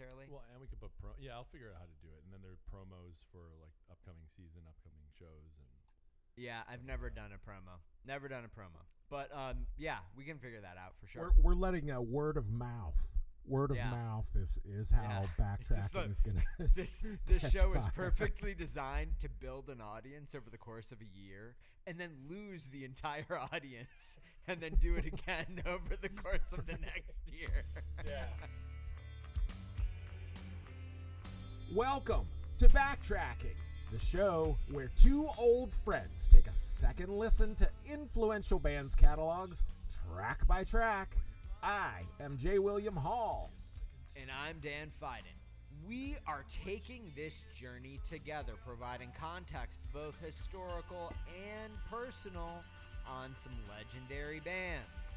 necessarily. Well, and we could put I'll figure out how to do it. And then there are promos for like upcoming season, upcoming shows, and Yeah, I've never done a promo. Never done a promo. But yeah, we can figure that out for sure. We're letting a word of mouth. Word of mouth is how backtracking is gonna. This show is perfectly designed to build an audience over the course of a year, and then lose the entire audience, and then do it again over the course of the next year. Yeah. Welcome to Backtracking, the show where two old friends take a second listen to influential bands' catalogs, track by track. I am J. William Hall. And I'm Dan Fiden. We are taking this journey together, providing context, both historical and personal, on some legendary bands.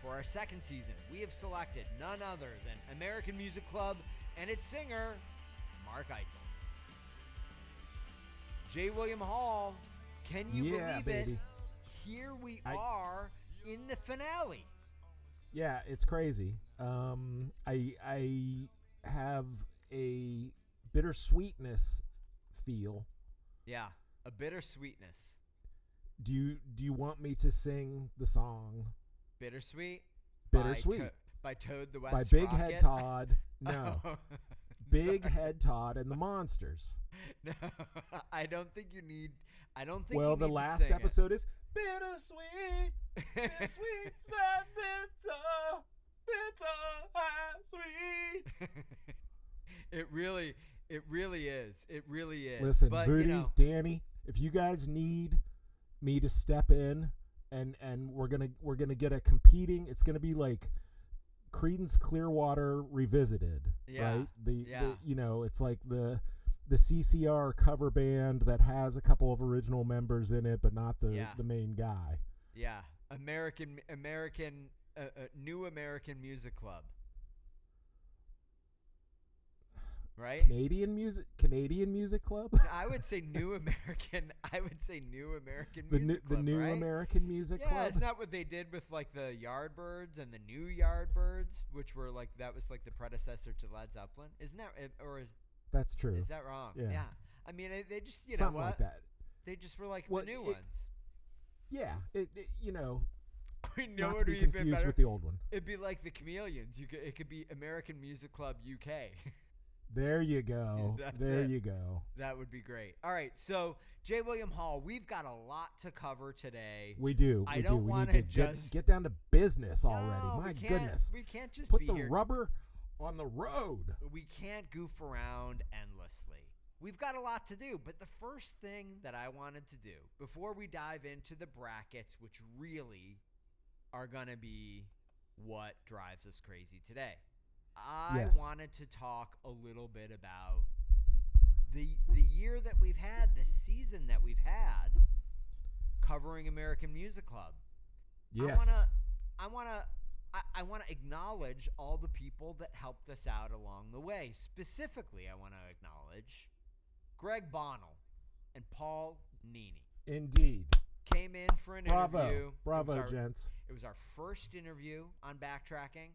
For our second season, we have selected none other than American Music Club and its singer, Mark Eitzel. J. William Hall, can you believe baby. it? Here we are in the finale. Yeah, it's crazy. I have a bittersweetness feel. Yeah, a bittersweetness. Do you want me to sing the song Bittersweet? Bittersweet. By Toad the Wet by Big Sprocket? Head Todd. No. Oh. Big Head Todd and the Monsters. No, I don't think you need. Well, the last episode is bittersweet, bittersweet, sad, bitter, sweet. It really is. It really is. Listen, but, Voody, Danny, if you guys need me to step in, and we're gonna get a competing. It's gonna be like Creedence Clearwater Revisited, right? It's like the CCR cover band that has a couple of original members in it, but not the main guy. Yeah, New American Music Club, right? Canadian Music Club. I would say New American. Music The Club, New right? American Music Club. Yeah, isn't that what they did with like the Yardbirds and the New Yardbirds, which were like that was like the predecessor to Led Zeppelin? Isn't that That's true. Is that wrong? Yeah. I mean, they just Something know what? like that. They just were like the new ones. Yeah, We know not it to be would be confused better. with the old one. It'd be like the Chameleons. It could be American Music Club UK. There you go. You go. That would be great. All right, so J. William Hall, we've got a lot to cover today. We do. I don't We want need to to get down to business already. No, My goodness. We can't just put be the here. rubber on the road. We can't goof around endlessly. We've got a lot to do, but the first thing that I wanted to do before we dive into the brackets, which really are going to be what drives us crazy today, I wanted to talk a little bit about the year that we've had, the season that we've had covering American Music Club. Yes. I want to acknowledge all the people that helped us out along the way. Specifically, I want to acknowledge Greg Bonnell and Paul Nini. Indeed. Came in for an interview. Bravo, gents. It was our first interview on Backtracking.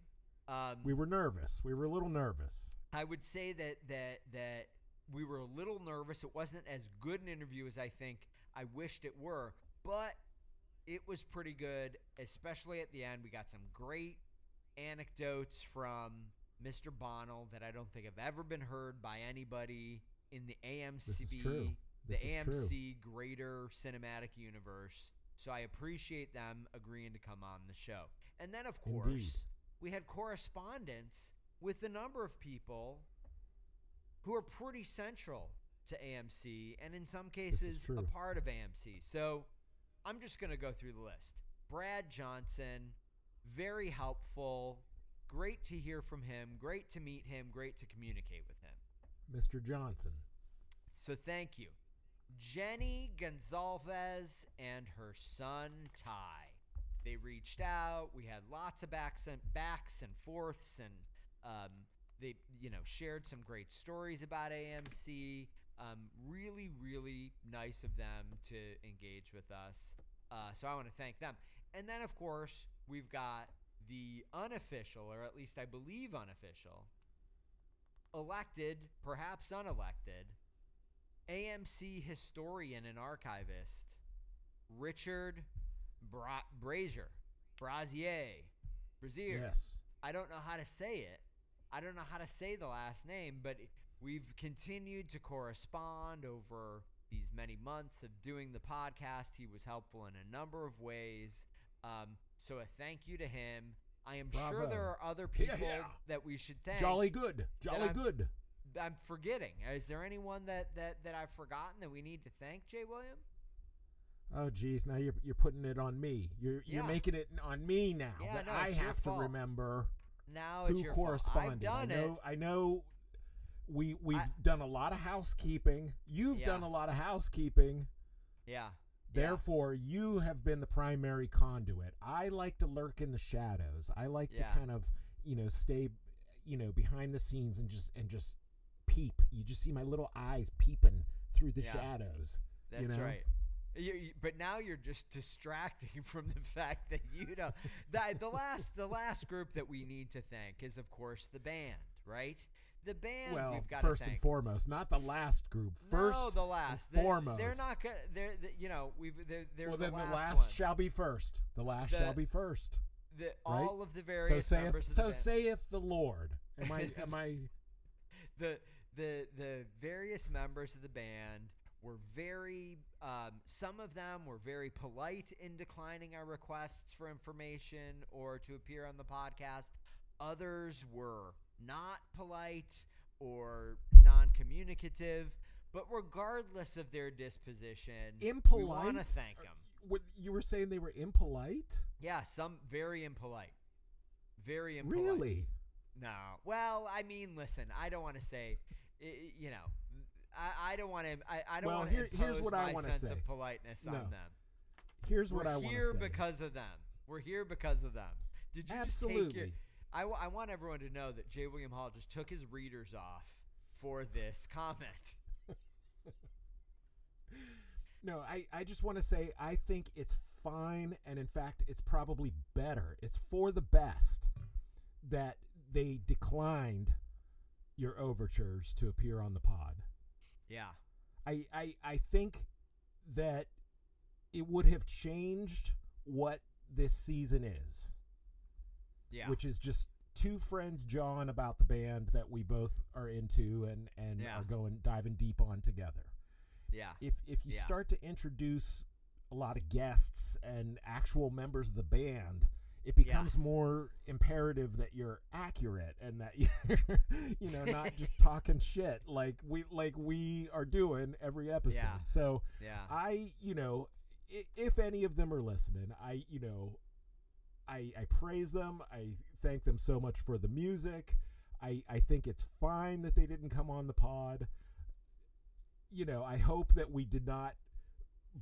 We were nervous. We were a little nervous. I would say that we were a little nervous. It wasn't as good an interview as I think I wished it were, but it was pretty good, especially at the end. We got some great anecdotes from Mr. Bonnell that I don't think have ever been heard by anybody in the AMC. This is true. The AMC Greater Cinematic Universe. So I appreciate them agreeing to come on the show. And then, of course, Indeed. We had correspondence with a number of people who are pretty central to AMC and in some cases a part of AMC. So I'm just going to go through the list. Brad Johnson, very helpful. Great to hear from him. Great to meet him. Great to communicate with him. Mr. Johnson. So thank you. Jenny Gonzalez and her son, Ty. They reached out. We had lots of backs and forths, and they shared some great stories about AMC. Really, really nice of them to engage with us. So I want to thank them. And then, of course, we've got the unofficial, or at least I believe unofficial, elected, perhaps unelected, AMC historian and archivist Richard Brazier. Yes. I don't know how to say it. I don't know how to say the last name, but we've continued to correspond over these many months of doing the podcast. He was helpful in a number of ways. So a thank you to him. I am sure there are other people that we should thank. Jolly good. I'm forgetting. Is there anyone that I've forgotten that we need to thank, Jay William? Oh, geez. Now you're putting it on me. You're making it on me now that I have to remember now who corresponded. I know we've done a lot of housekeeping. You've done a lot of housekeeping. Yeah. Therefore, you have been the primary conduit. I like to lurk in the shadows. I like to kind of, stay, behind the scenes and just peep. You just see my little eyes peeping through the shadows. That's right. But now you're just distracting from the fact that you don't. The last group that we need to thank is, of course, the band, right? The band. Well, we've got first to thank. and foremost, not the last group. First, the last. And foremost. They're not good. They're well, the then last the last one. shall be first. The last shall be first. All of the various members of the band. So saith the Lord. Am I? The various members of the band were very. Some of them were very polite in declining our requests for information or to appear on the podcast. Others were not polite or non-communicative, but regardless of their disposition, impolite. We want to thank them. You were saying they were impolite? Yeah, some very impolite. Very impolite. Really? No. Well, I mean, listen, I don't want to say, I don't want to. I don't want to impose my sense of politeness on them. Here's what I want to say. We're here because of them. We're here because of them. Did you Absolutely. Just take your? I want everyone to know that J. William Hall just took his readers off for this comment. No, I just want to say I think it's fine, and in fact, it's probably better. It's for the best that they declined your overtures to appear on the pod. Yeah. I think that it would have changed what this season is. Yeah. Which is just two friends jawing about the band that we both are into and are diving deep on together. Yeah. If you start to introduce a lot of guests and actual members of the band, it becomes more imperative that you're accurate and that you're not just talking shit like we are doing every episode. Yeah. So I if any of them are listening, I praise them. I thank them so much for the music. I think it's fine that they didn't come on the pod. I hope that we did not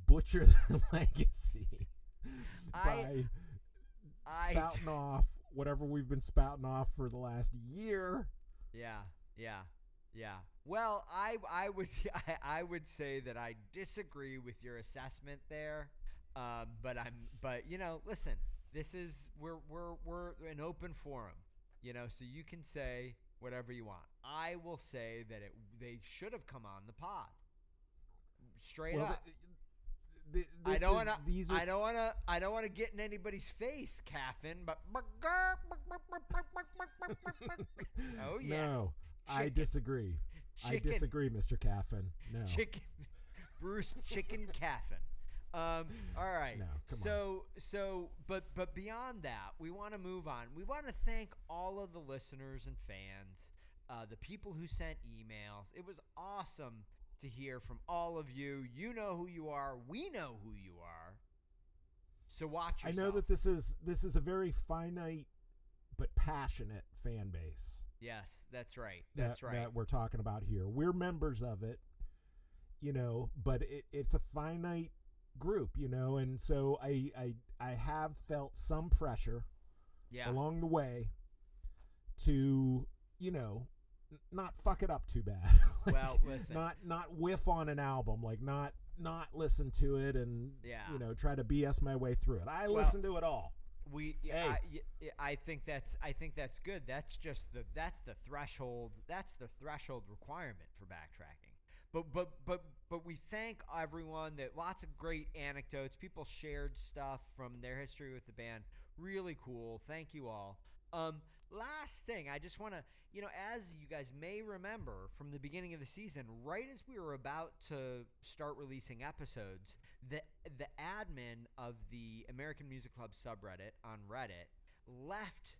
butcher their legacy by spouting off whatever we've been spouting off for the last year. Yeah. Well, I would say that I disagree with your assessment there. But listen. This is we're an open forum, so you can say whatever you want. I will say that they should have come on the pod. Straight up. I don't want to get in anybody's face, Caffin, but oh yeah. No, chicken. I disagree. I disagree, Mr. Caffin. No. Bruce Chicken Caffin. All right. No, come on. But beyond that, we want to move on. We want to thank all of the listeners and fans, the people who sent emails. It was awesome to hear from all of you. You know who you are. We know who you are. So watch yourself. I know that this is a very finite but passionate fan base. Yes, that's right. That we're talking about here. We're members of it, but it's a finite group, and so I have felt some pressure along the way to not fuck it up too bad. Well, listen, not whiff on an album, like not listen to it and try to BS my way through it. I listen to it all. I think that's good. That's the threshold. That's the threshold requirement for backtracking. But we thank everyone that lots of great anecdotes. People shared stuff from their history with the band. Really cool. Thank you all. Last thing, I just want to, as you guys may remember from the beginning of the season, right as we were about to start releasing episodes, the admin of the American Music Club subreddit on Reddit left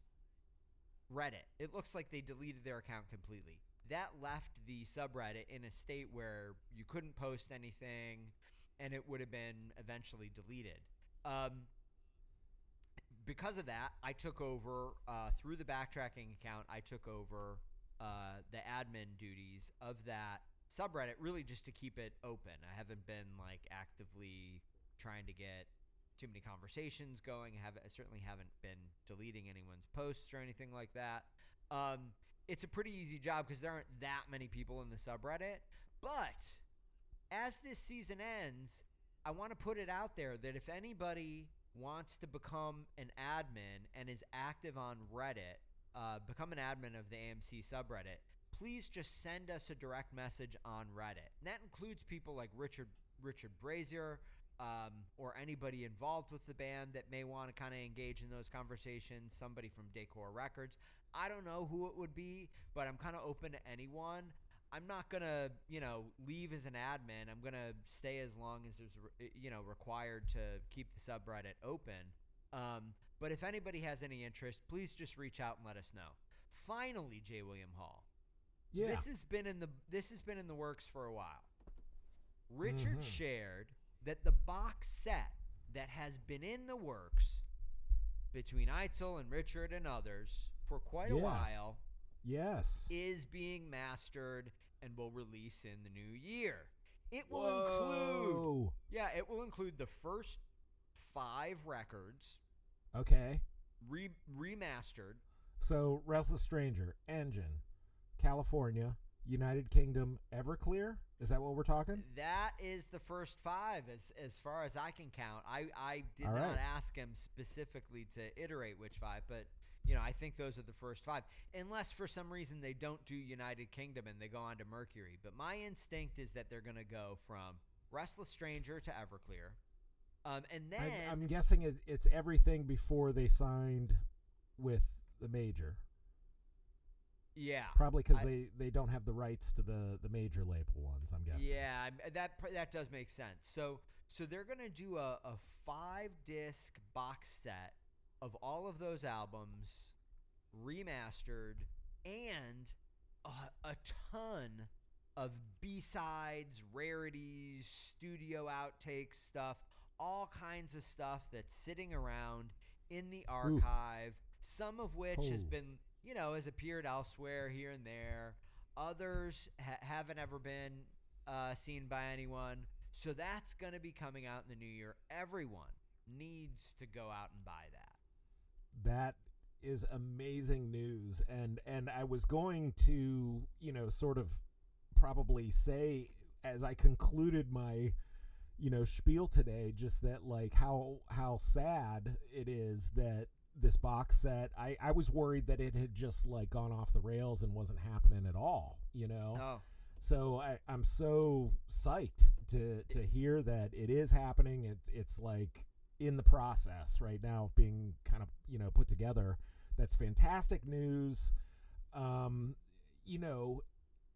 Reddit. It looks like they deleted their account completely. That left the subreddit in a state where you couldn't post anything, and it would have been eventually deleted. Because of that, I took over, through the backtracking account, I took over the admin duties of that subreddit, really just to keep it open. I haven't been actively trying to get too many conversations going. I certainly haven't been deleting anyone's posts or anything like that. It's a pretty easy job because there aren't that many people in the subreddit. But as this season ends, I want to put it out there that if anybody wants to become an admin and is active on Reddit, become an admin of the AMC subreddit, please just send us a direct message on Reddit. And that includes people like Richard Brazier, or anybody involved with the band that may want to kind of engage in those conversations, somebody from Decor Records. I don't know who it would be, but I'm kind of open to anyone. I'm not going to, leave as an admin. I'm going to stay as long as there's, required to keep the subreddit open. But if anybody has any interest, please just reach out and let us know. Finally, J. William Hall. Yeah. This has been in the works for a while. Richard shared that the box set that has been in the works between Eitzel and Richard and others for quite a while, is being mastered and will release in the new year. It will include the first 5 records. Okay. Remastered. So, Restless Stranger, Engine, California, United Kingdom, Everclear? Is that what we're talking? That is the first 5 as far as I can count. I did not ask him specifically to iterate which 5, but I think those are the first 5. Unless for some reason they don't do United Kingdom and they go on to Mercury. But my instinct is that they're going to go from Restless Stranger to Everclear. And then I'm guessing it's everything before they signed with the major. Yeah. Probably because they don't have the rights to the major label ones, I'm guessing. Yeah, that does make sense. So they're going to do a 5-disc box set of all of those albums remastered and a ton of B-sides, rarities, studio outtakes stuff, all kinds of stuff that's sitting around in the archive, some of which has been, has appeared elsewhere here and there. Others haven't ever been seen by anyone. So that's going to be coming out in the new year. Everyone needs to go out and buy that. That is amazing news. And I was going to, sort of probably say as I concluded my, spiel today, just that how sad it is that this box set, I was worried that it had just gone off the rails and wasn't happening at all, Oh. So I'm so psyched to hear that it is happening. It's in the process right now of being kind of, put together. That's fantastic news.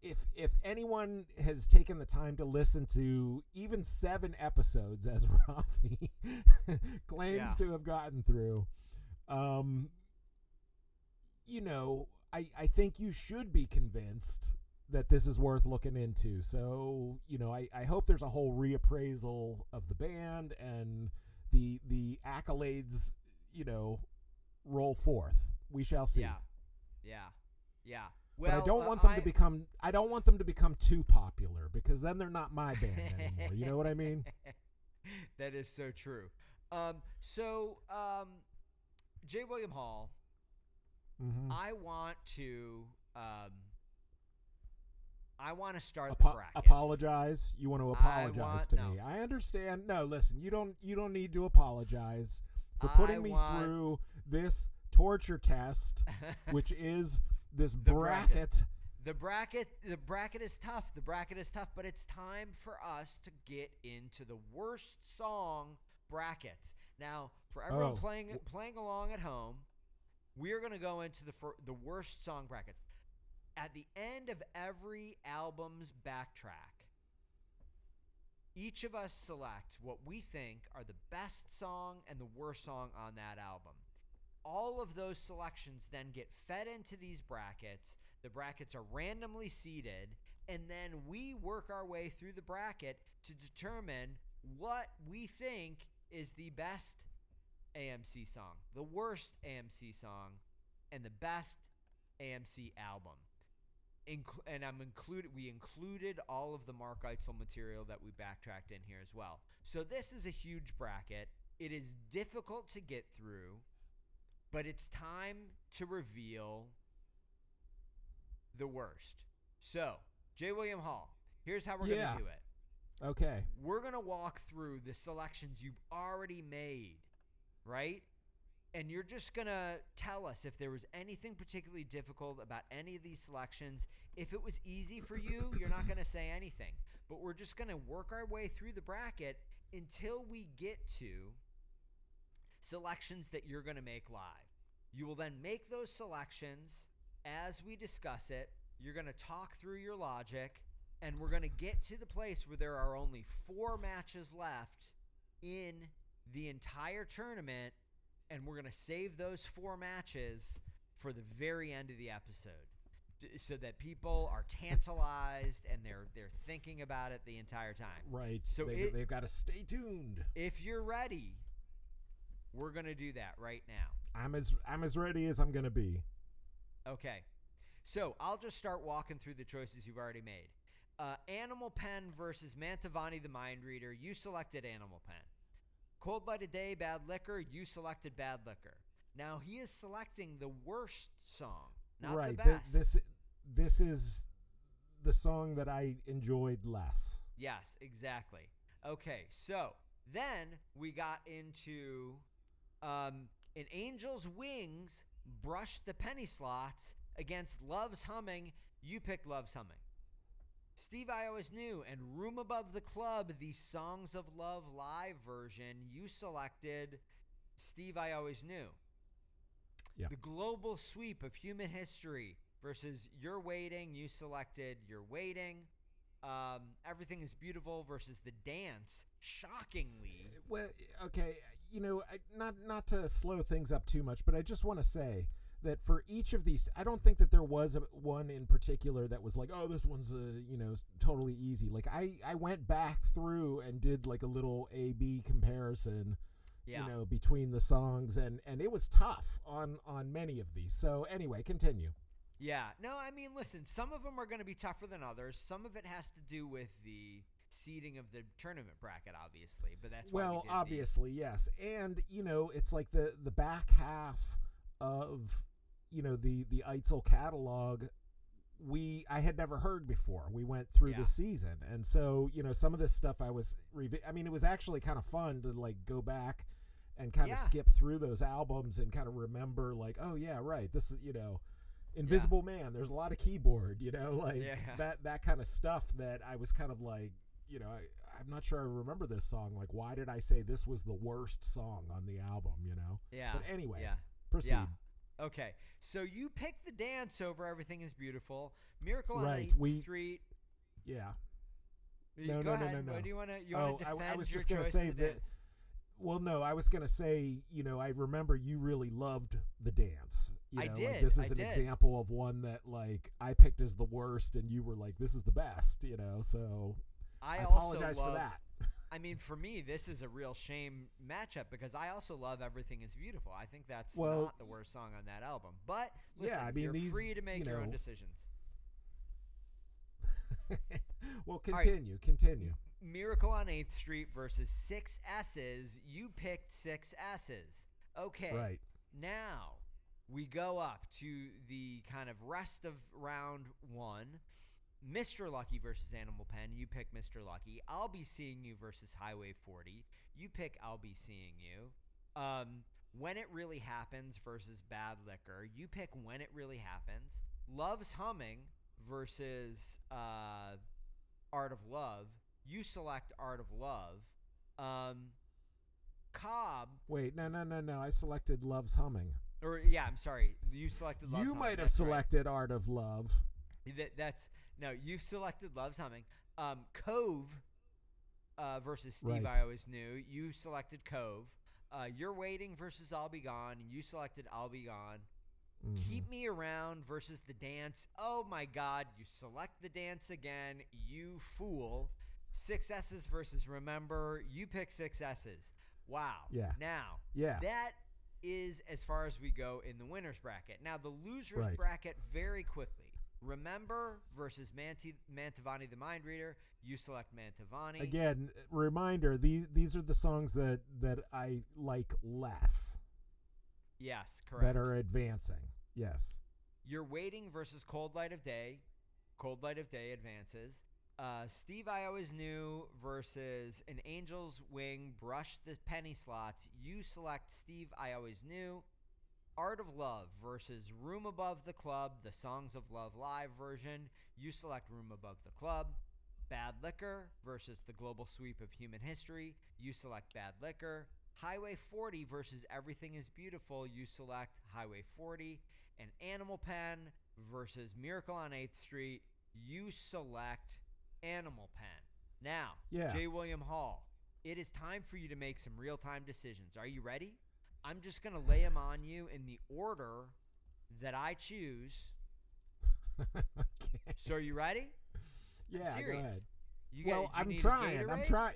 If anyone has taken the time to listen to even 7 episodes, as Rafi claims to have gotten through, I think you should be convinced that this is worth looking into. So, I hope there's a whole reappraisal of the band and the accolades, roll forth. We shall see. Yeah. Well, but I don't want them to become too popular, because then they're not my band anymore. You know what I mean? That is so true. J. William Hall, I want to start the brackets. Apologize. You want to apologize to me? I understand. No, listen. You don't need to apologize for putting me through this torture test, which is this bracket. The bracket is tough. The bracket is tough, but it's time for us to get into the worst song brackets. Now, for everyone playing along at home, we are going to go into the worst song brackets. At the end of every album's backtrack, each of us selects what we think are the best song and the worst song on that album. All of those selections then get fed into these brackets. The brackets are randomly seeded, and then we work our way through the bracket to determine what we think is the best AMC song, the worst AMC song, and the best AMC album. We included all of the Mark Eitzel material that we backtracked in here as well. So this is a huge bracket. It is difficult to get through, but it's time to reveal the worst. So, J. William Hall, here's how we're going to do it. Okay. We're going to walk through the selections you've already made, right? And you're just going to tell us if there was anything particularly difficult about any of these selections. If it was easy for you, you're not going to say anything. But we're just going to work our way through the bracket until we get to selections that you're going to make live. You will then make those selections as we discuss it. You're going to talk through your logic, and we're going to get to the place where there are only 4 matches left in the entire tournament. And we're going to save those 4 matches for the very end of the episode so that people are tantalized and they're thinking about it the entire time. Right. So they've got to stay tuned. If you're ready, we're going to do that right now. I'm as ready as I'm going to be. Okay. So I'll just start walking through the choices you've already made. Animal Pen versus Mantovani the Mind Reader. You selected Animal Pen. Cold Light of Day, Bad Liquor, you selected Bad Liquor. Now he is selecting the worst song, not the best. This is the song that I enjoyed less. Yes, exactly. Okay, so then we got into An Angel's Wings, Brush the Penny Slots against Love's Humming. You picked Love's Humming. Steve I Always Knew and Room Above the Club, the Songs of Love live version. You selected Steve I Always Knew. Yeah. The Global Sweep of Human History versus You're Waiting. You selected You're Waiting. Everything is Beautiful versus The Dance. Shockingly. Well, okay, not to slow things up too much, but I just want to say that for each of these, I don't think that there was one in particular that was like, oh, this one's totally easy. Like I went back through and did like a little A/B comparison, between the songs, and it was tough on many of these. So anyway, continue. Yeah. No, I mean, listen, some of them are going to be tougher than others. Some of it has to do with the seeding of the tournament bracket, obviously, but that's why obviously, yes. And, it's like the back half of the Eitzel catalog I had never heard before. We went through the season, and so some of this stuff I was it was actually kind of fun to like go back and kind of skip through those albums and kind of remember like, oh yeah, right, this is Invisible Man, there's a lot of keyboard, that kind of stuff that I was kind of like, I'm not sure I remember this song, like why did I say this was the worst song on the album, but anyway, proceed. Okay, so you picked The Dance over Everything is Beautiful. Miracle on 8th Street. Yeah. No. Go ahead. What do you want to defend I was your just going to choice say of The that. Dance? Well, no, I was going to say, I remember you really loved The Dance. I did. Like this is an example of one that like I picked as the worst, and you were like, this is the best. So I apologize for that. I mean, for me, this is a real shame matchup because I also love Everything is Beautiful. I think that's not the worst song on that album. But listen, you're free to make your own decisions. Well, continue. Miracle on 8th Street versus 6 S's. You picked 6 S's. Okay. Right. Now we go up to the kind of rest of round 1. Mr. Lucky versus Animal Pen. You pick Mr. Lucky. I'll Be Seeing You versus Highway 40. You pick I'll Be Seeing You. When It Really Happens versus Bad Liquor. You pick When It Really Happens. Love's Humming versus Art of Love. You select Art of Love. Cobb. Wait, no. I selected Love's Humming. Or yeah, I'm sorry. You selected Love's Humming. You might have That's selected Art of Love. No, you selected Love's Humming. Cove versus Steve Right. I Always Knew. You selected Cove. You're Waiting versus I'll Be Gone. And you selected I'll Be Gone. Mhm. Keep Me Around versus The Dance. Oh my God, you select The Dance again. You fool. 6 S's versus Remember. You pick 6 S's. Wow. Yeah. Now, Yeah. that is as far as we go in the winner's bracket. Now, the loser's Right. bracket, very quickly. Remember versus Mantovani the Mind Reader. You select Mantovani. Again, reminder, these are the songs that I like less. Yes, correct. That are advancing. Yes. You're Waiting versus Cold Light of Day. Cold Light of Day advances. Steve I Always Knew versus An Angel's Wing, Brush the Penny Slots. You select Steve I Always Knew. Art of Love versus Room Above the Club, the Songs of Love live version. You select Room Above the Club. Bad Liquor versus The Global Sweep of Human History. You select Bad Liquor. Highway 40 versus Everything is Beautiful. You select Highway 40. And Animal Pen versus Miracle on 8th Street. You select Animal Pen. Now, Yeah. J. William Hall, it is time for you to make some real-time decisions. Are you ready? I'm just going to lay them on you in the order that I choose. Okay. So are you ready? Yeah, go serious. ahead. You Well, you I'm need a trying. Gatorade? I'm trying.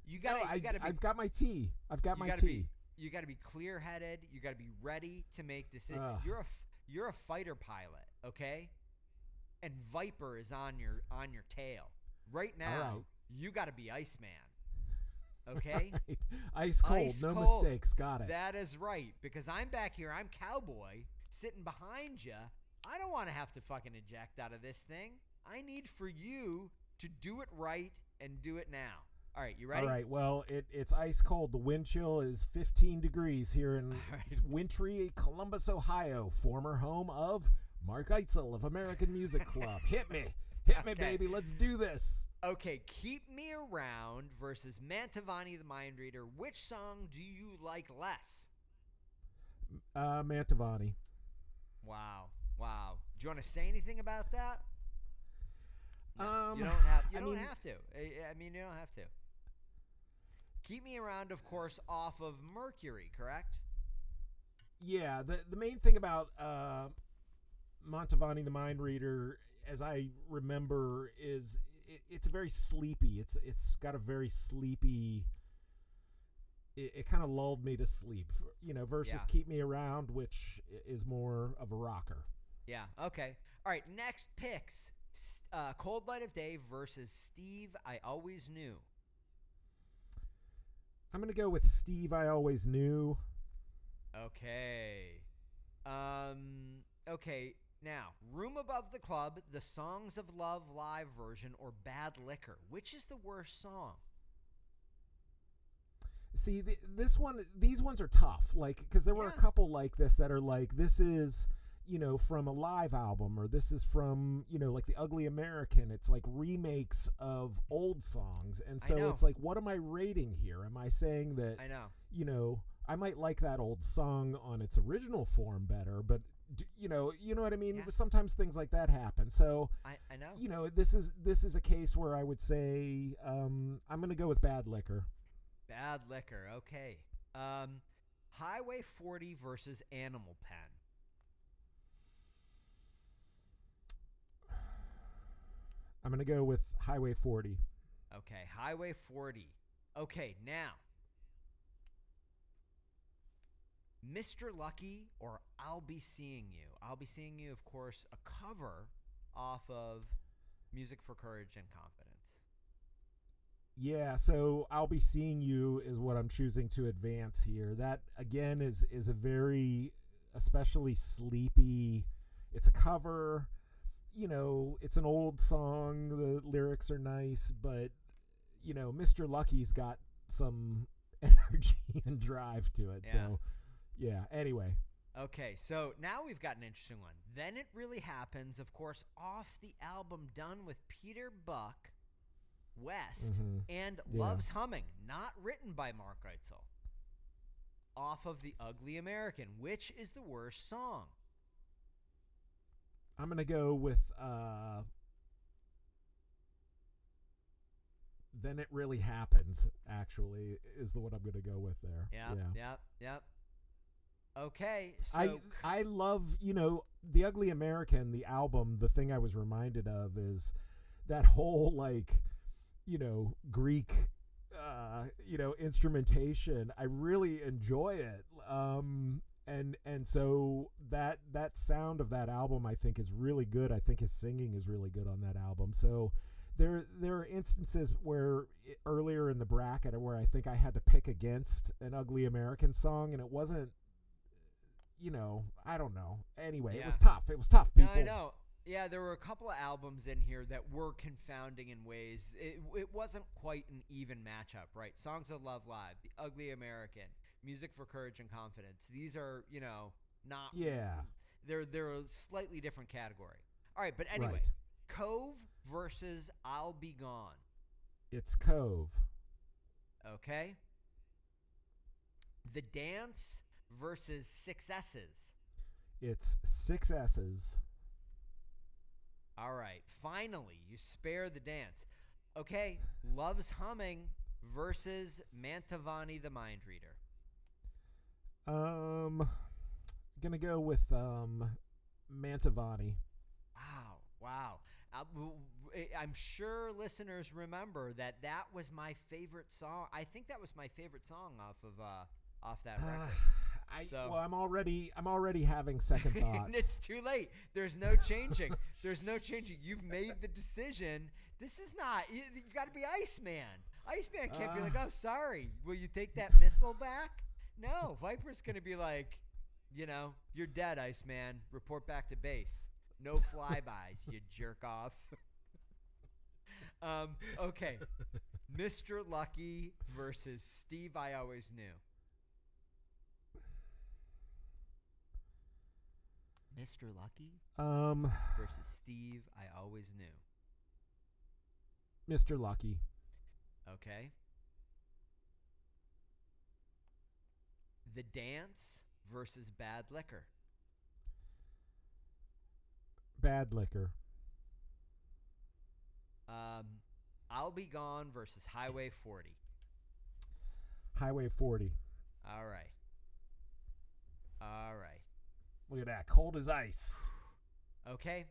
You got to be I've got my tea. I've got you my gotta tea. you got to be clear-headed. You got to be ready to make decisions. Ugh. You're a fighter pilot, okay? And Viper is on your tail. Right now, All right. you got to be Iceman. Okay? Right. Ice cold, Ice no cold. mistakes. Got it. That is right, because I'm back here. I'm Cowboy sitting behind you. I don't want to have to fucking eject out of this thing. I need for you to do it right and do it now. All right, you ready? All right. Well, it's ice cold. The wind chill is 15 degrees here in right. wintry Columbus, Ohio, former home of Mark Eitzel of American Music Club. Hit me. Hit me, Okay. baby. Let's do this. Okay, Keep Me Around versus Mantovani the Mind Reader. Which song do you like less? Mantovani. Wow. Do you want to say anything about that? No, you don't have to. I mean, you don't have to. Keep Me Around, of course, off of Mercury, correct? Yeah. The main thing about Mantovani the Mind Reader, as I remember, is it's very sleepy. It's got a very sleepy. It kind of lulled me to sleep, versus Yeah. Keep Me Around, which is more of a rocker. Yeah, okay. All right, next picks. Cold Light of Day versus Steve I Always Knew. I'm going to go with Steve I Always Knew. Okay. Okay, now, Room Above the Club, the Songs of Love live version, or Bad Liquor. Which is the worst song? See, these ones are tough, because there were a Yeah. couple like this that are like, this is, from a live album, or this is from, like The Ugly American. It's like remakes of old songs. And I so know. it's like, what am I rating here? Am I saying that, I know. I might like that old song on its original form better, but you know what I mean? Yeah. Sometimes things like that happen. So, I know. this is a case where I would say, I'm going to go with Bad Liquor. Bad Liquor, okay. Highway 40 versus Animal Pen. I'm going to go with Highway 40. Okay, Highway 40. Okay, now. Mr. Lucky or I'll Be Seeing You. I'll Be Seeing You, of course, a cover off of Music for Courage and Confidence. Yeah, so I'll Be Seeing You is what I'm choosing to advance here. That, again, is a very, especially sleepy, it's a cover, it's an old song, the lyrics are nice, but, Mr. Lucky's got some energy and drive to it. Yeah. So, Yeah. Anyway. Okay, so now we've got an interesting one. Then It Really Happens, of course, off the album done with Peter Buck, West, and Love's Humming, not written by Mark Eitzel. Off of The Ugly American. Which is the worst song? I'm going to go with Then It Really Happens, actually, is the one I'm going to go with there. Yep. Okay, so I love, The Ugly American, the album. The thing I was reminded of is that whole Greek instrumentation. I really enjoy it. And so that sound of that album, I think, is really good. I think his singing is really good on that album. So there are instances where earlier in the bracket where I think I had to pick against an Ugly American song, and it wasn't, I don't know. Anyway, It was tough. It was tough, people. No, I know. Yeah, there were a couple of albums in here that were confounding in ways. It wasn't quite an even matchup, right? Songs of Love Live, The Ugly American, Music for Courage and Confidence. These are, not. Yeah. They're a slightly different category. All right, but anyway, Right. Cove versus I'll Be Gone. It's Cove. Okay. The Dance versus Six S's. It's 6 S's. All right. Finally, you spare the dance. Okay. Love's Humming versus Mantovani the Mind Reader. Gonna go with Mantovani. Wow. I'm sure listeners remember that was my favorite song. I think that was my favorite song off that record. I'm already having second thoughts. It's too late. There's no changing. You've made the decision. This is not. You got to be Iceman. Iceman can't be like, oh, sorry. Will you take that missile back? No. Viper's gonna be like, you're dead, Iceman. Report back to base. No flybys, you jerk off. Okay. Mr. Lucky versus Steve I Always Knew. Mr. Lucky versus Steve I Always Knew. Mr. Lucky. Okay. The Dance versus Bad Liquor. Bad Liquor. I'll Be Gone versus Highway 40. Highway 40. All right. Look at that. Cold as ice. Okay.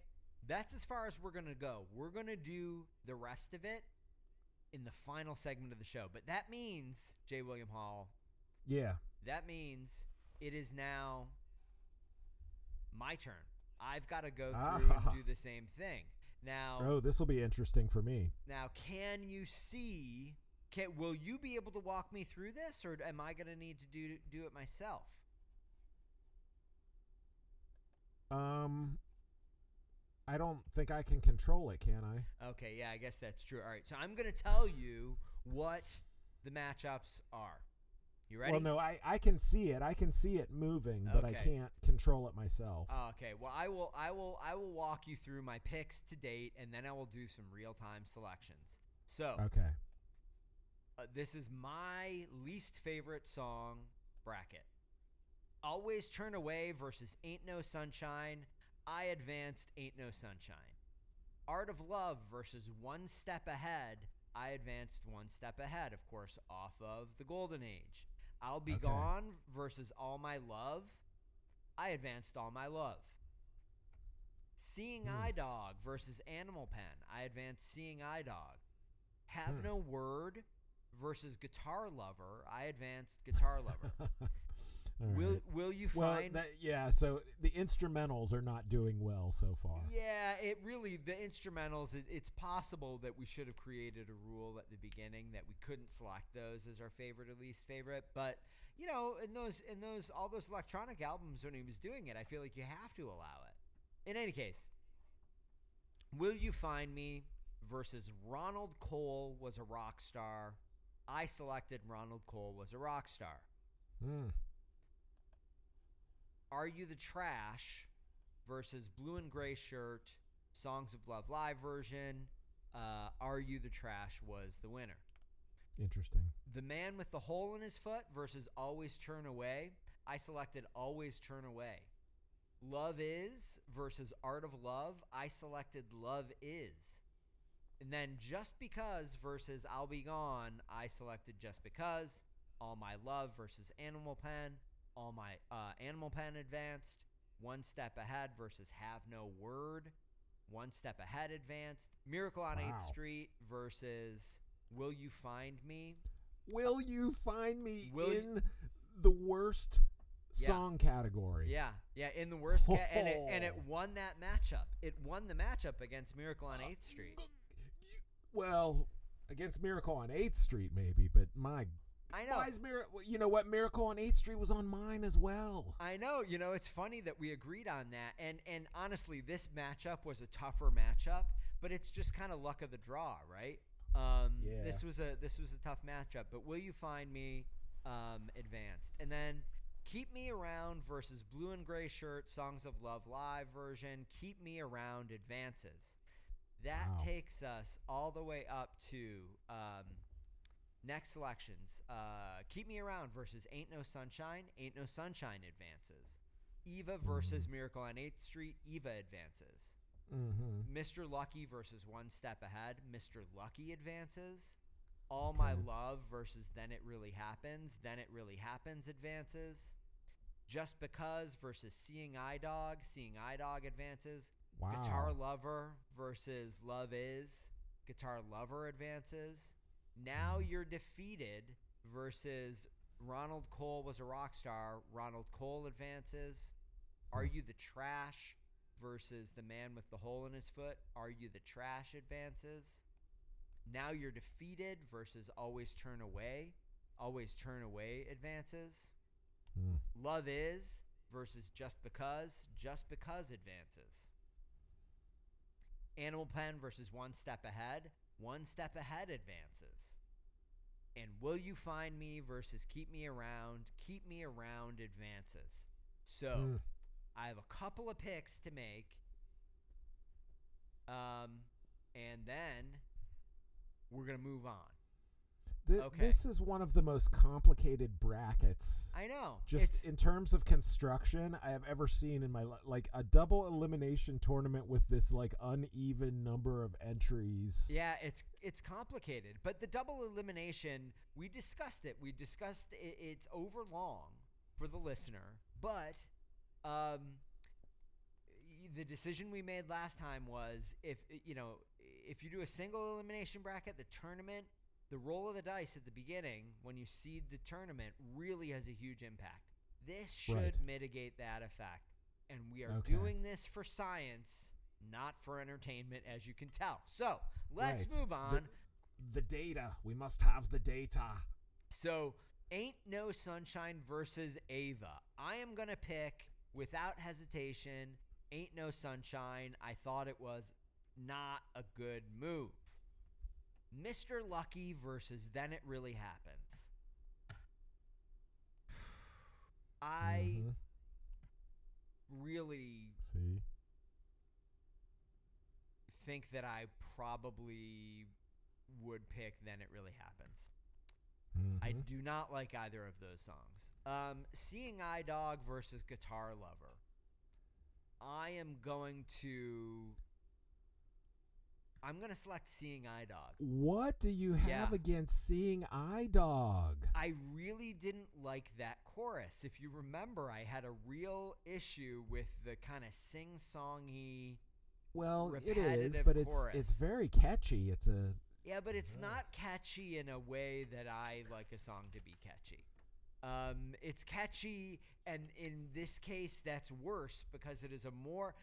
That's as far as we're going to go. We're going to do the rest of it in the final segment of the show. But that means, J. William Hall. Yeah. That means it is now my turn. I've got to go through and do the same thing. Now, this will be interesting for me. Now, can you see? Will you be able to walk me through this, or am I going to need to do it myself? I don't think I can control it, can I? Okay, yeah, I guess that's true. All right, so I'm going to tell you what the matchups are. You ready? Well, no, I can see it. I can see it moving, but I can't control it myself. Okay. Well, I will walk you through my picks to date, and then I will do some real-time selections. So, okay. This is my least favorite song bracket. Always Turn Away versus Ain't No Sunshine. I advanced Ain't No Sunshine. Art of Love versus One Step Ahead. I advanced one step ahead, of course, off of the Golden Age. I'll Be Gone versus All My Love. I advanced All My Love. Seeing Eye Dog versus Animal Pen. I advanced Seeing Eye Dog. Have No Word versus Guitar Lover. I advanced Guitar Lover. Will you find? So the instrumentals are not doing well so far. Yeah, the instrumentals. It's possible that we should have created a rule at the beginning that we couldn't select those as our favorite or least favorite. But in all those electronic albums when he was doing it, I feel like you have to allow it. In any case, Will You Find Me versus Ronald Cole Was a Rock Star. I selected Ronald Cole Was a Rock Star. Are You the Trash versus Blue and Gray Shirt, Songs of Love live version. Are You the Trash was the winner. Interesting. The Man with the Hole in His Foot versus Always Turn Away. I selected Always Turn Away. Love Is versus Art of Love. I selected Love Is. And then Just Because versus I'll Be Gone. I selected Just Because. All My Love versus Animal Pen. All My Animal Pen advanced. One Step Ahead versus Have No Word. One Step Ahead advanced. Miracle on 8th Street versus Will You Find Me. Will You Find Me in the worst song category? Yeah, in the worst and it won that matchup. It won the matchup against Miracle on 8th Street. Well, against Miracle on 8th Street maybe, but I know. Why is you know what? Miracle on 8th Street was on mine as well. I know. You know, it's funny that we agreed on that. And honestly, this matchup was a tougher matchup, but it's just kind of luck of the draw, right? Yeah. This was a tough matchup, but Will You Find Me advanced. And then Keep Me Around versus Blue and Gray Shirt, Songs of Love live version. Keep Me Around advances. That takes us all the way up to next selections. Keep Me Around versus Ain't No Sunshine. Ain't No Sunshine advances. Eva versus Miracle on 8th Street. Eva advances. Mr. Lucky versus One Step Ahead. Mr. Lucky advances. All My Love versus Then It Really Happens. Then It Really Happens advances. Just Because versus Seeing Eye Dog. Seeing Eye Dog advances. Guitar Lover versus Love Is. Guitar Lover advances. Now You're Defeated versus Ronald Cole Was a Rock Star. Ronald Cole advances. Are You the Trash versus The Man with the Hole in His Foot. Are You the Trash advances. Now You're Defeated versus Always Turn Away. Always Turn Away advances. Love Is versus Just Because. Just Because advances. Animal Pen versus One Step Ahead. One Step Ahead advances. And Will You Find Me versus Keep Me Around. Keep Me Around advances. So I have a couple of picks to make. And then we're going to move on. This is one of the most complicated brackets. I know. Just in terms of construction, I have ever seen in my life. Like a double elimination tournament with this like uneven number of entries. Yeah, it's complicated. But the double elimination, we discussed it. It's over long for the listener. But the decision we made last time was if you do a single elimination bracket, the tournament, the roll of the dice at the beginning when you seed the tournament really has a huge impact. This should mitigate that effect. And we are doing this for science, not for entertainment, as you can tell. So let's move on. The data. We must have the data. So Ain't No Sunshine versus Ava. I am going to pick, without hesitation, Ain't No Sunshine. I thought it was not a good move. Mr. Lucky versus Then It Really Happens. I really think that I probably would pick Then It Really Happens. I do not like either of those songs. Seeing Eye Dog versus Guitar Lover. I am going to select Seeing Eye Dog. What do you have against Seeing Eye Dog? I really didn't like that chorus. If you remember, I had a real issue with the kind of sing-songy, it is, but chorus. It's very catchy. But it's not catchy in a way that I like a song to be catchy. It's catchy, and in this case, that's worse because it is a more.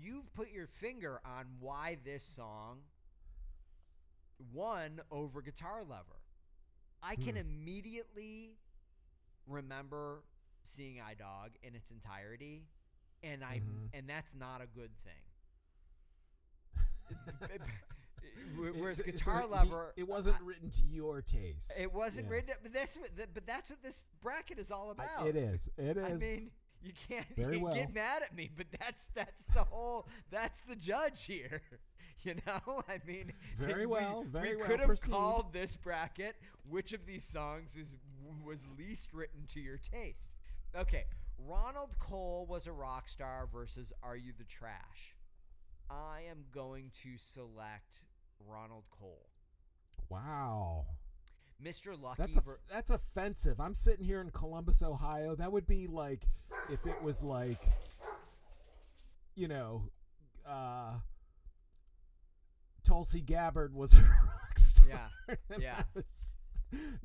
You've put your finger on why this song won over Guitar Lover. I can immediately remember Seeing Eye Dog in its entirety, and and that's not a good thing. Whereas Guitar Lover, it wasn't written to your taste. It wasn't written, but that's what this bracket is all about. It is. I mean, You can't Very well. get mad at me, but that's the judge here. You know, I mean, Very well. We well. could have Proceed. called this bracket which of these songs was least written to your taste. Okay, Ronald Cole was a rock star versus Are You the Trash? I am going to select Ronald Cole. Wow. Mr. Lucky. That's offensive. I'm sitting here in Columbus, Ohio. That would be like if it was like, you know, Tulsi Gabbard was a rock star. Yeah.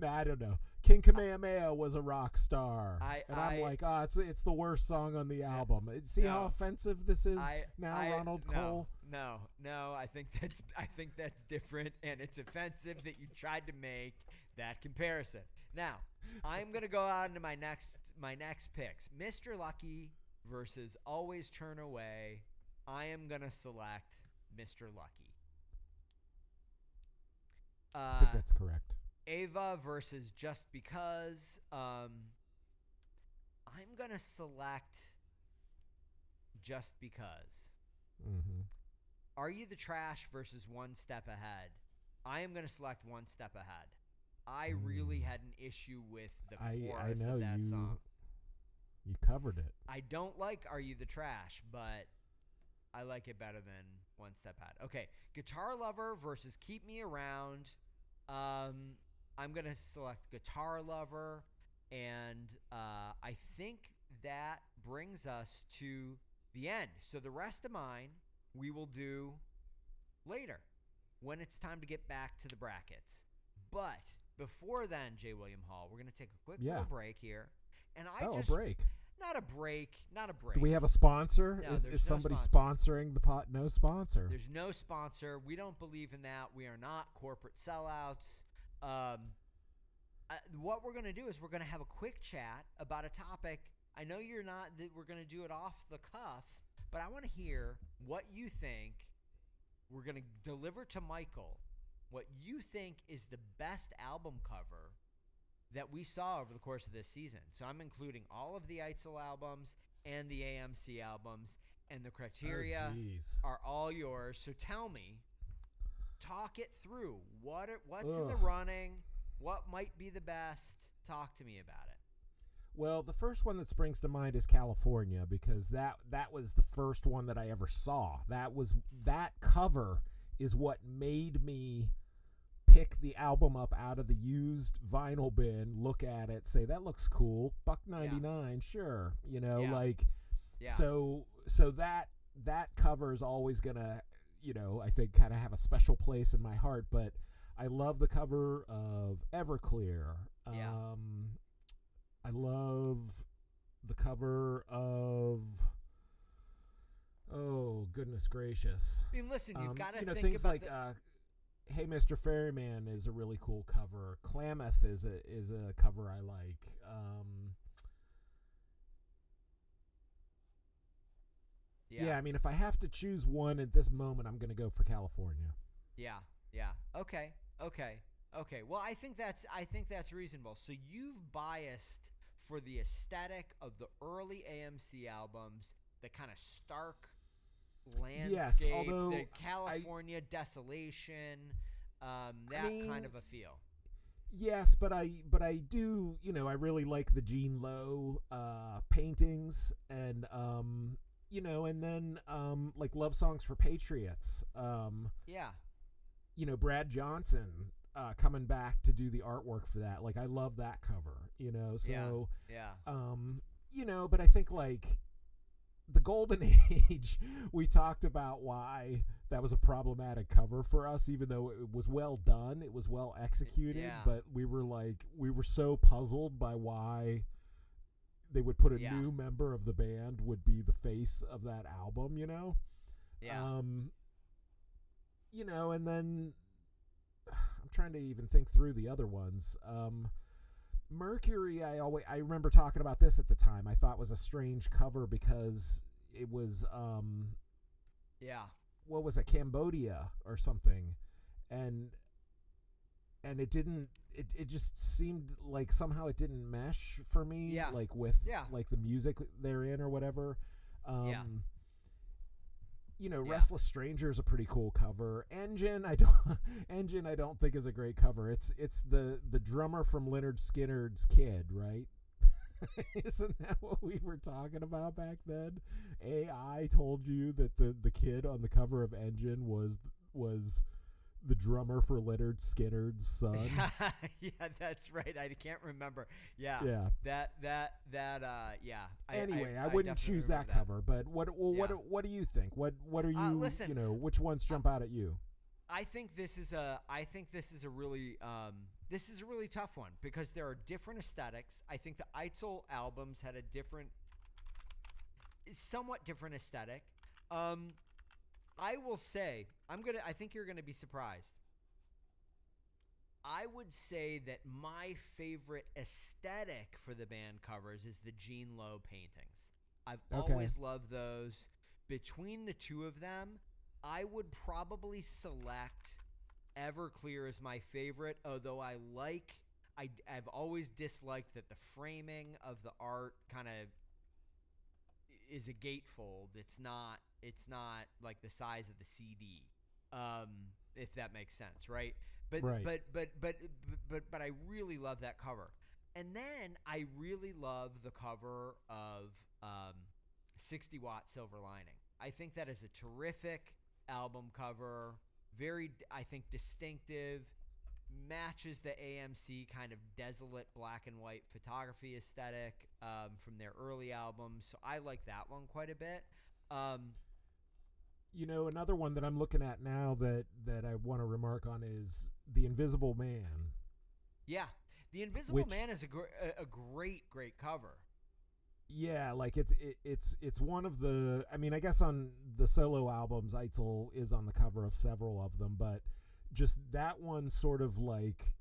I don't know. King Kamehameha was a rock star. I'm like, it's the worst song on the album. See how offensive this is Ronald Cole? No. I think that's different, and it's offensive that you tried to make that comparison. Now, I'm gonna go on to my next picks. Mr. Lucky versus Always Turn Away. I am gonna select Mr. Lucky. I think that's correct. Ava versus Just Because. I'm going to select Just Because. Mm-hmm. Are You the Trash versus One Step Ahead? I am going to select One Step Ahead. I really had an issue with the chorus of that song. You covered it. I don't like Are You the Trash, but I like it better than One Step Ahead. Okay, Guitar Lover versus Keep Me Around. I'm going to select Guitar Lover, and I think that brings us to the end. So the rest of mine we will do later when it's time to get back to the brackets. But before then, J. William Hall, we're going to take a quick little break here. And a break. Not a break. Do we have a sponsor? No, is somebody sponsor. sponsoring the pot? No sponsor. There's no sponsor. We don't believe in that. We are not corporate sellouts. What we're going to do is we're going to have a quick chat about a topic. I know you're not that we're going to do it off the cuff, but I want to hear what you think. We're going to deliver to Michael what you think is the best album cover that we saw over the course of this season. So I'm including all of the Eitzel albums and the AMC albums, and the criteria are all yours. So tell me, talk it through. What's in the running? What might be the best? Talk to me about it. Well, the first one that springs to mind is California, because that was the first one that I ever saw. That cover is what made me pick the album up out of the used vinyl bin, look at it, say that looks cool, $1.99, sure, So that cover is always gonna, I think kind of have a special place in my heart. But I love the cover of Everclear. I love the cover of, oh goodness gracious. I mean, listen, you've got to think things about like Hey Mr. Ferryman is a really cool cover. Klamath is a cover I like. I mean, if I have to choose one at this moment, I'm going to go for California. Yeah. Okay. Well, I think that's reasonable. So you've biased for the aesthetic of the early AMC albums, the kind of stark landscape, the California desolation, kind of a feel. Yes, but I do, I really like the Gene Lowe paintings, and and then like Love Songs for Patriots. Brad Johnson coming back to do the artwork for that. Like, I love that cover, but I think like the Golden Age, we talked about why that was a problematic cover for us, even though it was well done, it was well executed, but we were so puzzled by why they would put a new member of the band would be the face of that album, and then I'm trying to even think through the other ones. Mercury, I remember talking about this at the time. I thought was a strange cover because it was what was it, Cambodia or something, and and it didn't. It just seemed like somehow it didn't mesh for me. Yeah. Like with like the music they're in or whatever. You know, Restless Stranger is a pretty cool cover. Engine, I don't think is a great cover. It's the drummer from Lynyrd Skynyrd's kid, right? Isn't that what we were talking about back then? AI told you that the kid on the cover of Engine was the drummer for Lynyrd Skynyrd's son. Yeah, that's right. I can't remember. Yeah. Anyway, I wouldn't choose that cover. But what do you think? What are you? Listen, you know, which ones jump out at you? I think this is a really tough one because there are different aesthetics. I think the Eitzel albums had a somewhat different aesthetic. I will say, I think you're gonna be surprised. I would say that my favorite aesthetic for the band covers is the Gene Lowe paintings. I've always loved those. Between the two of them, I would probably select Everclear as my favorite, although I've always disliked that the framing of the art kind of is a gatefold. It's not like the size of the CD, if that makes sense, right? But I really love that cover. And then I really love the cover of 60 Watt Silver Lining. I think that is a terrific album cover, very, I think, distinctive, matches the AMC kind of desolate black and white photography aesthetic from their early albums. So I like that one quite a bit. You know, another one that I'm looking at now that I want to remark on is The Invisible Man. Yeah, The Invisible Man is a great cover. Yeah, like it's one of the. I mean, I guess on the solo albums, Eitzel is on the cover of several of them, but just that one sort of like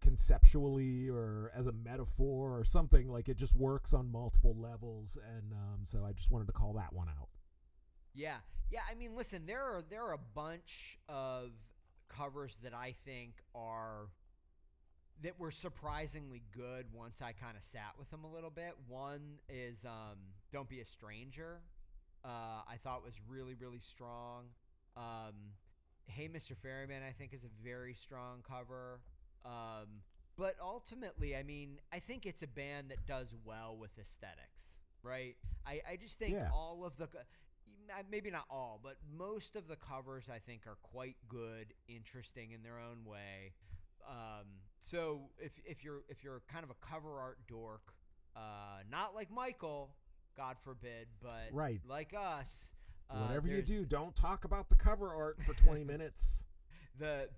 conceptually or as a metaphor or something, like it just works on multiple levels, and so I just wanted to call that one out. Yeah. I mean, listen, there are a bunch of covers that I think were surprisingly good once I kind of sat with them a little bit. One is "Don't Be a Stranger." I thought was really, really strong. "Hey, Mr. Ferryman," I think is a very strong cover. But ultimately, I mean, I think it's a band that does well with aesthetics, right? I just think all of the, maybe not all, but most of the covers I think are quite good, interesting in their own way. So if you're kind of a cover art dork, not like Michael, God forbid, but like us, whatever you do, don't talk about the cover art for 20 minutes. But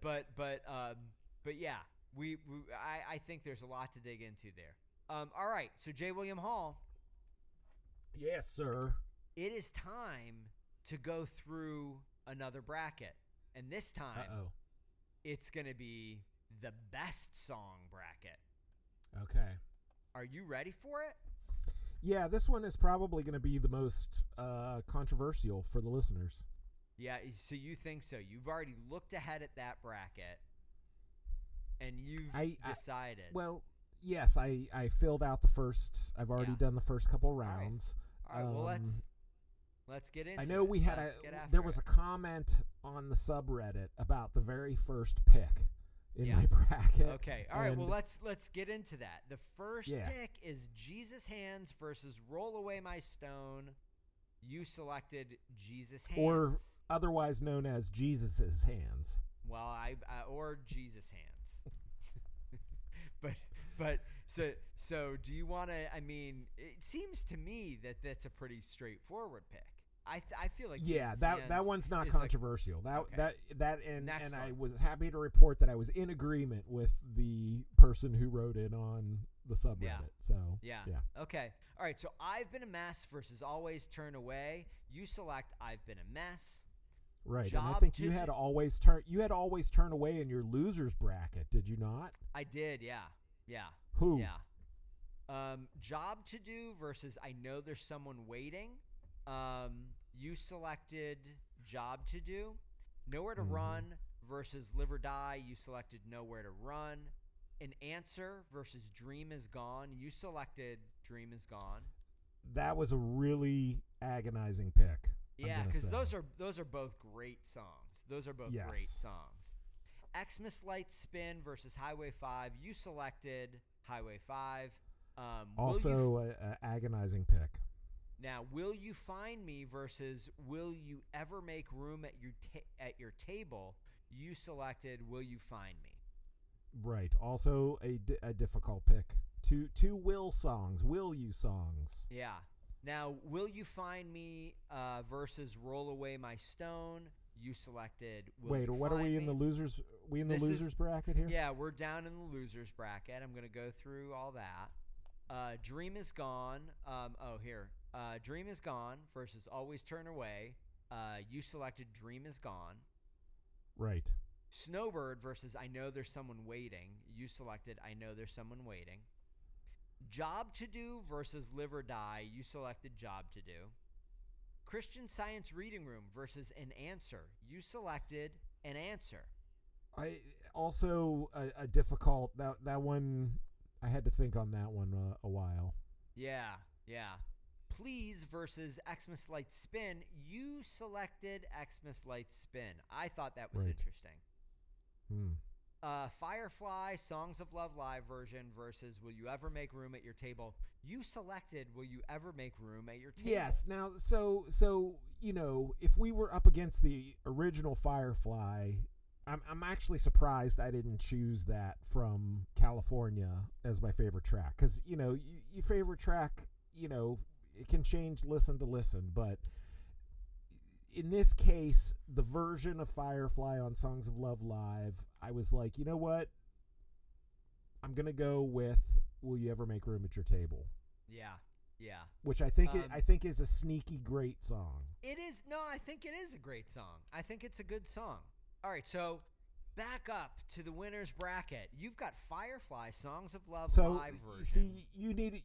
yeah, I think there's a lot to dig into there. All right, so J. William Hall. Yes, sir. It is time to go through another bracket, and this time it's going to be the best song bracket. Okay. Are you ready for it? Yeah, this one is probably going to be the most controversial for the listeners. Yeah, so you think so. You've already looked ahead at that bracket, and you've decided. Well, yes, I filled out the first. I've already done the first couple rounds. All right, well, let's get into it. I know we had there was a comment on the subreddit about the very first pick in my bracket. Okay. All right. Well, let's get into that. The first pick is Jesus Hands versus Roll Away My Stone. You selected Jesus Hands, or otherwise known as Jesus's Hands. Well, or Jesus Hands. but so do you want to? I mean, it seems to me that that's a pretty straightforward pick. I feel like that one's not controversial. Like, and I was happy to report that I was in agreement with the person who wrote in on the subreddit. Yeah. So yeah. Okay. All right. So I've Been a Mess versus Always Turn Away. You select I've Been a Mess. Right. And I think you had Always Turn Away in your losers bracket, did you not? I did. Yeah. Who? Yeah. Job to Do versus I Know There's Someone Waiting. You selected Job to Do. Nowhere to Run versus Live or Die, you selected Nowhere to Run. An Answer versus Dream is Gone, you selected Dream is Gone. That was a really agonizing pick. Yeah, because those are both great songs. Those are both great songs. Xmas Light Spin versus Highway 5, you selected Highway 5. Also an agonizing pick. Now, Will You Find Me versus Will You Ever Make Room at your Table, you selected Will You Find Me. Right. Also a difficult pick. Two Will songs. Will You songs. Yeah. Now, Will You Find Me versus Roll Away My Stone, you selected Will You what Find are we Me. in the losers? We in the losers bracket here? Yeah, we're down in the losers bracket. I'm going to go through all that. Dream is Gone. Dream is Gone versus Always Turn Away. You selected Dream is Gone. Right. Snowbird versus I Know There's Someone Waiting. You selected I Know There's Someone Waiting. Job to Do versus Live or Die. You selected Job to Do. Christian Science Reading Room versus An Answer. You selected An Answer. I also a difficult that one. I had to think on that one a while. Yeah. Please versus Xmas Light Spin. You selected Xmas Light Spin. I thought that was interesting. Firefly Songs of Love live version versus Will You Ever Make Room at Your Table. You selected Will You Ever Make Room at Your Table. Yes. Now, so if we were up against the original Firefly, I'm actually surprised I didn't choose that from California as my favorite track, because your favorite track, it can change listen to listen, but in this case, the version of Firefly on Songs of Love Live, I was like, you know what? I'm going to go with Will You Ever Make Room at Your Table? Yeah. Which I think is a sneaky great song. It is. No, I think it is a great song. I think it's a good song. All right, so back up to the winner's bracket. You've got Firefly Songs of Love live version. See, you needed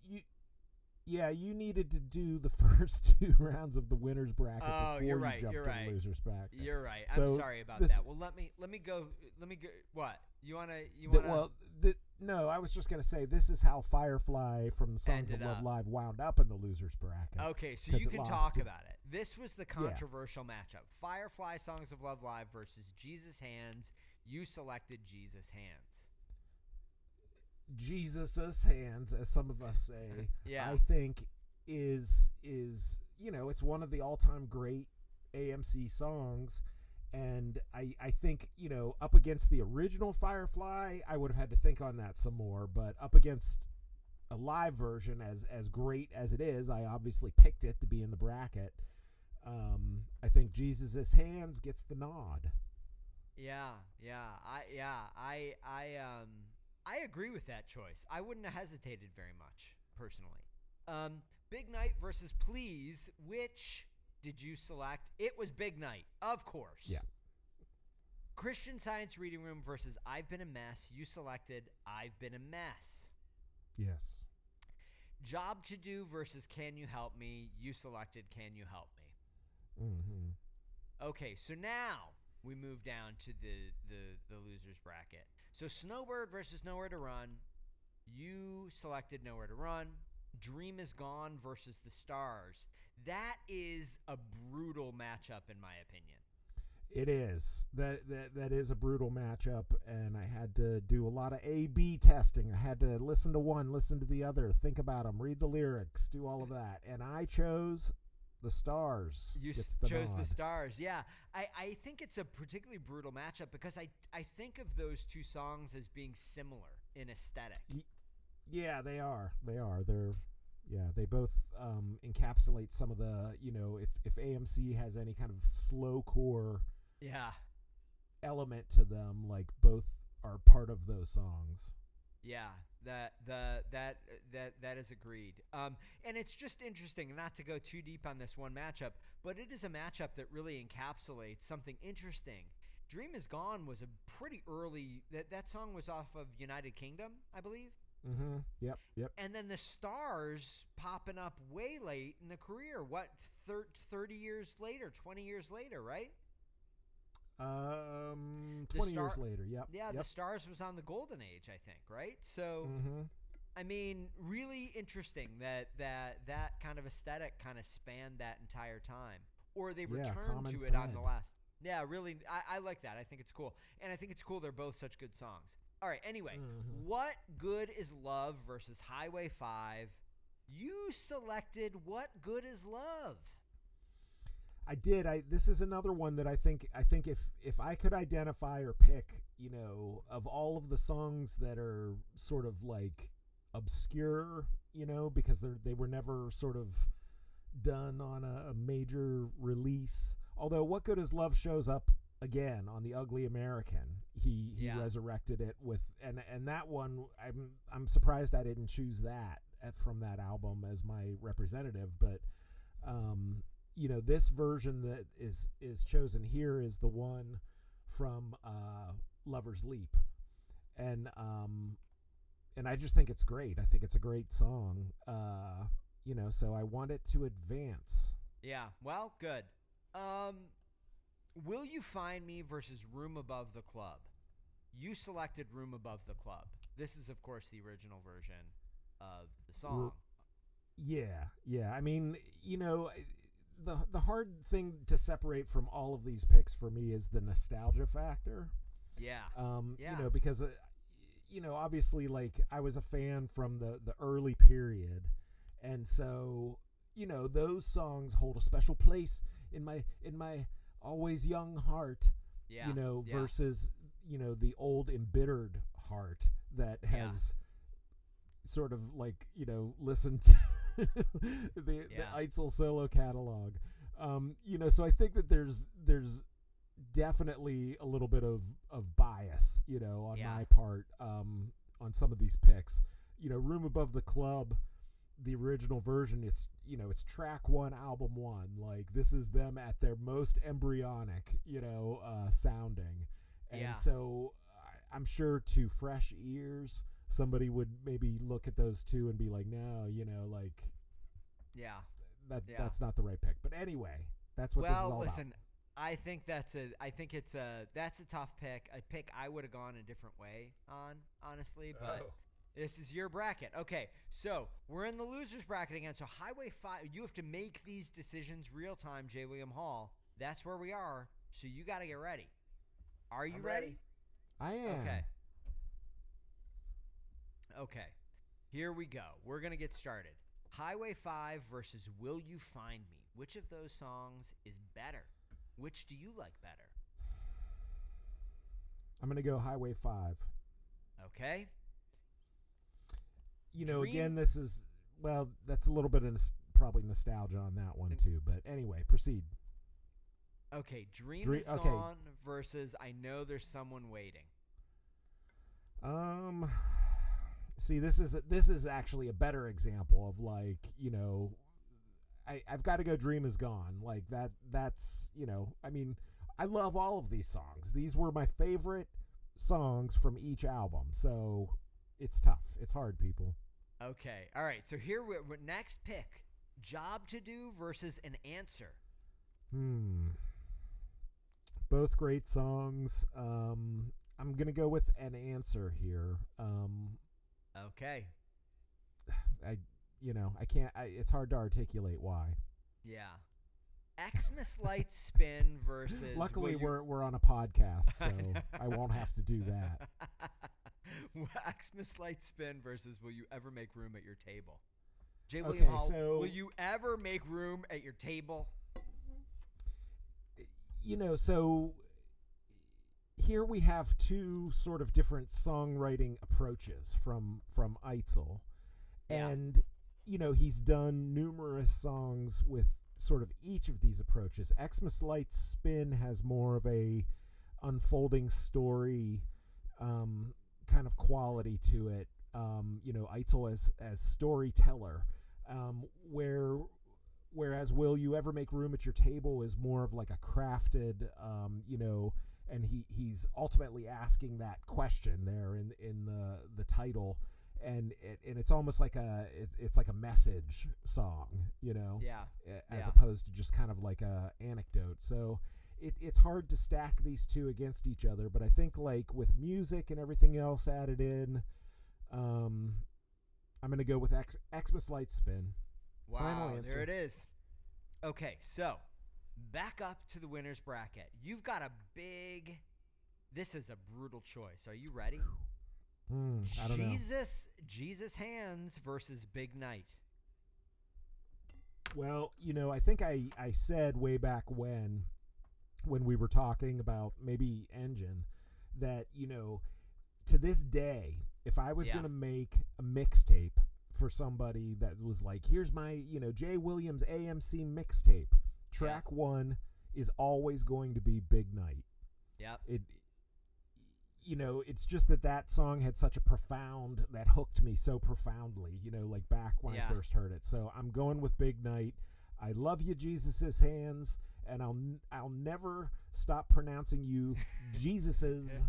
to do the first two rounds of the winner's bracket before you jumped to the loser's bracket. You're right. So I'm sorry about that. Well, let me go. What? You want to no, I was just going to say this is how Firefly from Songs of Love Live wound up in the loser's bracket. Okay, so you can talk about it. This was the controversial matchup. Firefly Songs of Love Live versus Jesus Hands. You selected Jesus Hands. Jesus' Hands, as some of us say, I think is it's one of the all-time great AMC songs. And I think, up against the original Firefly, I would have had to think on that some more. But up against a live version, as great as it is, I obviously picked it to be in the bracket. I think Jesus' Hands gets the nod. I agree with that choice. I wouldn't have hesitated very much, personally. Big Night versus Please, which did you select? It was Big Night, of course. Yeah. Christian Science Reading Room versus I've Been a Mess. You selected I've Been a Mess. Yes. Job to Do versus Can You Help Me? You selected Can You Help Me. Mm-hmm. Okay, so now we move down to the loser's bracket. So Snowbird versus Nowhere to Run. You selected Nowhere to Run. Dream is Gone versus The Stars. That is a brutal matchup, in my opinion. It is. That is a brutal matchup, and I had to do a lot of A/B testing. I had to listen to one, listen to the other, think about them, read the lyrics, do all of that, and I chose The Stars. You chose The Stars, yeah. I think it's a particularly brutal matchup because I think of those two songs as being similar in aesthetic. Yeah, they are. They both encapsulate some of the, if AMC has any kind of slowcore element to them, like both are part of those songs. Yeah, that is agreed. And it's just interesting, not to go too deep on this one matchup, but it is a matchup that really encapsulates something interesting. Dream is Gone was a pretty early, that song was off of United Kingdom, I believe. Mm-hmm. Yep. And then The Stars popping up way late in the career. What, 30 years later, 20 years later, right? 20 years later. Yep. Yeah, yep. The Stars was on the golden age, I think, right? So, I mean, really interesting that kind of aesthetic kind of spanned that entire time. Or they returned to it on the last. Yeah, really, I like that. I think it's cool. And I think it's cool they're both such good songs. All right, anyway, What Good Is Love versus Highway 5. You selected What Good Is Love. I did. This is another one that I think if I could identify or pick, of all of the songs that are sort of like obscure, because they were never sort of done on a major release. Although What Good Is Love shows up again on The Ugly American. He resurrected it with and that one I'm surprised I didn't choose that from that album as my representative, but this version that is chosen here is the one from Lover's Leap, and I just think it's great. I think it's a great song, so I want it to advance. Yeah, well, good. Will You Find Me versus Room Above the Club. You selected Room Above the Club. This is, of course, the original version of the song. Yeah. I mean, the hard thing to separate from all of these picks for me is the nostalgia factor. Yeah. Because obviously, like, I was a fan from the early period, and so those songs hold a special place in my always young heart. Versus the old embittered heart that has sort of like listened to the Eitzel solo catalog. So I think that there's definitely a little bit of bias, on my part, on some of these picks. Room Above the Club, the original version, it's track 1, album 1. Like, this is them at their most embryonic, sounding. And so I'm sure to fresh ears, somebody would maybe look at those two and be like, no, that's not the right pick. But anyway, that's what this is all about. Listen, I think that's a tough pick. A pick I would have gone a different way on, honestly, but this is your bracket. Okay, so we're in the losers bracket again. So Highway 5, you have to make these decisions real time, J. William Hall. That's where we are. So you got to get ready. Are you ready? I am. Okay. Here we go. We're going to get started. Highway 5 versus Will You Find Me. Which of those songs is better? Which do you like better? I'm going to go Highway 5. Okay. Again, this is, that's a little bit of probably nostalgia on that one too. But anyway, proceed. Okay, Dream is Gone versus I Know There's Someone Waiting. See, this is actually a better example of, like, I've got to go Dream Is Gone. Like, that's I mean, I love all of these songs. These were my favorite songs from each album. So it's tough. It's hard, people. Okay. All right. So here we're next pick, Job to Do versus An Answer. Both great songs. I'm going to go with An Answer here. Okay. I can't, it's hard to articulate why. Yeah. Xmas Light Spin versus... Luckily, we're on a podcast, so I won't have to do that. Xmas Light Spin versus Will You Ever Make Room at Your Table? J. William Hall, will you ever make room at your table? So here we have two sort of different songwriting approaches from Eitzel. Yeah. And, he's done numerous songs with sort of each of these approaches. Xmas Light Spin has more of a unfolding story kind of quality to it. Eitzel as storyteller, whereas Will You Ever Make Room at Your Table is more of like a crafted, and he's ultimately asking that question there in the title. And it's almost like it's like a message song, Yeah. as opposed to just kind of like a anecdote. So it's hard to stack these two against each other, but I think like with music and everything else added in, I'm going to go with Xmas Light Spin. Wow, Final answer. there it is. Okay, so back up to the winner's bracket. You've got a big. This is a brutal choice. Are you ready? I don't know. Jesus Hands versus Big Night. Well, I think I said way back when we were talking about maybe Engine that, to this day, if I was going to make a mixtape for somebody that was like, here's my, Jay Williams AMC mixtape, track 1 is always going to be Big Night. Yep. It's just that song had such a that hooked me so profoundly, like back when I first heard it. So I'm going with Big Night. I love you, Jesus's Hands, and I'll never stop pronouncing you Jesus's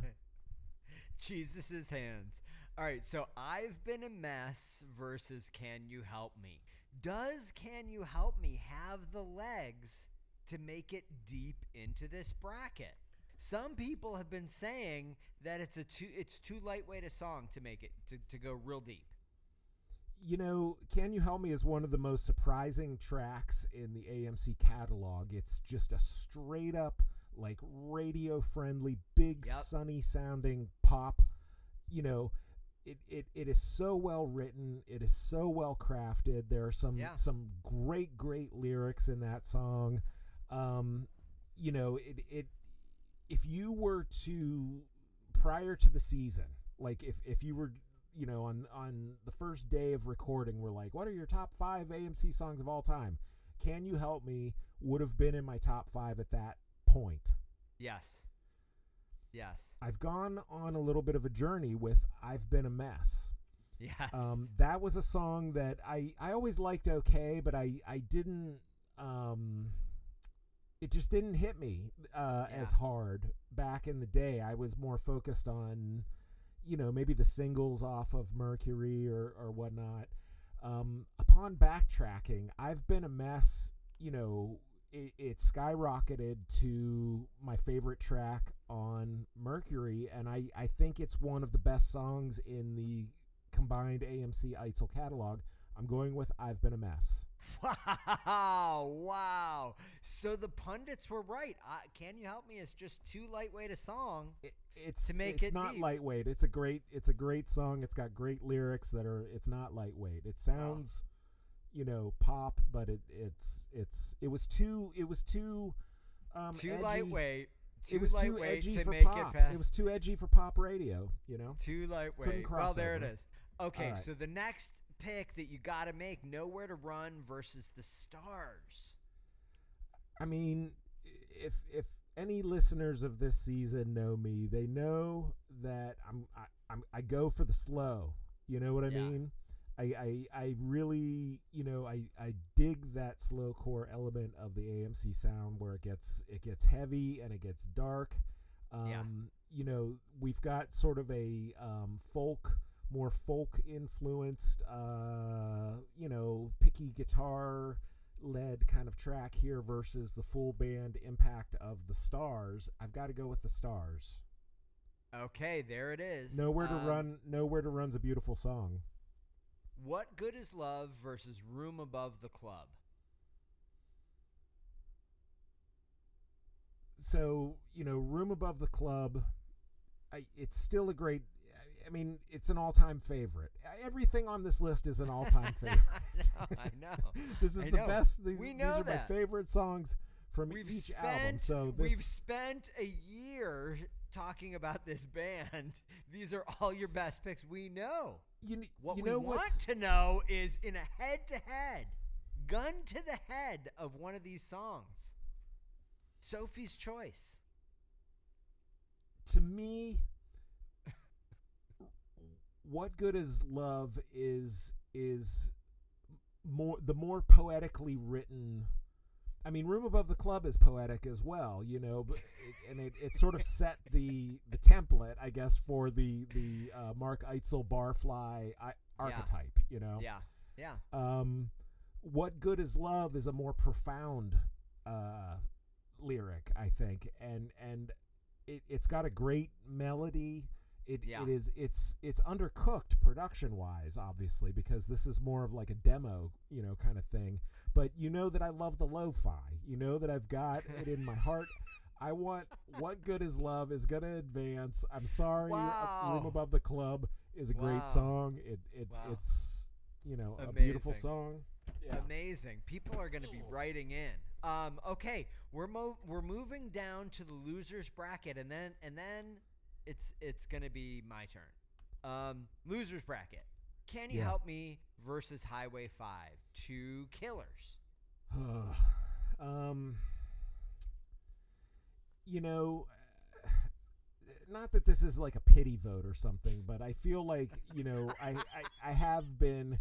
Jesus's Hands. All right, so I've Been a Mess versus Can You Help Me? Does Can You Help Me have the legs to make it deep into this bracket? Some people have been saying that it's too lightweight a song to make it to go real deep. Can You Help Me is one of the most surprising tracks in the AMC catalog. It's just a straight up like radio friendly, big sunny sounding pop. It is so well written. It is so well crafted. There are some great lyrics in that song. If you were to, prior to the season, like if you were, on the first day of recording, we're like, what are your top 5 AMC songs of all time? Can You Help Me would have been in my top 5 at that point. Yes. I've gone on a little bit of a journey with I've Been a Mess. Yes. That was a song that I always liked okay, but I didn't, it just didn't hit me as hard back in the day. I was more focused on, maybe the singles off of Mercury or whatnot. Upon backtracking, I've Been a Mess, it skyrocketed to my favorite track on Mercury, and I think it's one of the best songs in the combined AMC Eitzel catalog. I'm going with I've Been a Mess. Wow. So the pundits were right. Can You Help Me is just too lightweight a song it's not deep. lightweight. It's a great song. It's got great lyrics it's not lightweight. It sounds pop, but it was too too edgy. lightweight. It was too edgy to for make pop. it past. It was too edgy for pop radio, Too lightweight. Couldn't cross well, there over. it is. Okay, Right. so the next pick that you got to make, Nowhere to Run versus the Stars. I mean, if any listeners of this season know me, they know that I go for the slow. You know what I mean? I really, I dig that slowcore element of the AMC sound where it gets heavy and it gets dark. We've got sort of a more folk influenced, picky guitar led kind of track here versus the full band impact of the Stars. I've got to go with the Stars. Okay, there it is. Nowhere to Run. Nowhere to Run's a beautiful song. What Good Is Love versus Room Above the Club? So, Room Above the Club, it's still a great, it's an all-time favorite. Everything on this list is an all-time favorite. I know. This is the best. These are my that. favorite songs from each album. So we've spent a year talking about this band. These are all your best picks. We know. What we want to know is in a head-to-head, gun to the head of one of these songs. Sophie's Choice. To me, What Good Is Love is the more poetically written. I mean, Room Above the Club is poetic as well, but it sort of set the template, I guess, for the Mark Eitzel barfly archetype, Yeah. What Good Is Love is a more profound lyric, I think, and it's got a great melody. It's undercooked production wise, obviously, because this is more of like a demo, kind of thing. But you know that I love the lo-fi. You know that I've got it in my heart. I want What Good Is Love is gonna advance. I'm sorry, Room Above the Club is a great song. It's a beautiful song. Yeah. Amazing. People are going to be writing in. Okay, we're moving down to the losers bracket, and then it's going to be my turn. Losers bracket. Can you help me versus Highway 5? Two killers. Not that this is like a pity vote or something, but I feel like I have been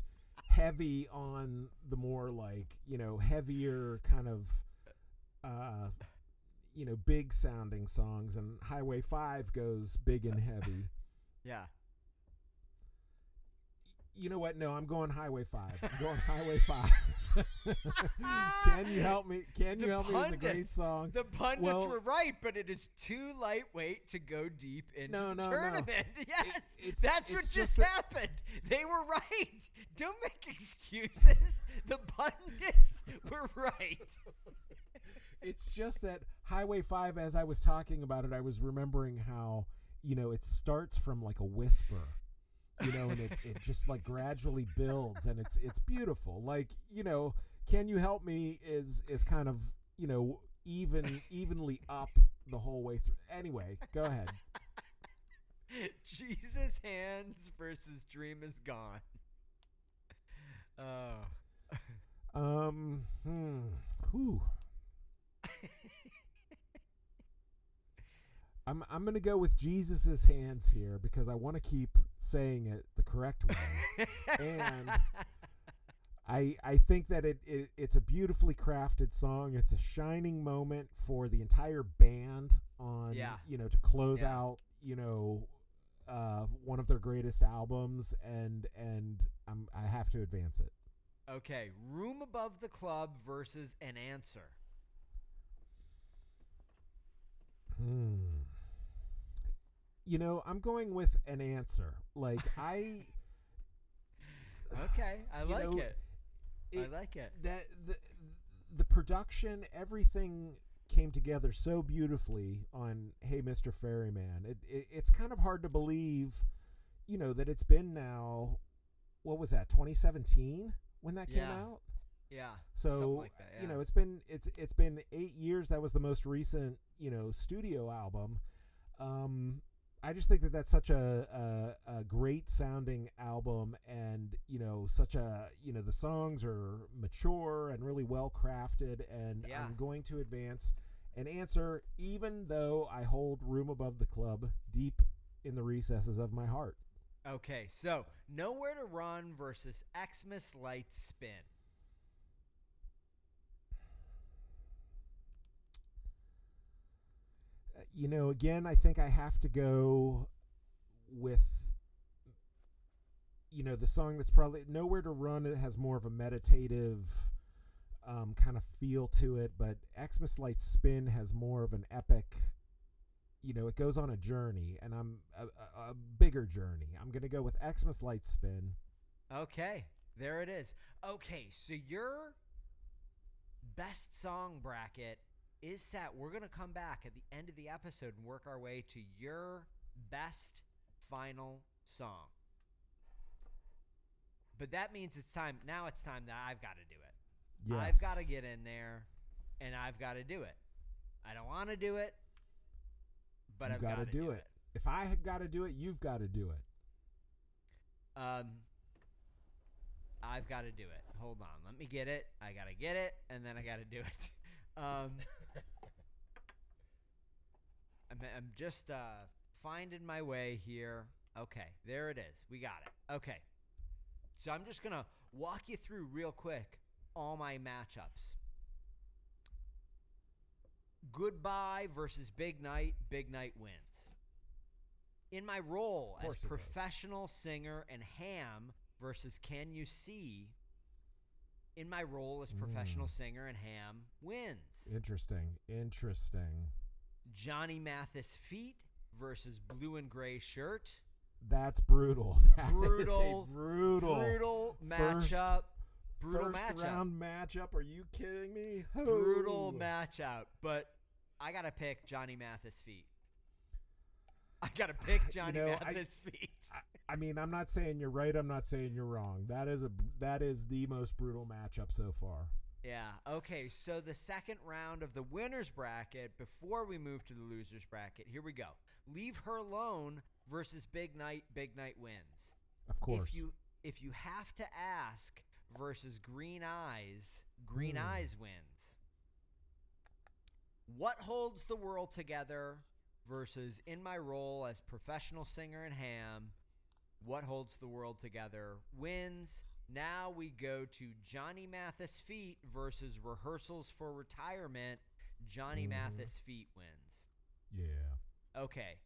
heavy on the more like heavier kind of big sounding songs, and Highway 5 goes big and heavy. Yeah. You know what? No, I'm going Highway 5. I'm going Highway 5. Can you help me? Can you help me is a great song. The pundits were right, but it is too lightweight to go deep into the tournament. No. Yes, that's what just happened. They were right. Don't make excuses. The pundits were right. It's just that Highway 5, as I was talking about it, I was remembering how, it starts from like a whisper. And it just like gradually builds, and it's beautiful. Like, Can You Help Me is kind of, evenly up the whole way through. Anyway, go ahead. Jesus Hands versus Dream Is Gone. Whew. I'm going to go with Jesus's Hands here because I want to keep saying it the correct way. And I think that it's a beautifully crafted song. It's a shining moment for the entire band on, to close out, one of their greatest albums, and I have to advance it. Okay, Room Above the Club versus An Answer. I'm going with An Answer. Like, Okay, I like it. I like it. That the production, everything came together so beautifully on Hey Mr. Ferryman. It's kind of hard to believe, that it's been now, what was that, 2017 when that came out? Yeah. So like that, yeah. it's been 8 years. That was the most recent, studio album. I just think that that's such a great sounding album, and such a the songs are mature and really well crafted, and I'm going to advance An Answer, even though I hold Room Above the Club deep in the recesses of my heart. Okay, so Nowhere to Run versus Xmas Lights Spin. Again, I think I have to go with, the song that's probably Nowhere to Run. It has more of a meditative kind of feel to it, but Xmas Lights Spin has more of an epic, it goes on a journey, and I'm a bigger journey. I'm going to go with Xmas Lights Spin. Okay, there it is. Okay, so your best song bracket is set. We're going to come back at the end of the episode and work our way to your best final song. But that means it's time that I've got to do it. Yes. I've got to get in there, and I've got to do it. I don't want to do it, but I've got to do it. If I had got to do it, you've got to do it. I've got to do it. Hold on. Let me get it. I got to get it, and then I got to do it. I'm just finding my way here. Okay, there it is. We got it. Okay. So I'm just going to walk you through real quick all my matchups. Goodbye versus Big Night. Big Night wins. In my role as professional singer and Ham versus Can You See, In My Role as Professional Singer and Ham wins. Interesting. Johnny Mathis Feet versus Blue and Gray Shirt. That's brutal. That is Brutal matchup. Brutal First matchup. round matchup. Are you kidding me? Brutal matchup. But I got to pick Johnny Mathis Feet. I got to pick Johnny Mathis Feet. I mean, I'm not saying you're right. I'm not saying you're wrong. That is the most brutal matchup so far. Yeah. Okay. So the second round of the winner's bracket, before we move to the loser's bracket, here we go. Leave Her Alone versus Big Night. Big Night wins. Of course. If you have to ask versus Green Eyes, Green Eyes wins. What Holds the World Together versus In My Role as Professional Singer and Ham. What Holds the World Together wins. Now we go to Johnny Mathis Feet versus Rehearsals for Retirement. Johnny Mathis Feet wins. Yeah. Okay.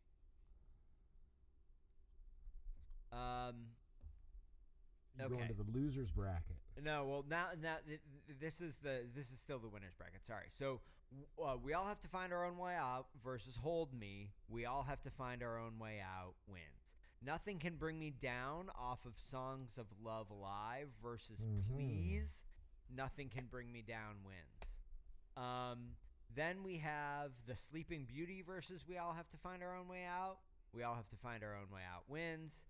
You're going to the loser's bracket. No, well now this is still the winner's bracket. Sorry. So We All Have to Find Our Own Way Out versus Hold Me. We All Have to Find Our Own Way Out wins. Nothing Can Bring Me Down off of Songs of Love Alive versus Please. Nothing Can Bring Me Down wins. Then we have The Sleeping Beauty versus We All Have to Find Our Own Way Out. We All Have to Find Our Own Way Out wins.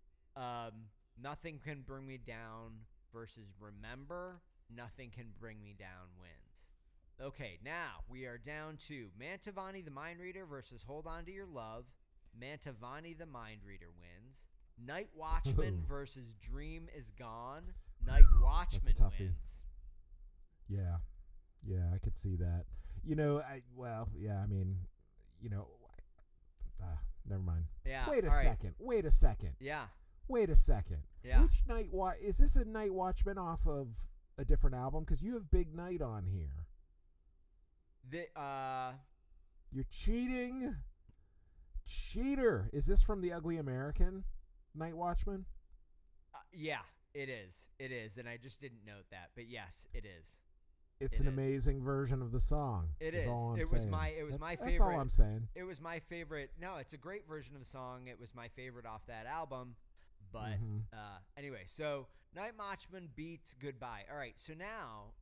Nothing Can Bring Me Down versus Remember. Nothing Can Bring Me Down wins. Okay, now we are down to Mantovani the Mind Reader versus Hold On to Your Love. Mantovani the Mind Reader wins. Night Watchman versus Dream Is Gone. Night Watchman wins. Yeah. Yeah, I could see that. Never mind. Yeah. Wait a second. Yeah. Wait a second. Yeah. Which is this a Night Watchman off of a different album? Because you have Big Night on here. You're cheating. Cheater. Is this from The Ugly American, Night Watchman? Yeah, it is. It is, and I just didn't note that. But yes, it is. It's an amazing version of the song. It is. It was my favorite. That's all I'm saying. It was my favorite. No, it's a great version of the song. It was my favorite off that album. But anyway, so Night Watchman beats Goodbye. All right, so now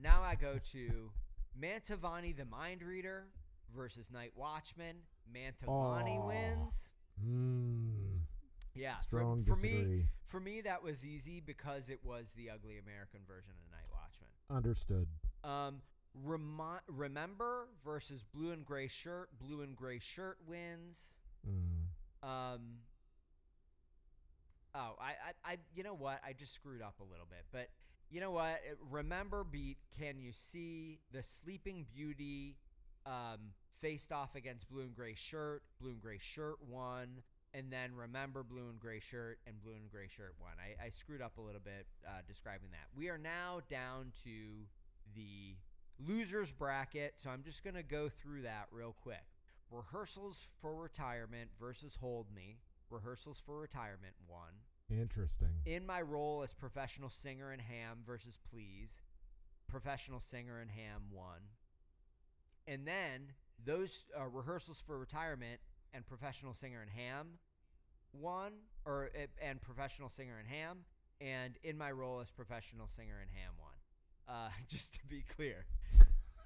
now I go to Mantovani the Mind Reader versus Night Watchman. Mantovani wins. Yeah, Strong for disagree. For me, that was easy because it was the Ugly American version of Night Watchman. Understood. Remember versus Blue and Gray Shirt. Blue and Gray Shirt wins. You know what? I just screwed up a little bit, but you know what? Remember beat Can You See? The Sleeping Beauty faced off against Blue and Gray Shirt. Blue and Gray Shirt won. And then Remember Blue and Gray Shirt, and Blue and Gray Shirt won. I screwed up a little bit describing that. We are now down to the loser's bracket, so I'm just going to go through that real quick. Rehearsals for Retirement versus Hold Me. Rehearsals for Retirement won. Interesting. In My Role as Professional Singer and Ham versus Please. Professional Singer and Ham won. And then those Rehearsals for Retirement and Professional Singer and Ham won, and Professional Singer and Ham, and In My Role as Professional Singer and Ham won. Just to be clear,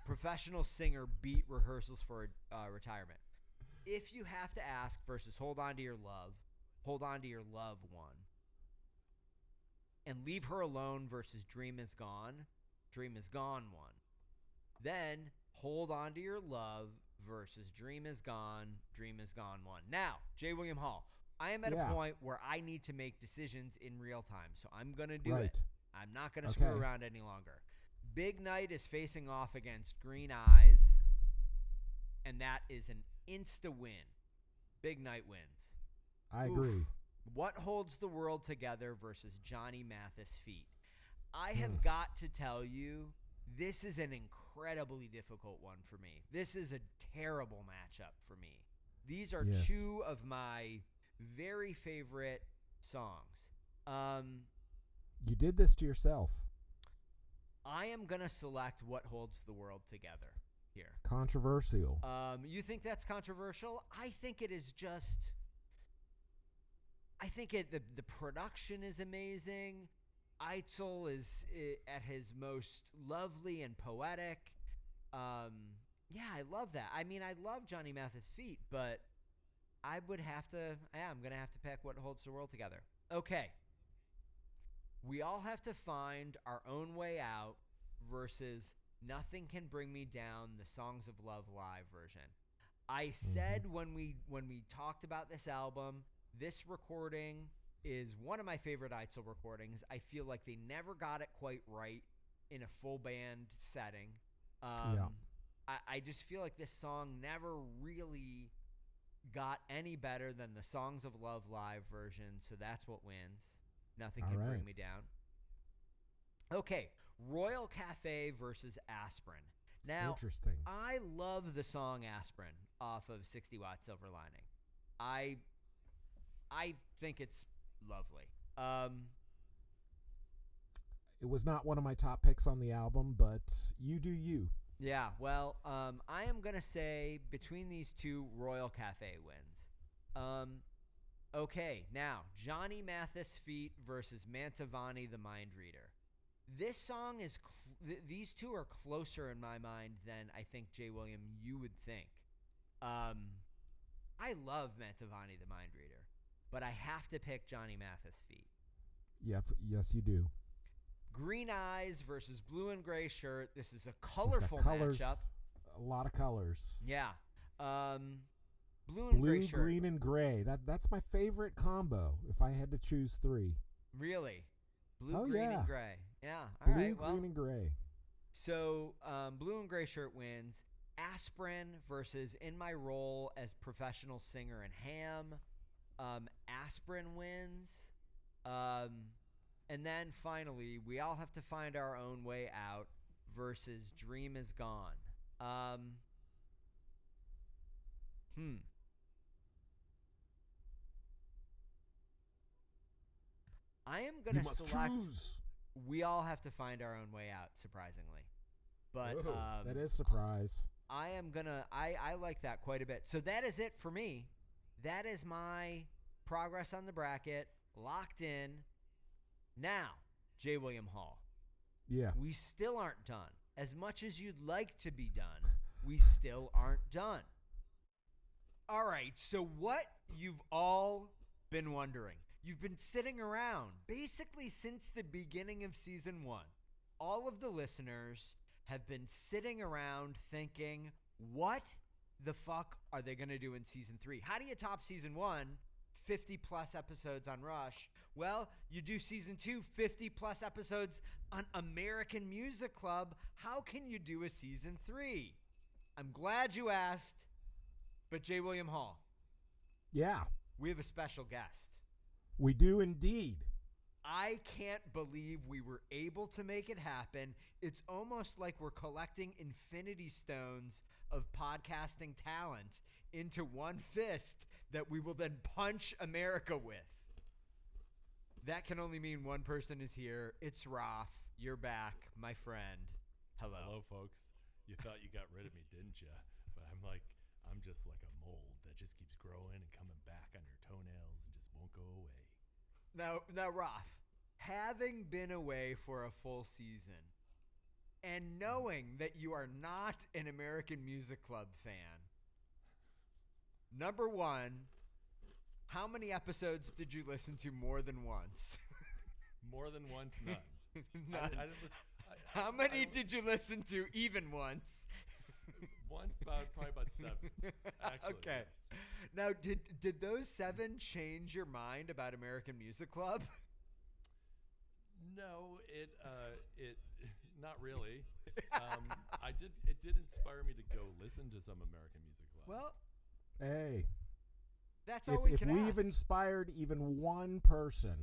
Professional Singer beat Rehearsals for Retirement. If You Have to Ask versus Hold On to Your Love, Hold On to Your Love won. And Leave Her Alone versus Dream Is Gone, Dream Is Gone won. Then Hold On to Your Love versus Dream Is Gone, Dream Is Gone won. Now, J. William Hall, I am at a point where I need to make decisions in real time, so I'm going to do it. I'm not going to screw around any longer. Big Night is facing off against Green Eyes, and that is an insta-win. Big Night wins. I agree. What Holds the World Together versus Johnny Mathis Feet. I have got to tell you, this is an incredibly difficult one for me. This is a terrible matchup for me. These are two of my very favorite songs. You did this to yourself. I am going to select What Holds the World Together here. Controversial. You think that's controversial? I think it is just... I think the production is amazing. Eitzel is at his most lovely and poetic. Yeah, I love that. I mean, I love Johnny Mathis' feet, but I would have to... Yeah, I'm going to have to pick What Holds the World Together. Okay. We all have to find our own way out versus Nothing Can Bring Me Down, the Songs of Love live version. I said when we talked about this album, this recording is one of my favorite Eitzel recordings. I feel like they never got it quite right in a full band setting. I just feel like this song never really got any better than the Songs of Love live version, so that's what wins. Nothing Can Bring Me Down. Okay, Royal Cafe versus Aspirin. Now, interesting. I love the song Aspirin off of 60 Watt Silver Lining. I think it's lovely. It was not one of my top picks on the album, but you do you. Yeah, well, I am going to say between these two, Royal Cafe wins. Okay, now, Johnny Mathis Feet versus Mantovani the Mind Reader. This song is, these two are closer in my mind than I think, J. William, you would think. I love Mantovani the Mind Reader, but I have to pick Johnny Mathis Feet. Yeah, yes, you do. Green Eyes versus Blue and Gray Shirt. This is a colorful matchup. A lot of colors. Yeah. Blue and Gray Shirt. Green, and gray. That's my favorite combo if I had to choose three. Really? Blue, green, and gray. Yeah. All Blue, right. Well, green, and gray. So Blue and Gray Shirt wins. Aspirin versus In My Role as Professional Singer and Ham. Aspirin wins. And then finally, We All Have to Find Our Own Way Out versus Dream Is Gone. I am going to select We All Have to Find Our Own Way Out, surprisingly. But that is surprise. I am going to I like that quite a bit. So that is it for me. That is my progress on the bracket, locked in. Now, J. William Hall. Yeah. We still aren't done. As much as you'd like to be done, we still aren't done. All right, so what you've all been wondering. You've been sitting around basically since the beginning of season 1. All of the listeners have been sitting around thinking, what the fuck are they going to do in season 3? How do you top season 1? 50 plus episodes on Rush. Well, you do season 2, 50 plus episodes on American Music Club. How can you do a season 3? I'm glad you asked, but J. William Hall. Yeah. We have a special guest. We do indeed. I can't believe we were able to make it happen. It's almost like we're collecting infinity stones of podcasting talent into one fist that we will then punch America with. That can only mean one person is here. It's Raf. You're back, my friend. Hello. Hello, folks. You thought you got rid of me, didn't you? But I'm just like a mold that just keeps growing and coming back on your toenails and just won't go away. Now, Raf, having been away for a full season and knowing that you are not an American Music Club fan, number one, how many episodes did you listen to more than once? More than once, none. None. How many did you listen to even once? Once, probably about 7. Actually, okay. Yes. Now, did those 7 change your mind about American Music Club? No, it not really. It did inspire me to go listen to some American Music Club. Well, hey, that's all we can ask. If we've inspired even one person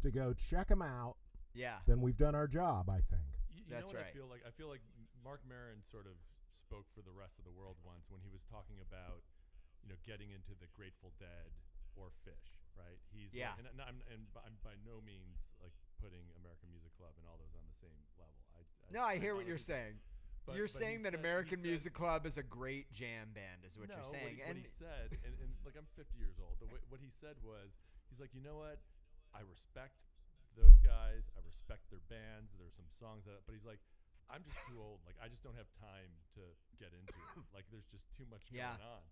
to go check them out, yeah, then we've done our job, I think. You that's know what right. I feel like Mark Maron sort of spoke for the rest of the world once when he was talking about, getting into the Grateful Dead or Fish, right? He's Yeah. like, I'm by no means like putting American Music Club and all those on the same level. No, I hear what you're honestly saying. But You're he saying that said- American he said- Music Club is a great jam band, is what no, you're saying. What he said, and like I'm 50 years old. What he said was, he's like, you know what? I respect those guys. I respect their bands. There's some songs but he's like, I'm just too old. Like I just don't have time to get into it. Like there's just too much going on,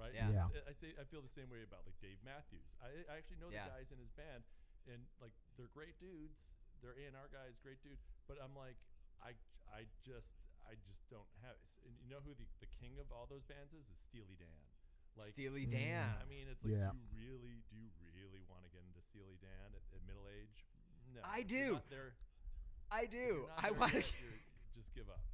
right? Yeah. I feel the same way about like Dave Matthews. I actually know the guys in his band, and like they're great dudes. Their A&R guy is a great dude, but I'm like, I just don't have. And you know who the king of all those bands is Steely Dan. Like Steely Dan. I mean, it's like, do you really want to get into Steely Dan at middle age? No, I if do. you're not there, I if you're do. not I there want to. yet, just give up.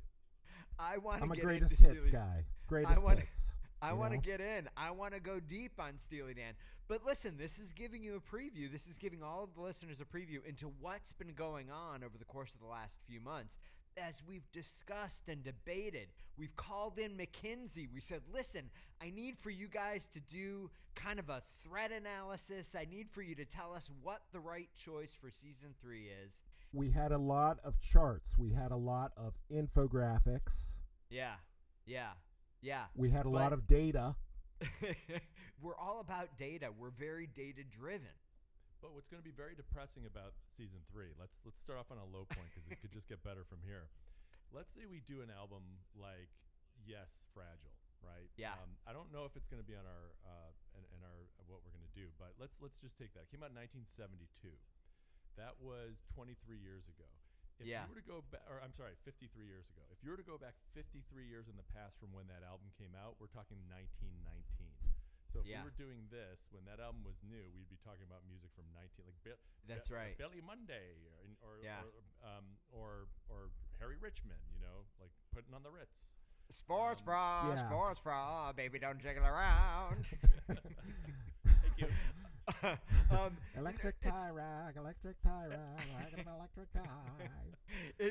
I want to I'm a get greatest into hits Steely. guy. Greatest hits. I you want to know? get in. I want to go deep on Steely Dan. But listen, this is giving you a preview. This is giving all of the listeners a preview into what's been going on over the course of the last few months. As we've discussed and debated, we've called in McKinsey. We said, listen, I need for you guys to do kind of a threat analysis. I need for you to tell us what the right choice for season 3 is. We had a lot of charts. We had a lot of infographics. Yeah. We had a lot of data. We're all about data. We're very data driven. But what's going to be very depressing about season 3? Let's start off on a low point because it could just get better from here. Let's say we do an album like Yes, Fragile, right? Yeah. I don't know if it's going to be on our in our what we're going to do, but let's just take that. It came out in 1972. That was 23 years ago. If you were to go back, or I'm sorry, 53 years ago. If you were to go back 53 years in the past from when that album came out, we're talking 1919. So if we were doing this when that album was new, we'd be talking about music from 19 like That's right. Billy Monday or Harry Richmond, you know, like putting on the Ritz. Sports bra, baby, don't jiggle around. Thank you. Electric tie rack, electric tie rack, electric ties.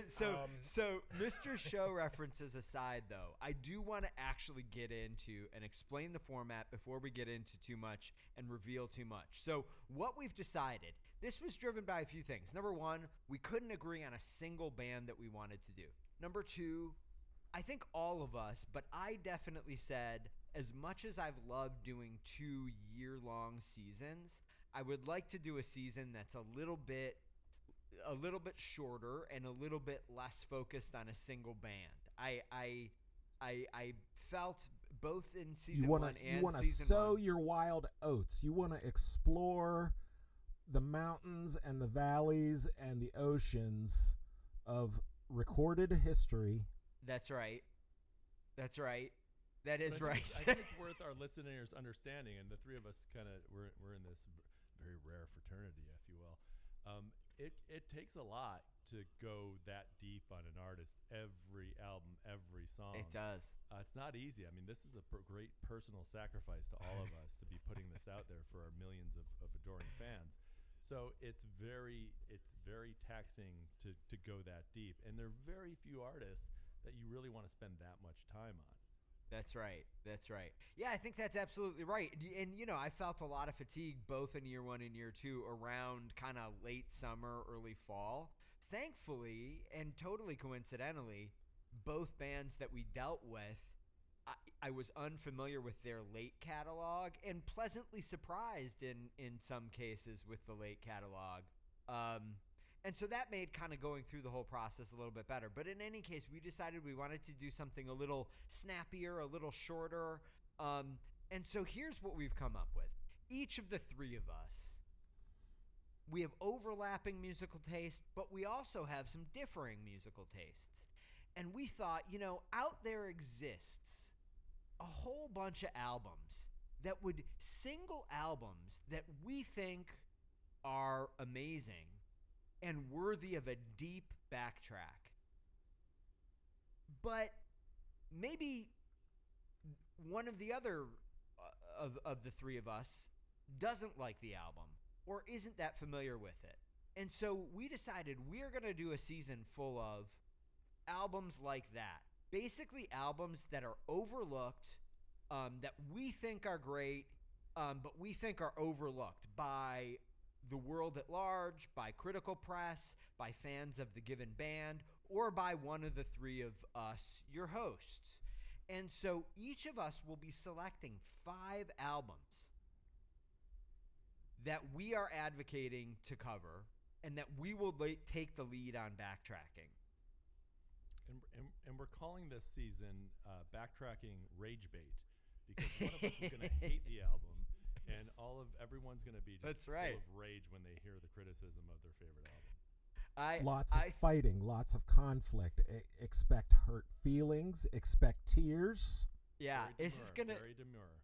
So Mr. Show references aside, though, I do want to actually get into and explain the format before we get into too much and reveal too much. So what we've decided, this was driven by a few things. Number one, we couldn't agree on a single band that we wanted to do. Number two, I think all of us, but I definitely said, as much as I've loved doing 2-year-long seasons, I would like to do a season that's a little bit shorter and a little bit less focused on a single band. I felt both in season 1 and you want to season sow 1. your wild oats. You want to explore the mountains and the valleys and the oceans of recorded history. That's right. That is But right. I think it's worth our listeners understanding, and the three of us kind of we're in this very rare fraternity, if you will. It takes a lot to go that deep on an artist, every album, every song. It does. It's not easy. I mean, this is a great personal sacrifice to all of us to be putting this out there for our millions of adoring fans. So it's very taxing to go that deep, and there are very few artists that you really want to spend that much time on. That's right. Yeah, I think that's absolutely right. And, I felt a lot of fatigue both in year 1 and year 2 around kind of late summer, early fall. Thankfully, and totally coincidentally, both bands that we dealt with, I was unfamiliar with their late catalog and pleasantly surprised in some cases with the late catalog. And so that made kind of going through the whole process a little bit better. But in any case, we decided we wanted to do something a little snappier, a little shorter. And so here's what we've come up with. Each of the three of us, we have overlapping musical taste, but we also have some differing musical tastes. And we thought, out there exists a whole bunch of albums single albums that we think are amazing and worthy of a deep backtrack. But maybe one of the other of the three of us doesn't like the album or isn't that familiar with it. And so we decided we're going to do a season full of albums like that. Basically albums that are overlooked, that we think are great, but we think are overlooked by the world at large, by critical press, by fans of the given band, or by one of the three of us, your hosts. And so each of us will be selecting 5 albums that we are advocating to cover and that we will take the lead on backtracking. And we're calling this season Backtracking Rage Bait, because one of us is going to hate the album, and everyone's going to be just full of rage when they hear the criticism of their favorite album. Lots of fighting, lots of conflict. Expect hurt feelings. Expect tears. Yeah, very demure.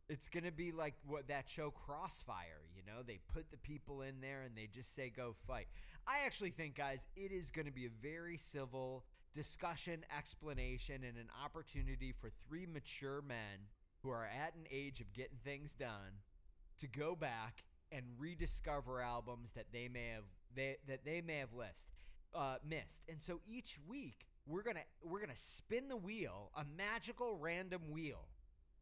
It's gonna be like what that show Crossfire. You know, they put the people in there and they just say go fight. I actually think, guys, it is going to be a very civil discussion, explanation, and an opportunity for 3 mature men who are at an age of getting things done to go back and rediscover albums that they may have missed. And so each week we're gonna spin the wheel, a magical random wheel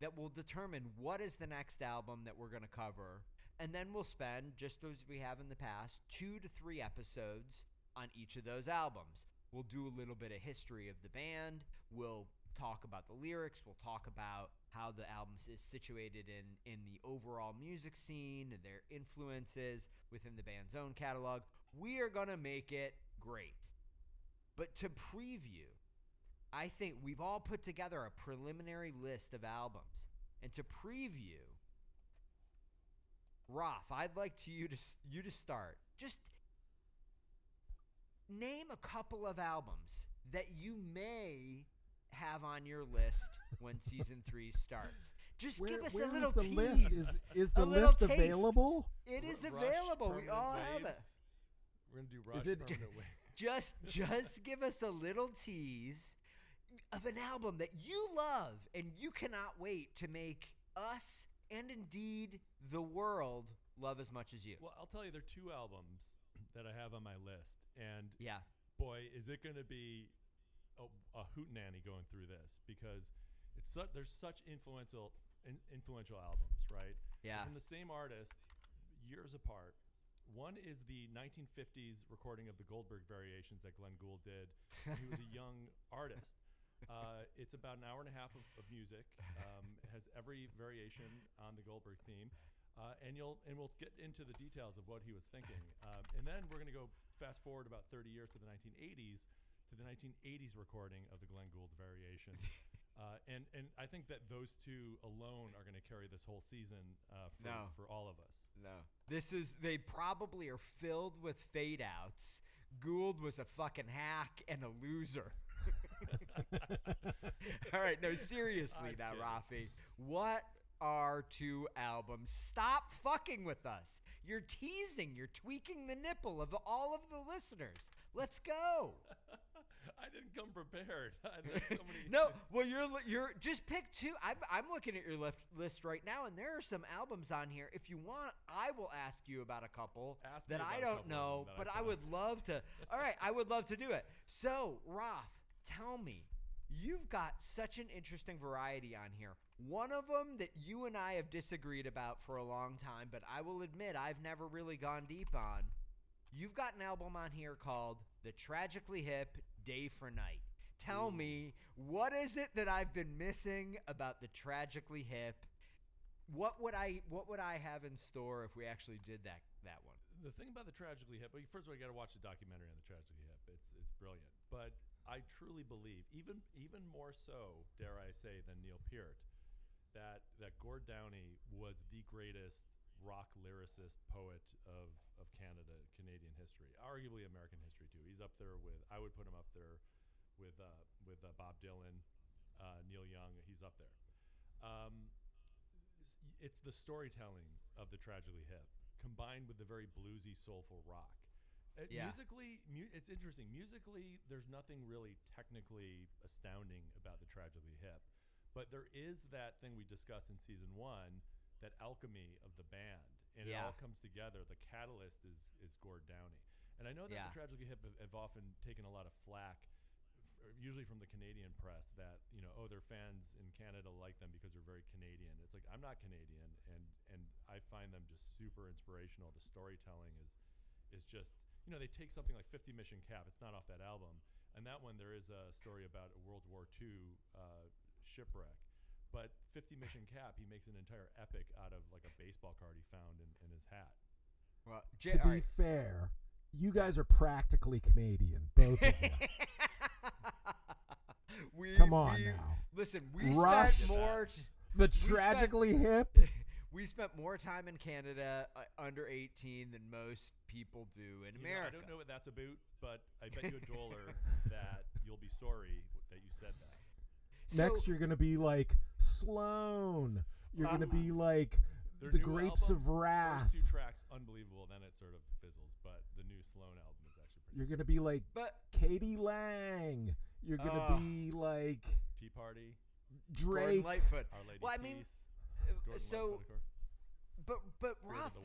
that will determine what is the next album that we're gonna cover, and then we'll spend, just as we have in the past, 2 to 3 episodes on each of those albums. We'll do a little bit of history of the band. We'll talk about the lyrics. We'll talk about how the album is situated in the overall music scene and their influences within the band's own catalog. We are going to make it great. But to preview, I think we've all put together a preliminary list of albums. And to preview, Roth, I'd like you to start. Just name a couple of albums that you may have on your list when season 3 starts. Just give us a little tease. List? Is the list available? It is available. We all have it. We're gonna do Rush Permanent Waves. Just give us a little tease of an album that you love and you cannot wait to make us and indeed the world love as much as you. Well, I'll tell you, there are 2 albums that I have on my list, and boy, is it going to be a hootenanny going through this, because there's such influential albums, right? Yeah. From the same artist, years apart. One is the 1950s recording of the Goldberg Variations that Glenn Gould did. He was a young artist. It's about an hour and a half of music. Has every variation on the Goldberg theme, and we'll get into the details of what he was thinking. And then we're going to go fast forward about 30 years to the 1980s, to the 1980s recording of the Glenn Gould Variation. And I think that those 2 alone are going to carry this whole season for all of us. No. They probably are filled with fade outs. Gould was a fucking hack and a loser. All right, no, seriously now, Rafi. What are 2 albums? Stop fucking with us. You're teasing. You're tweaking the nipple of all of the listeners. Let's go. I didn't come prepared. There's so many. No, well, you're just pick 2. I'm looking at your list right now, and there are some albums on here. If you want, I will ask you about a couple that I don't know, but I would love to. All right, I would love to do it. So, Roth, tell me, you've got such an interesting variety on here. One of them that you and I have disagreed about for a long time, but I will admit I've never really gone deep on. You've got an album on here called The Tragically Hip Day for Night. Tell me, what is it that I've been missing about The Tragically Hip? What would I have in store if we actually did that one? The thing about The Tragically Hip, well, first of all, you got to watch the documentary on The Tragically Hip. It's brilliant. But I truly believe, even more so, dare I say, than Neil Peart, that Gord Downie was the greatest rock lyricist poet of Canadian history, arguably American history too. He's up there with, I would put him up there with Bob Dylan, Neil Young. He's up there. It's the storytelling of The Tragically Hip combined with the very bluesy, soulful rock. Musically, it's interesting. Musically, there's nothing really technically astounding about The Tragically Hip, but there is that thing we discussed in season 1, that alchemy of the band, and it all comes together. The catalyst is Gord Downie, and I know that The Tragically Hip have often taken a lot of flack, usually from the Canadian press, that their fans in Canada like them because they're very Canadian. It's like, I'm not Canadian, and I find them just super inspirational. The storytelling is just, they take something like 50 Mission Cap. It's not off that album. And that one, there is a story about a World War II shipwreck. But 50 Mission Cap, he makes an entire epic out of like a baseball card he found in his hat. Well, to be fair, you guys are practically Canadian, both of you. Come on now. Listen, we Rush, spent more. The tragically hip. We spent more time in Canada under 18 than most people do in America. I don't know what that's about, but I bet you $1 that you'll be sorry that you said that. Next, you're going to be like Sloan. You're going to be like the Grapes album, of Wrath. First 2 tracks, unbelievable. Then it sort of fizzles. But the new Sloan album is actually pretty You're going to be like Katie Lang. You're going to be like Tea Party. Drake. Gordon Lightfoot. Our Lady Well, I Peace, mean, Gordon so, Lightfoot, of course. but Roth,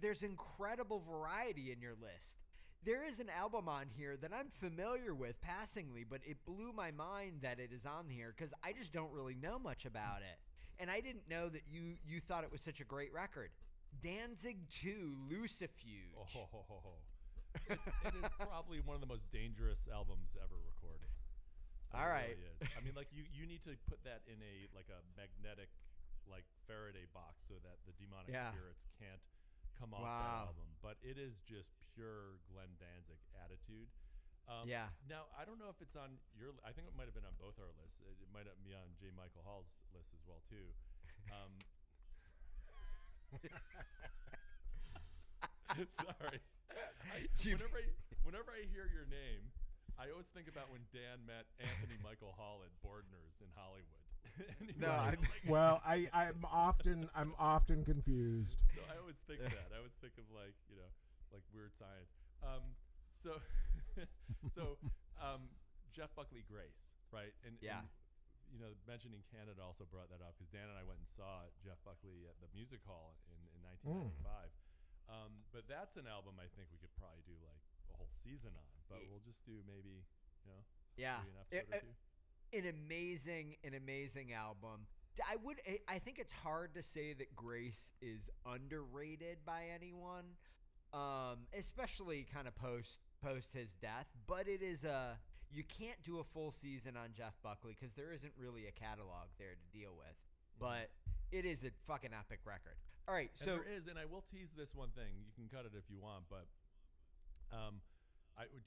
there's incredible variety in your list. There is an album on here that I'm familiar with passingly, but it blew my mind that it is on here because I just don't really know much about it. And I didn't know that you thought it was such a great record. Danzig 2, Lucifuge. It is probably one of the most dangerous albums ever recorded. All right. Really is. I mean, like you need to put that in a magnetic like Faraday box so that the demonic spirits can't come off that album. But it is just pure Glenn Danzig attitude. Now I don't know if it's on your. I think it might have been on both our lists. It might be on J. Michael Hall's list as well too. Sorry. Whenever I hear your name, I always think about when Dan met Anthony Michael Hall at Bordner's in Hollywood. I'm often confused. So I always think that. I always think of like Weird Science. Jeff Buckley Grace, right? And mentioning Canada also brought that up because Dan and I went and saw Jeff Buckley at the Music Hall in 1995. But that's an album I think we could probably do like a whole season on. But we'll just do maybe maybe an episode or two. An amazing album. I think it's hard to say that Grace is underrated by anyone, especially kind of post his death. But it is you can't do a full season on Jeff Buckley because there isn't really a catalog there to deal with. But it is a fucking epic record. All right, so there is, and I will tease this one thing. You can cut it if you want, but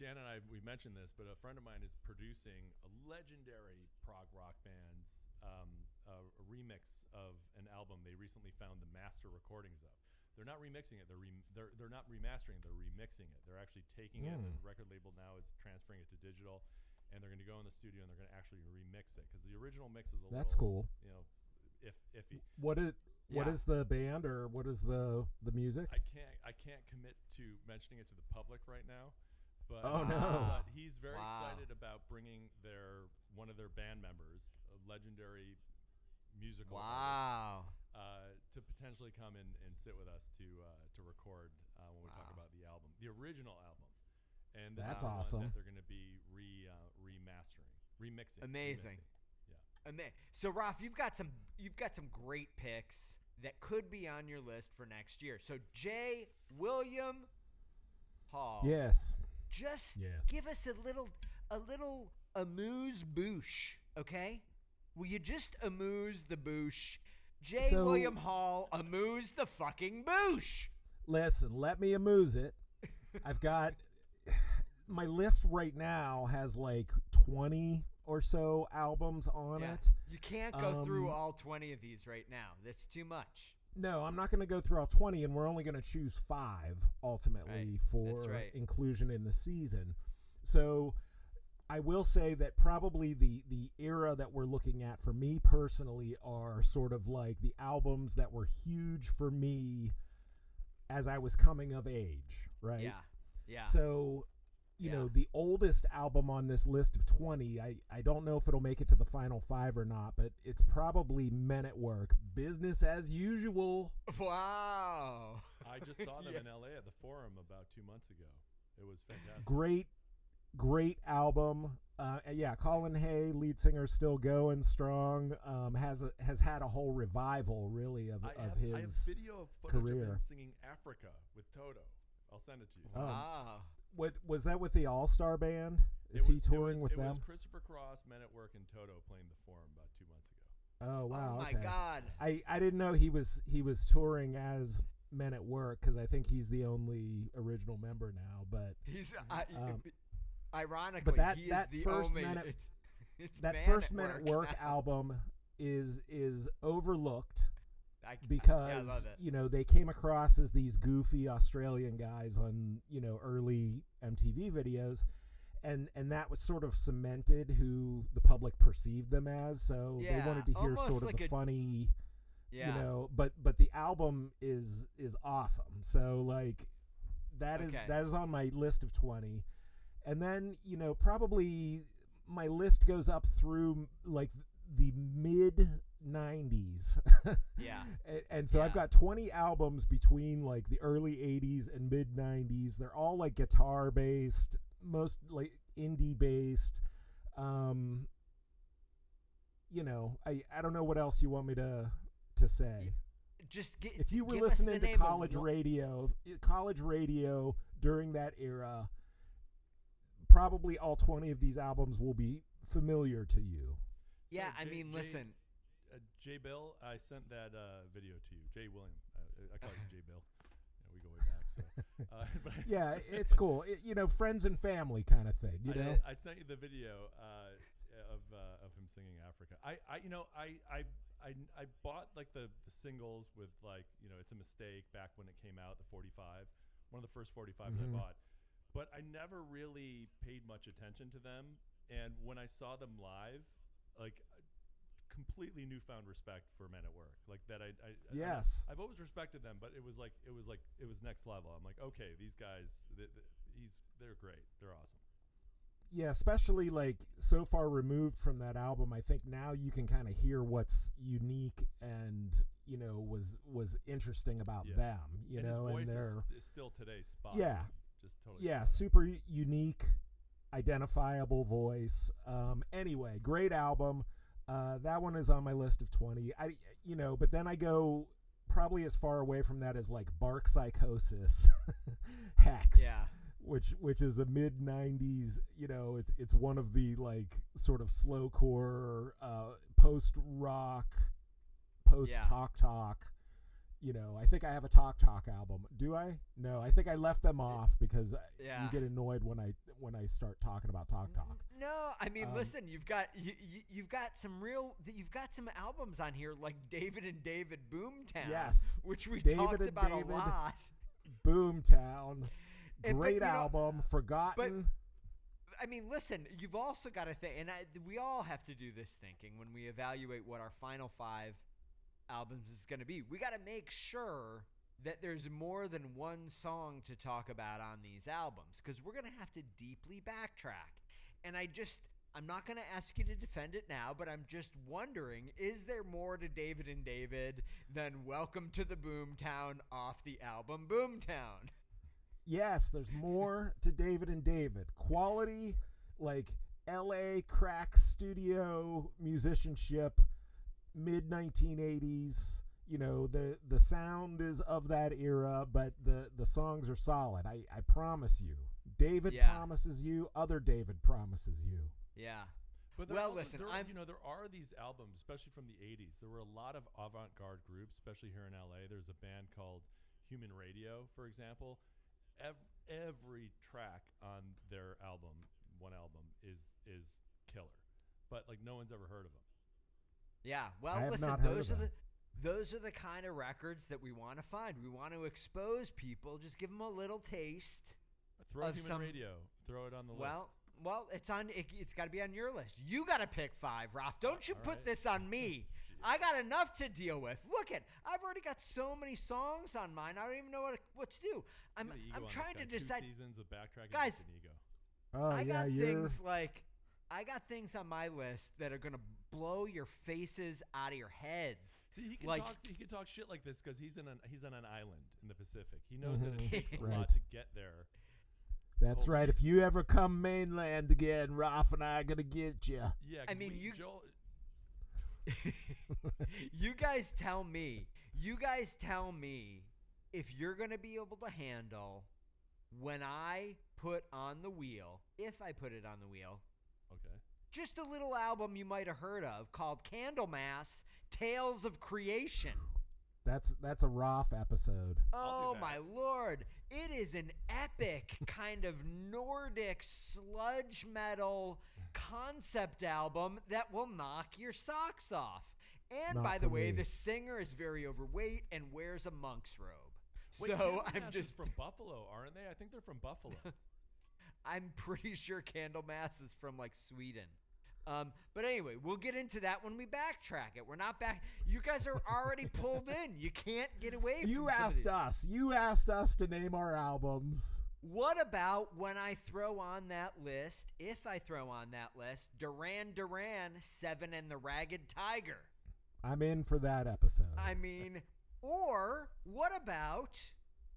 Dan and I, we mentioned this, but a friend of mine is producing a legendary prog rock band's a remix of an album they recently found the master recordings of. They're not remixing it. They're not remastering. They're remixing it. They're actually taking it. The record label now is transferring it to digital, and they're going to go in the studio and they're going to actually remix it because the original mix is a That's little, cool. Iffy. What is the band or what is the music? I can't commit to mentioning it to the public right now. But, but he's very excited about bringing one of their band members, a legendary musical artist, to potentially come and sit with us to record when we talk about the album, the original album. And this that's is awesome. one that they're going to be remixing. Amazing. Yeah. So Ralph, you've got some great picks that could be on your list for next year. So J. William Hall. Yes. Just give us a little amuse-bouche, okay? Will you just amuse the bouche? J. William Hall, amuse the fucking bouche. Listen, let me amuse it. I've got my list right now has like 20 or so albums on it. You can't go through all 20 of these right now. That's too much. No, I'm not going to go through all 20, and we're only going to choose 5 ultimately for inclusion in the season. So I will say that probably the era that we're looking at for me personally are sort of like the albums that were huge for me as I was coming of age, right? Yeah. So, you know, the oldest album on this list of 20, I don't know if it'll make it to the final 5 or not, but it's probably Men at Work. Business as usual. Wow. I just saw them in LA at the Forum about 2 months ago. It was fantastic. Great album. Yeah, Colin Hay, lead singer, still going strong. Has had a whole revival, really, of his I have video of footage career. of him singing Africa with Toto. I'll send it to you. Wow. What was that with the All Star Band? Is he touring with them? It was Christopher Cross, Men at Work, and Toto playing the Forum about 2 months ago. Oh wow! Oh my okay. God! I didn't know he was touring as Men at Work, because I think he's the only original member now. But he's ironically, but that he that is the first only, Men at, it's that Man first at Men at Work now. album is overlooked. I Because love it. you know, they came across as these goofy Australian guys on, you know, early MTV videos, and that was sort of cemented who the public perceived them as. So they wanted to hear sort of like the funny, yeah. you know. But the album is awesome. So like that is on my list of 20, and then, you know, probably my list goes up through like the mid 90s. Yeah. And so I've got 20 albums between like the early 80s and mid 90s. They're all like guitar based, most like indie based. You know, I don't know what else you want me to say. Just if you were give listening us the to name college of radio during that era, probably all 20 of these albums will be familiar to you. Yeah, I mean, listen. Jay Bill, I sent that video to you. Jay William. I call you Jay Bill. Yeah, we go way back. So, yeah, it's cool. You know, friends and family kind of thing. You know, I sent you the video of him singing Africa. I bought like the singles with, like, you know, It's a Mistake back when it came out, the 45, one of the first 45s I bought. But I never really paid much attention to them. And when I saw them live, like, completely newfound respect for Men at Work. Like that, yes, I've always respected them, but it was next level. I'm like, okay, these guys, they're great. They're awesome. Yeah, especially like so far removed from that album, I think now you can kind of hear what's unique and, you know, was interesting about them. You and know, his voice and they're is still today's spot. Yeah, just totally. Yeah, super unique, identifiable voice. Anyway, great album. That one is on my list of 20. You know, but then I go probably as far away from that as like Bark Psychosis, Hex, which is a mid 90s. You know, it's one of the like sort of slowcore, post rock, post talk. You know, I think I have a Talk album. Do I? No, I think I left them off because you get annoyed when I start talking about Talk. No, I mean, listen, you've got some albums on here like David and David Boomtown, yes, which we David talked about a lot. Boomtown, great album, forgotten. But I mean, listen, you've also got to think, and we all have to do this thinking when we evaluate what our final 5 albums is going to be. We got to make sure that there's more than one song to talk about on these albums, because we're going to have to deeply backtrack. And I'm not going to ask you to defend it now, but I'm just wondering, is there more to David and David than Welcome to the Boomtown off the album Boomtown? Yes, there's more to David and David. Quality, like LA crack studio musicianship, mid 1980s. You know, the sound is of that era, but the songs are solid. I promise you. David promises you, other David promises you. Yeah. But well, listen, there are these albums, especially from the 80s. There were a lot of avant-garde groups, especially here in LA. There's a band called Human Radio, for example. Every track on their album, one album, is killer. But like no one's ever heard of them. Yeah. Well, listen, those are the kind of records that we want to find. We want to expose people, just give them a little taste. Throw Human Radio. Throw it on the list. Well, it's got to be on your list. You got to pick 5, Ralph. Don't you put this on me. I got enough to deal with. I've already got so many songs on mine. I don't even know what to do. I'm trying to decide. 2 seasons of backtracking, guys. Ego. Oh, I got things on my list that are gonna blow your faces out of your heads. See, he can talk shit like this because he's on an island in the Pacific. He knows that it takes a lot to get there. That's right. If you ever come mainland again, Ralph and I are gonna get you. Yeah, I mean, Joel. You guys tell me. You guys tell me if you're gonna be able to handle when I put on the wheel. If I put it on the wheel. Okay. Just a little album you might have heard of called Candlemass: Tales of Creation. That's a Roth episode. Oh my lord. It is an epic kind of Nordic sludge metal concept album that will knock your socks off. And Not by the for way, me. the singer is very overweight and wears a monk's robe. Wait, So Candlemass I'm is just from Buffalo, aren't they? I think they're from Buffalo. I'm pretty sure Candlemass is from like Sweden. But anyway, we'll get into that when we backtrack it. We're not back. You guys are already pulled in. You can't get away from You some of asked these. us. You asked us to name our albums. What about when I throw on that list, if I throw on that list, Duran Duran, Seven and the Ragged Tiger? I'm in for that episode. I mean, or what about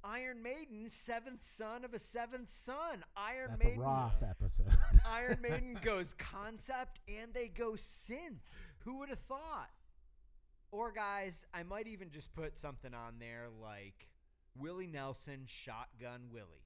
Iron Maiden, Seventh Son of a Seventh Son? That's a Roth episode. Iron Maiden goes concept and they go synth. Who would have thought? Or guys, I might even just put something on there like Willie Nelson, Shotgun Willie.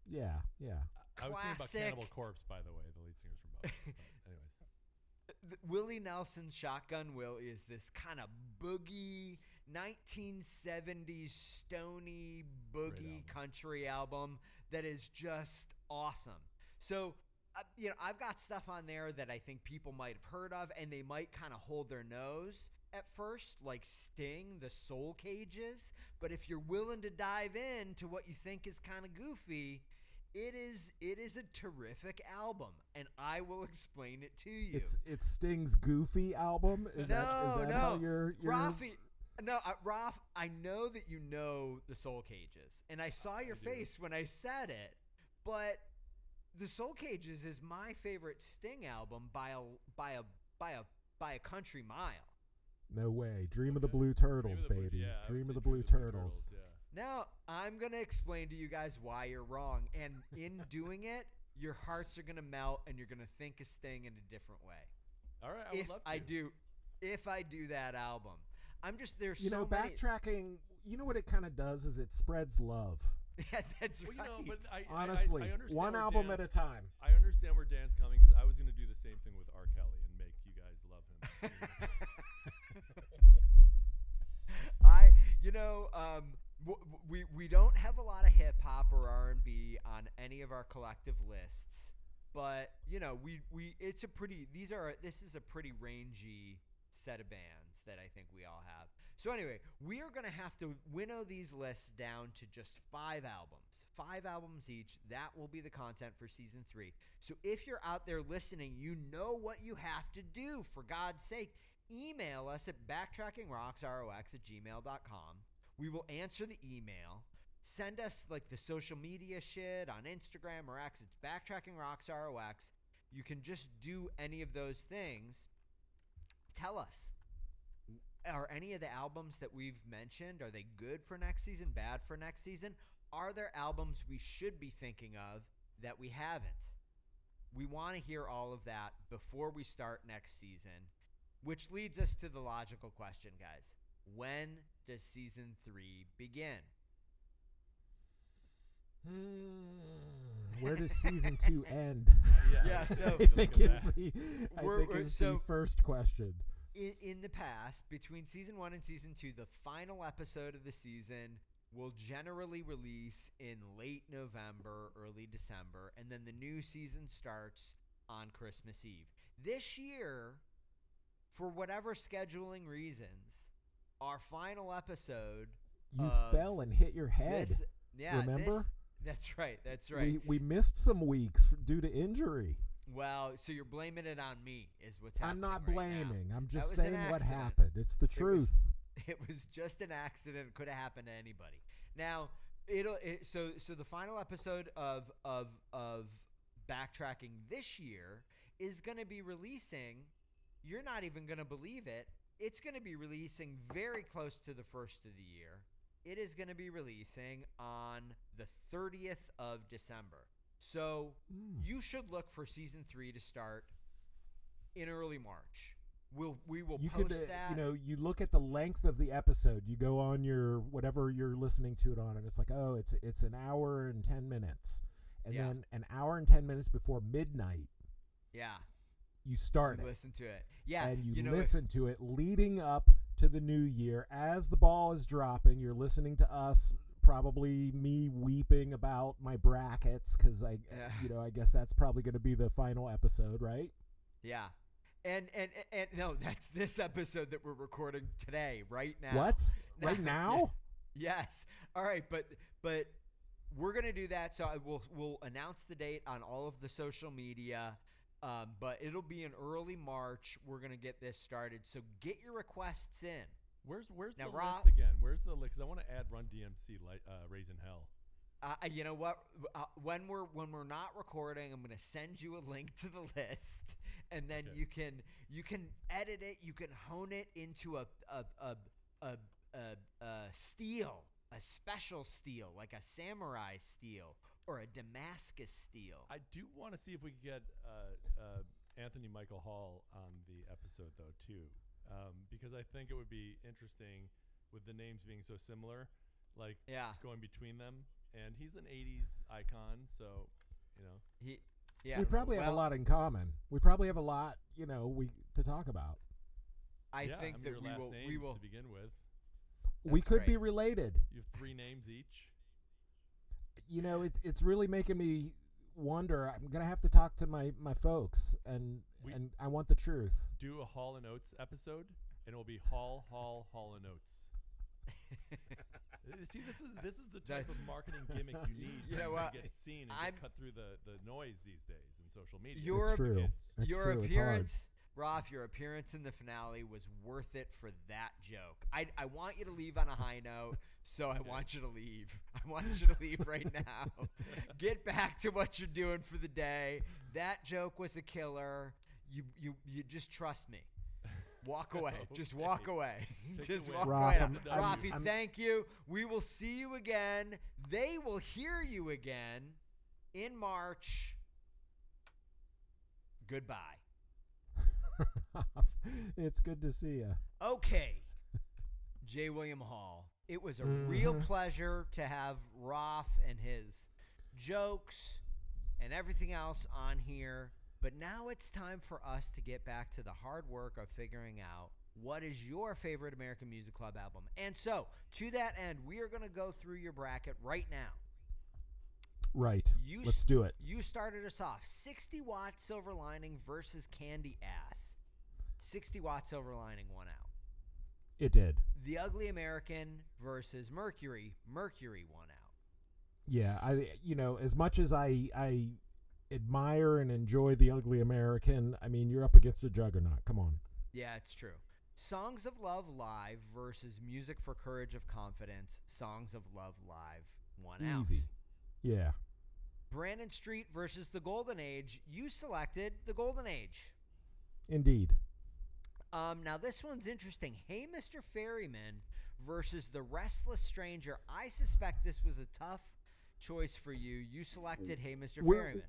Yeah. I was thinking about Classic. Cannibal Corpse, by the way, the lead singer's from Buffalo. But anyways. Willie Nelson's Shotgun Willie is this kind of boogie 1970s stony boogie country album that is just awesome. So, I've got stuff on there that I think people might have heard of, and they might kind of hold their nose at first, like Sting, the Soul Cages. But if you're willing to dive into what you think is kind of goofy, it is a terrific album, and I will explain it to you. It's Sting's Goofy album. Is that how you're Rafi? No, Raf, I know that you know the Soul Cages, and I saw your face when I said it. But the Soul Cages is my favorite Sting album by a country mile. No way. Dream of the Blue Turtles, baby. Dream of the Blue Turtles. Yeah. Now, I'm going to explain to you guys why you're wrong. And in doing it, your hearts are going to melt and you're going to think of Sting in a different way. All right, I would love to. If I do that album. There's You know, so many. backtracking, you know what it kind of does is it spreads love. Yeah, that's Well, right. but Honestly, I understand one where album Dan's- at a time. I understand where Dan's coming because I was going to do the same thing with R. Kelly and make you guys love him. We don't have a lot of hip hop or R&B on any of our collective lists, but this is a pretty rangy set of bands that I think we all have. So anyway, we are going to have to winnow these lists down to just 5 albums each. That will be the content for season 3. So if you're out there listening, you know what you have to do. For God's sake, email us at backtrackingrocksrox@gmail.com. We will answer the email. Send us like the social media shit on Instagram or X. It's backtrackingrocksrox. You can just do any of those things. Tell us, are any of the albums that we've mentioned, are they good for next season, bad for next season? Are there albums we should be thinking of that we haven't? We want to hear all of that before we start next season, which leads us to the logical question, guys. When does season 3 begin? Where does season 2 end? Yeah, so I think is the first question. In the past, between season 1 and season 2, the final episode of the season will generally release in late November, early December, and then the new season starts on Christmas Eve. This year, for whatever scheduling reasons, our final episode. You fell and hit your head. Remember? That's right. That's right. We missed some weeks due to injury. Well, so you're blaming it on me, is what's happening. I'm not right blaming. now. I'm just That was an saying what accident. happened. It's the truth. It was just an accident. It could have happened to anybody. Now, so the final episode of backtracking this year is going to be releasing. You're not even going to believe it. It's going to be releasing very close to the first of the year. It is going to be releasing on the 30th of December. So you should look for season 3 to start in early March. We will post that. You look at the length of the episode. You go on your whatever you're listening to it on, and it's like, oh, it's an hour and 10 minutes, and then an hour and 10 minutes before midnight. Yeah. You start listen to it. Yeah. And you listen to it leading up to the new year. As the ball is dropping, you're listening to us, probably me weeping about my brackets because I guess that's probably going to be the final episode, right? Yeah. And no, that's this episode that we're recording today, right now. What? Right now? Yes. All right, but we're going to do that. So we'll announce the date on all of the social media. But it'll be in early March. We're gonna get this started. So get your requests in. Where's now, the Rob, list again? Where's the list? Because I want to add Run DMC, Raising Hell. You know what? When we're not recording, I'm gonna send you a link to the list, and then you can edit it. You can hone it into a steel, a special steel, like a samurai steel. Or a Damascus steel. I do want to see if we can get Anthony Michael Hall on the episode, though, too. Because I think it would be interesting with the names being so similar, going between them. And he's an 80s icon, so, we probably have a lot in common. We probably have a lot, to talk about. I think that we will to begin with. We could be related. You have 3 names each. It's really making me wonder. I'm gonna have to talk to my folks, and I want the truth. Do a Hall and Oates episode, and it will be Hall and Oates. See, this is the type of marketing gimmick you need to get seen and get cut through the noise these days in social media. It's true. Your appearance, Roth, your appearance in the finale was worth it for that joke. I want you to leave on a high note. So I want you to leave. I want you to leave right now. Get back to what you're doing for the day. That joke was a killer. You just trust me. Walk away. Okay. Just walk away. Just walk away. Rafi, thank you. We will see you again. They will hear you again in March. Goodbye. It's good to see you. Okay. J. William Hall. It was a real pleasure to have Roth and his jokes and everything else on here. But now it's time for us to get back to the hard work of figuring out what is your favorite American Music Club album. And so, to that end, we are going to go through your bracket right now. Right. Let's do it. You started us off. 60 Watt Silver Lining versus Candy Ass. 60 Watt Silver Lining won out. It did. The Ugly American versus Mercury. Mercury won out. Yeah, as much as I admire and enjoy The Ugly American, I mean, you're up against a juggernaut. Come on. Yeah, it's true. Songs of Love Live versus Music for Courage of Confidence. Songs of Love Live won out. Easy. Yeah. Brandon Street versus The Golden Age. You selected The Golden Age. Indeed. Now, this one's interesting. Hey, Mr. Ferryman versus The Restless Stranger. I suspect this was a tough choice for you. You selected Hey, Mr. Ferryman.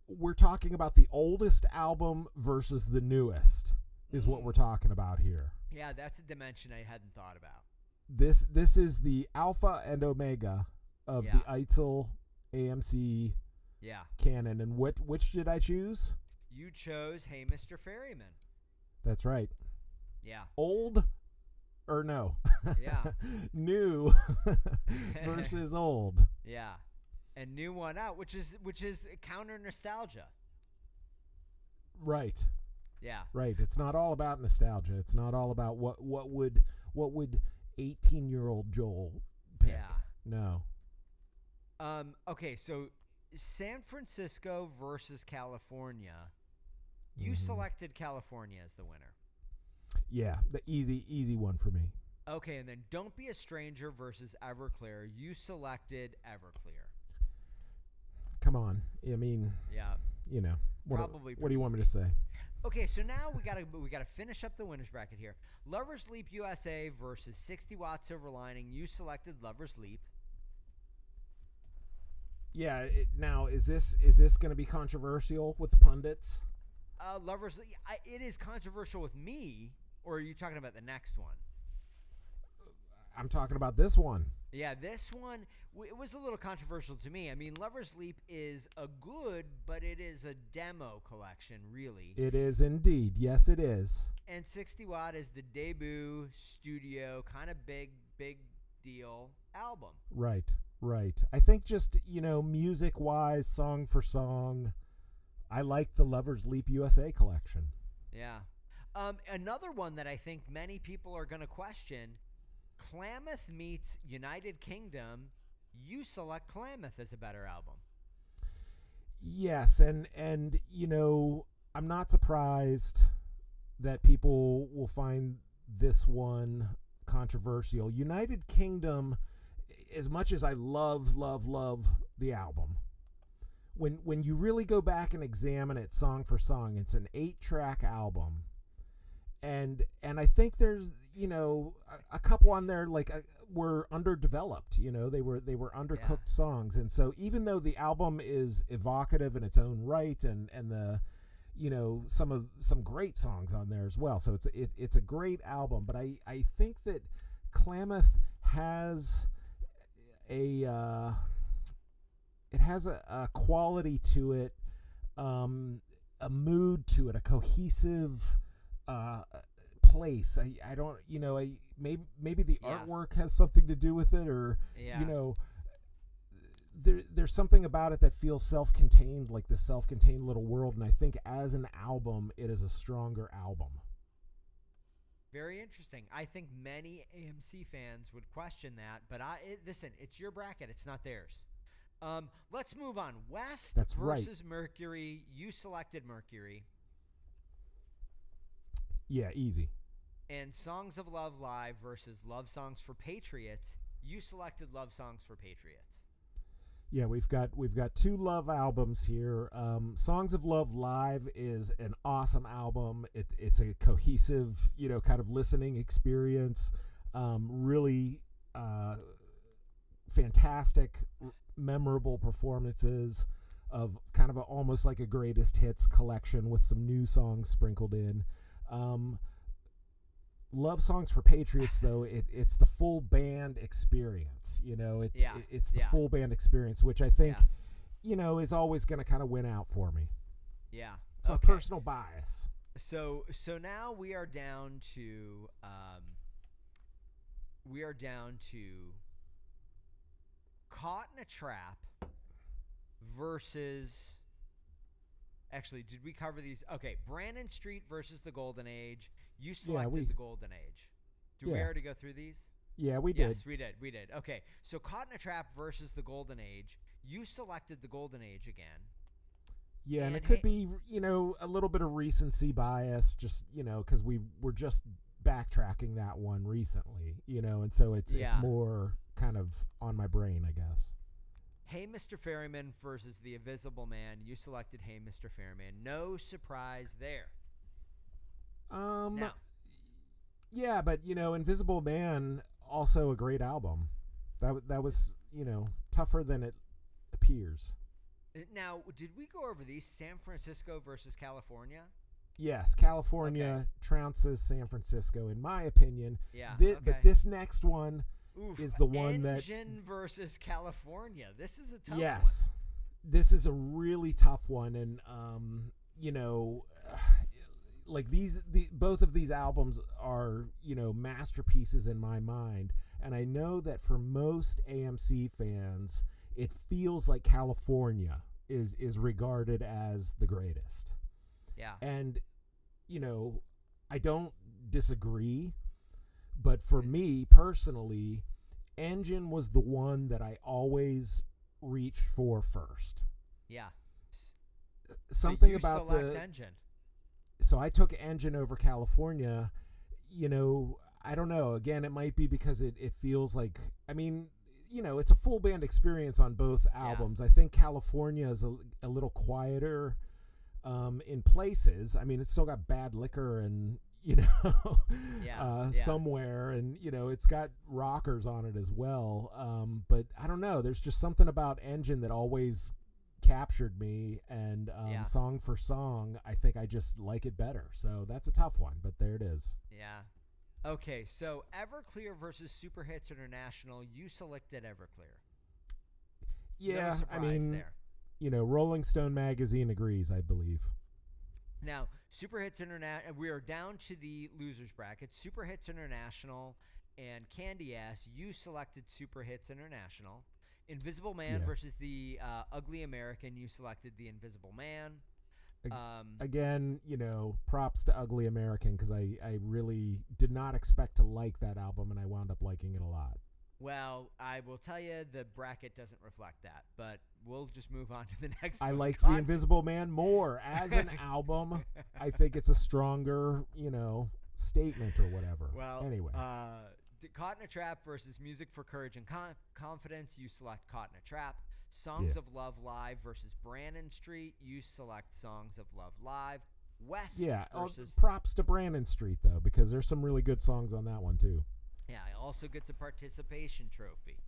We're talking about the oldest album versus the newest is what we're talking about here. Yeah, that's a dimension I hadn't thought about. This is the alpha and omega of the Eitzel AMC canon. And which did I choose? You chose Hey, Mr. Ferryman. That's right. Yeah. Old or no? Yeah. New versus old. Yeah. And new one out, which is counter nostalgia. Right. Yeah. Right. It's not all about nostalgia. It's not all about what would 18-year-old Joel pick. Yeah. No. Okay, so San Francisco versus California. You selected California as the winner. Yeah, the easy one for me. Okay, and then Don't Be a Stranger versus Everclear. You selected Everclear. Come on. I mean, what do you want me to say? Okay, so now we gotta finish up the winners bracket here. Lovers Leap USA versus 60 Watt Silver Lining. You selected Lovers Leap. Yeah. Now, is this going to be controversial with the pundits? Lovers, it is controversial with me, or are you talking about the next one? I'm talking about this one. Yeah, this one, it was a little controversial to me. I mean, Lover's Leap is a good, but it is a demo collection, really. It is indeed. Yes, it is. And 60 Watt is the debut studio, kind of big deal album. Right. I think just, music-wise, song for song, I like the Lover's Leap USA collection. Yeah. Another one that I think many people are going to question, Klamath meets United Kingdom. You select Klamath as a better album. Yes, and I'm not surprised that people will find this one controversial. United Kingdom, as much as I love the album, when you really go back and examine it song for song, it's an 8-track album. And I think there's a couple on there were underdeveloped. They were undercooked songs, and so even though the album is evocative in its own right, and the some great songs on there as well, so it's a great album. But I think that Klamath has a quality to it, a mood to it, a cohesive place. I don't, maybe the artwork has something to do with it, or there's something about it that feels self-contained, like this self-contained little world. And I think as an album, it is a stronger album. Very interesting. I think many AMC fans would question that, but listen, it's your bracket, it's not theirs. Let's move on. West versus Mercury. You selected Mercury. Yeah, easy. And Songs of Love Live versus Love Songs for Patriots. You selected Love Songs for Patriots. Yeah, we've got 2 Love albums here. Songs of Love Live is an awesome album. It's a cohesive, kind of listening experience. Really fantastic, memorable performances of kind of almost like a greatest hits collection with some new songs sprinkled in. Love Songs for Patriots, though, it's the full band experience. It's the full band experience, which I think, is always going to kind of win out for me. Yeah, it's my personal bias. So now we are down to Caught in a Trap versus. Actually, did we cover these? Okay, Brandon Street versus the Golden Age. You selected the Golden Age. Did we already go through these? Yeah, we did. Yes, we did. Okay, so Caught in a Trap versus the Golden Age. You selected the Golden Age again. Yeah, and it could be, a little bit of recency bias, just, because we were just backtracking that one recently, and so it's more kind of on my brain, I guess. Hey, Mr. Ferryman versus The Invisible Man. You selected Hey, Mr. Ferryman. No surprise there. Now. Yeah, but, Invisible Man, also a great album. That was, tougher than it appears. Now, did we go over these? San Francisco versus California? Yes, California trounces San Francisco, in my opinion. Yeah, But this next one... is the one Engine versus California. This is a tough one. Yes. This is a really tough one. And, both of these albums are, masterpieces in my mind. And I know that for most AMC fans, it feels like California is regarded as the greatest. Yeah. And, I don't disagree. But for me personally, Engine was the one that I always reached for first. Yeah. Something so about Engine. So I took Engine over California. I don't know. Again, it might be because it feels like, it's a full band experience on both albums. I think California is a little quieter in places. It's still got Bad Liquor and somewhere, and it's got rockers on it as well. But I don't know. There's just something about Engine that always captured me, and song for song, I think I just like it better. So that's a tough one, but there it is. Yeah. Okay, so Everclear versus Super Hits International. You selected Everclear. Yeah, no surprise there. Rolling Stone magazine agrees, I believe. Now, Super Hits International, we are down to the losers bracket. Super Hits International and Candy Ass, you selected Super Hits International. Invisible Man versus the Ugly American, you selected the Invisible Man. Again, props to Ugly American, because I really did not expect to like that album, and I wound up liking it a lot. Well, I will tell you the bracket doesn't reflect that, but we'll just move on to the next I one. liked The Invisible Man more. As an album, I think it's a stronger, statement or whatever. Well, anyway. Caught in a Trap versus Music for Courage and Confidence, you select Caught in a Trap. Songs of Love Live versus Brannon Street, you select Songs of Love Live. West versus... props to Brannon Street, though, because there's some really good songs on that one, too. Yeah, also gets a participation trophy.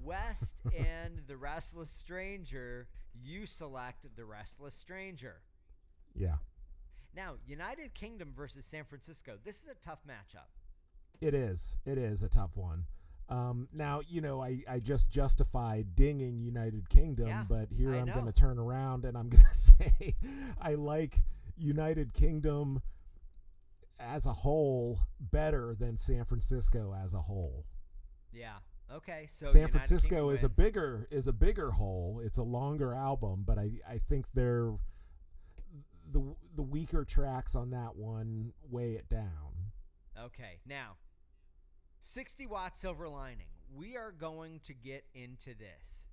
West and The Restless Stranger, you select The Restless Stranger. Yeah. Now, United Kingdom versus San Francisco. This is a tough matchup. It is. It is a tough one. Now, I just justified dinging United Kingdom, but here I'm going to turn around and I'm going to say I like United Kingdom as a whole better than San Francisco as a whole. Yeah. Okay. So San Francisco is a bigger whole. It's a longer album, but I think they're the weaker tracks on that one weigh it down. Okay. Now, 60 Watt Silver Lining. We are going to get into this.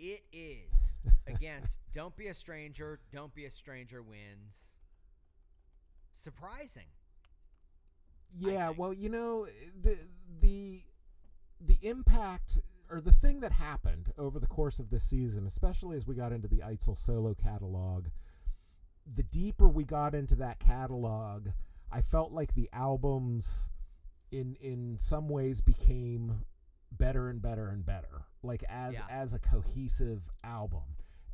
It is against Don't Be a Stranger. Don't Be a Stranger wins. Surprising. Yeah, well, the impact, or the thing that happened over the course of this season, especially as we got into the Eitzel solo catalog, the deeper we got into that catalog, I felt like the albums in some ways became better and better and better, like as a cohesive album.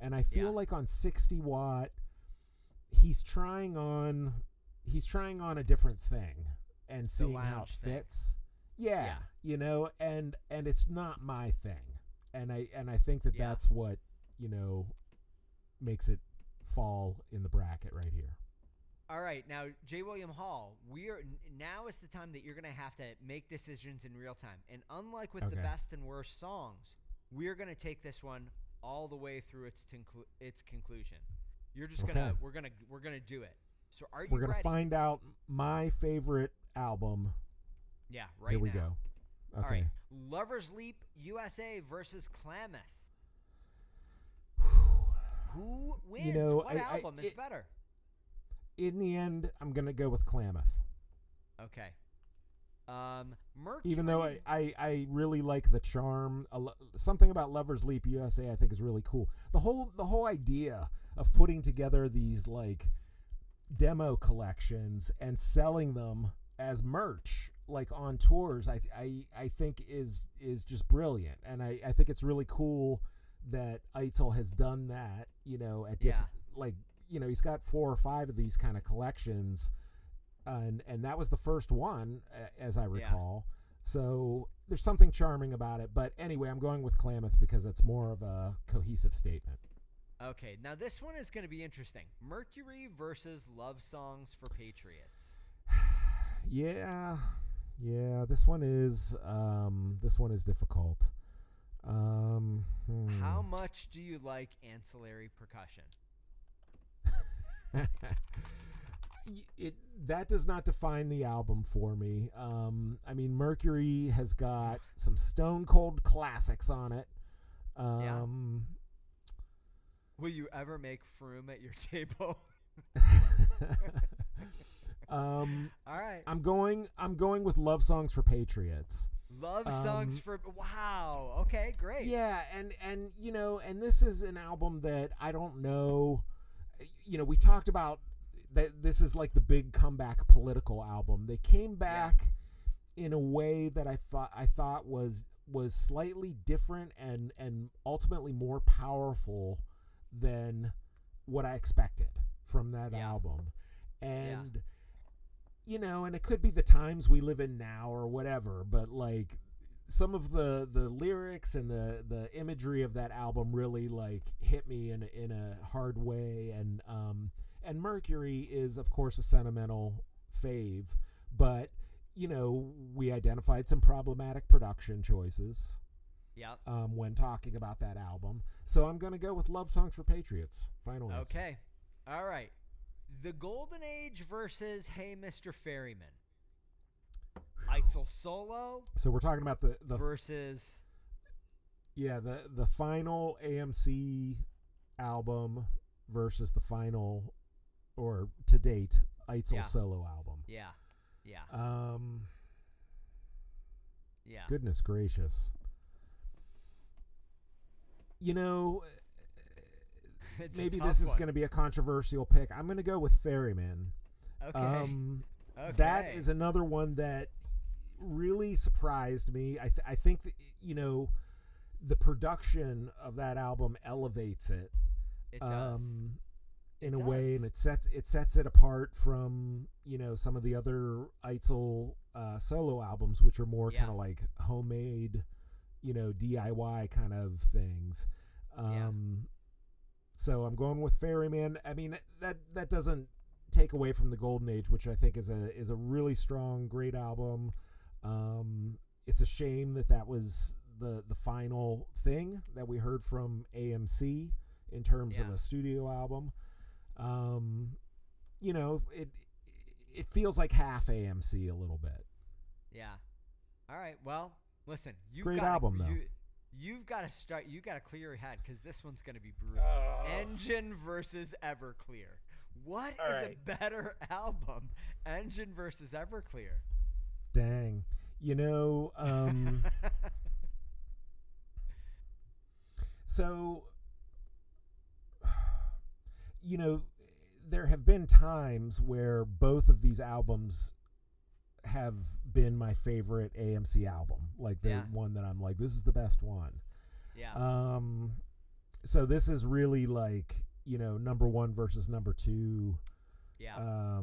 And I feel like on 60 Watt, he's trying on a different thing and seeing how it fits. Yeah, and it's not my thing. And I think that's what, makes it fall in the bracket right here. All right, now J. William Hall, now is the time that you're going to have to make decisions in real time. And unlike with the best and worst songs, we're going to take this one all the way through its conclusion. You're just we're gonna do it. So are you We're gonna ready? find out my favorite album. Yeah, right. Here we now. go. Okay. All right. Lovers Leap USA versus Klamath. Who wins? What album is better? In the end, I'm gonna go with Klamath. Okay. Mercury. Even though I really like the charm, something about Lovers Leap USA I think is really cool. The whole idea of putting together these like demo collections and selling them as merch, like on tours, I think is just brilliant, and I think it's really cool that Eitzel has done that. At different he's got 4 or 5 of these kind of collections, and that was the first one, as I recall. So there's something charming about it. But anyway, I'm going with Klamath because it's more of a cohesive statement. Okay, now this one is going to be interesting. Mercury versus Love Songs for Patriots. Yeah, this one is difficult. How much do you like ancillary percussion? That does not define the album for me. I mean, Mercury has got some stone cold classics on it. Will you ever make Froome at your table? All right. I'm going with Love Songs for Patriots. Love Songs for wow. Okay, great. Yeah, and this is an album that I don't know. We talked about this is like the big comeback political album. They came back in a way that I thought was slightly different and ultimately more powerful than what I expected from that album. And you know, and it could be the times we live in now or whatever, but like some of the lyrics and the imagery of that album really like hit me in a hard way. And Mercury is of course a sentimental fave, but you know, we identified some problematic production choices when talking about that album. So I'm going to go with Love Songs for Patriots. Final answer. Okay. All right. The Golden Age versus Hey Mr. Ferryman. Eitzel solo. So we're talking about the versus the final AMC album versus the final, or to date, Eitzel solo album. Yeah. Goodness gracious. You know, maybe this is going to be a controversial pick. I'm going to go with Ferryman. Okay. That is another one that really surprised me. I think that, you know, the production of that album elevates it. It does. In a way, and it sets it apart from, you know, some of the other Eitzel solo albums, which are more kind of like homemade, you know, DIY kind of things. So I'm going with Ferryman. I mean, that doesn't take away from the Golden Age, which I think is a really strong, great album. It's a shame that was the final thing that we heard from AMC in terms of a studio album. You know, it feels like half AMC a little bit. Yeah. All right. Well, listen. Great album, though. You've got to start. You got to clear your head because this one's going to be brutal. Engine versus Everclear. What is a better album? Engine versus Everclear. Dang. You know, so, you know, there have been times where both of these albums have been my favorite AMC album. Like the one that I'm like, this is the best one. Yeah. So this is really like, you know, number one versus number two. Yeah.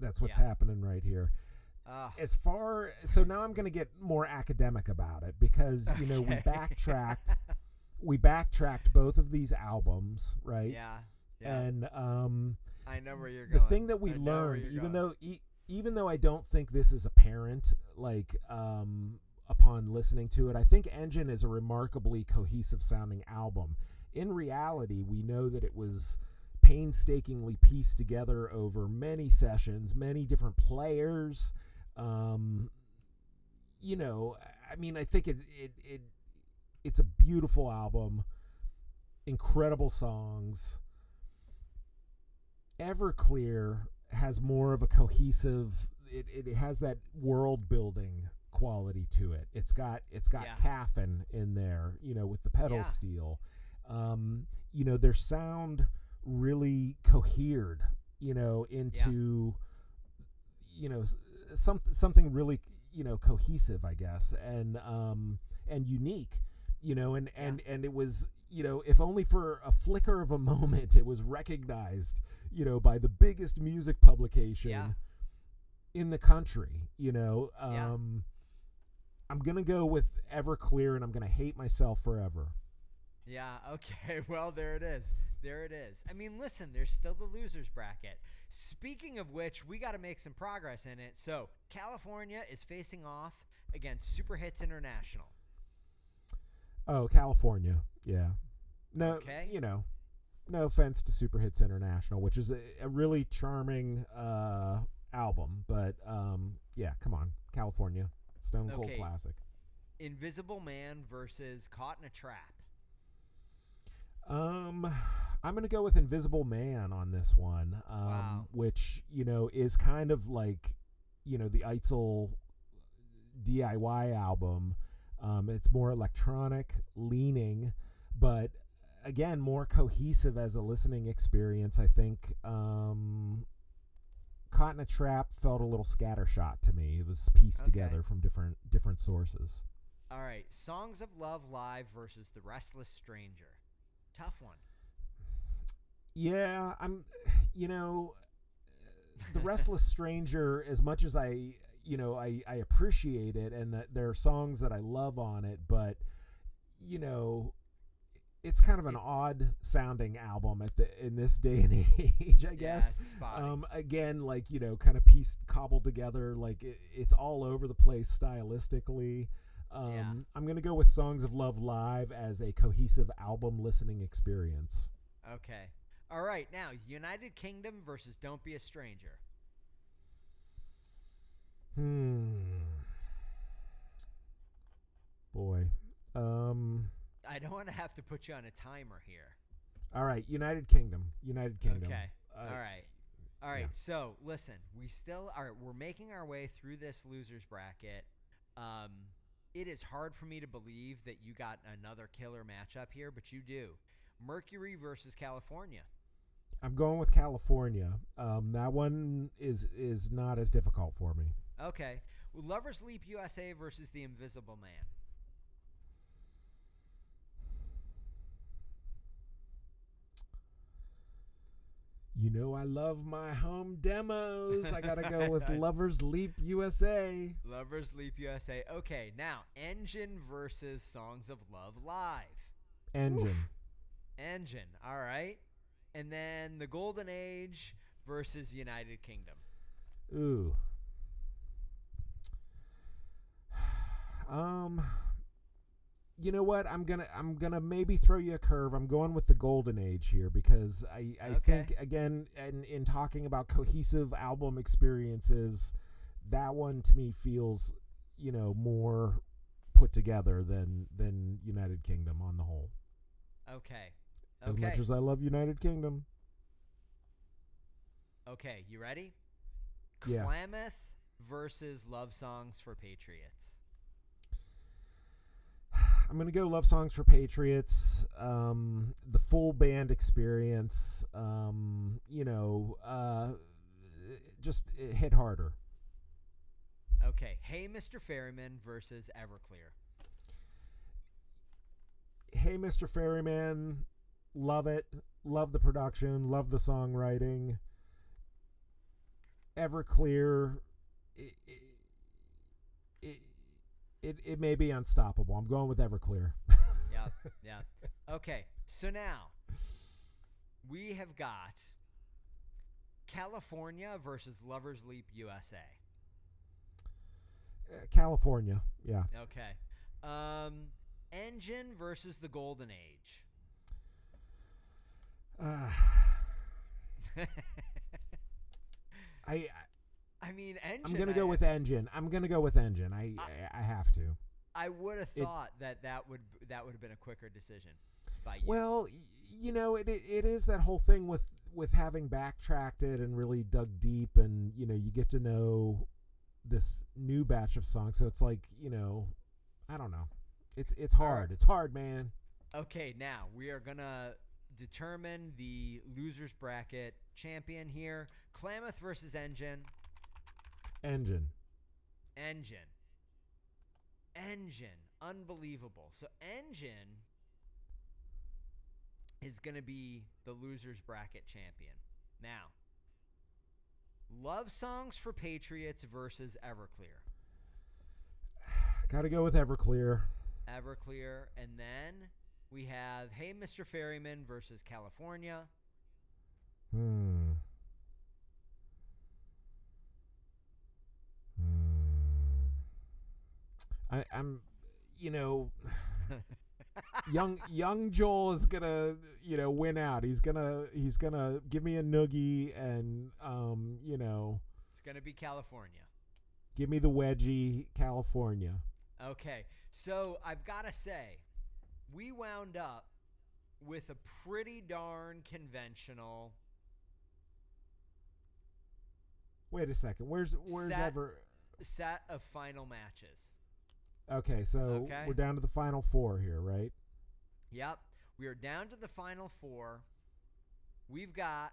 That's what's happening right here. So now I'm going to get more academic about it because, you know, we backtracked both of these albums, right? Yeah. And I know where you're going. The thing that we learned, even though I don't think this is apparent, like upon listening to it, I think Engine is a remarkably cohesive sounding album. In reality, we know that it was painstakingly pieced together over many sessions, many different players. You know, I mean, I think it's a beautiful album, incredible songs. Everclear has more of a cohesive. It has that world building quality to it. It's got Caffin in there, you know, with the pedal steel. You know, their sound really cohered, you know, into you know, something really, you know, cohesive, I guess, and unique, you know, and it was, you know, if only for a flicker of a moment, it was recognized, you know, by the biggest music publication in the country, you know. I'm going to go with Everclear, and I'm going to hate myself forever. Yeah, okay. Well, there it is. There it is. I mean, listen, there's still the losers bracket. Speaking of which, we got to make some progress in it. So, California is facing off against Super Hits International. Oh, California. Yeah. No, okay. You know, no offense to Super Hits International, which is a really charming album, but yeah, come on. California. Stone Cold classic. Invisible Man versus Caught in a Trap. I'm going to go with Invisible Man on this one, which, you know, is kind of like, you know, the Eitzel DIY album. It's more electronic leaning, but again, more cohesive as a listening experience. I think Caught in a Trap felt a little scattershot to me. It was pieced together from different sources. All right, Songs of Love live versus The Restless Stranger. Tough one. Yeah, The Restless Stranger, as much as I appreciate it, and that there are songs that I love on it, but it's kind of an odd sounding album in this day and age, I guess. Again, kind of cobbled together, it's all over the place stylistically. I'm going to go with Songs of Love live as a cohesive album listening experience. Okay. All right. Now, United Kingdom versus Don't Be a Stranger. Boy. I don't want to have to put you on a timer here. All right. United Kingdom. Okay. All right. Yeah. So, listen, we're making our way through this losers bracket. It is hard for me to believe that you got another killer matchup here, but you do. Mercury versus California. I'm going with California. That one is not as difficult for me. Okay. Lovers Leap USA versus The Invisible Man. I love my home demos. I got to go with Lovers Leap USA. Lovers Leap USA. Okay, now, Engine versus Songs of Love live. Engine. Oof. Engine, all right. And then The Golden Age versus United Kingdom. Ooh. You know what? I'm gonna maybe throw you a curve. I'm going with The Golden Age here because I think, again, in talking about cohesive album experiences, that one to me feels more put together than United Kingdom on the whole. Okay. As much as I love United Kingdom. Okay, you ready? Yeah. Klamath versus Love Songs for Patriots. I'm going to go Love Songs for Patriots. The full band experience, just it hit harder. Okay. Hey, Mr. Ferryman versus Everclear. Hey, Mr. Ferryman, love it. Love the production. Love the songwriting. Everclear, it may be unstoppable. I'm going with Everclear. Yeah. Okay, so now we have got California versus Lovers Leap USA. California, yeah. Okay. Engine versus The Golden Age. I mean, Engine. I'm gonna go with Engine. I have to. I would have thought that would have been a quicker decision by you. Well, it is that whole thing with having backtracked it and really dug deep, and you get to know this new batch of songs. So it's like I don't know. It's hard. It's hard, man. Okay, now we are gonna determine the losers bracket champion here. Klamath versus Engine. Engine. Unbelievable. So Engine is going to be the losers bracket champion. Now, Love Songs for Patriots versus Everclear. Got to go with Everclear. And then we have Hey, Mr. Ferryman versus California. I'm young Joel is gonna win out. He's gonna give me a noogie, and it's gonna be California. Give me the wedgie, California. Okay, so I've got to say, we wound up with a pretty darn conventional. Wait a second. Where's set of final matches? Okay, so we're down to the final four here, right? Yep. We are down to the final 4. We've got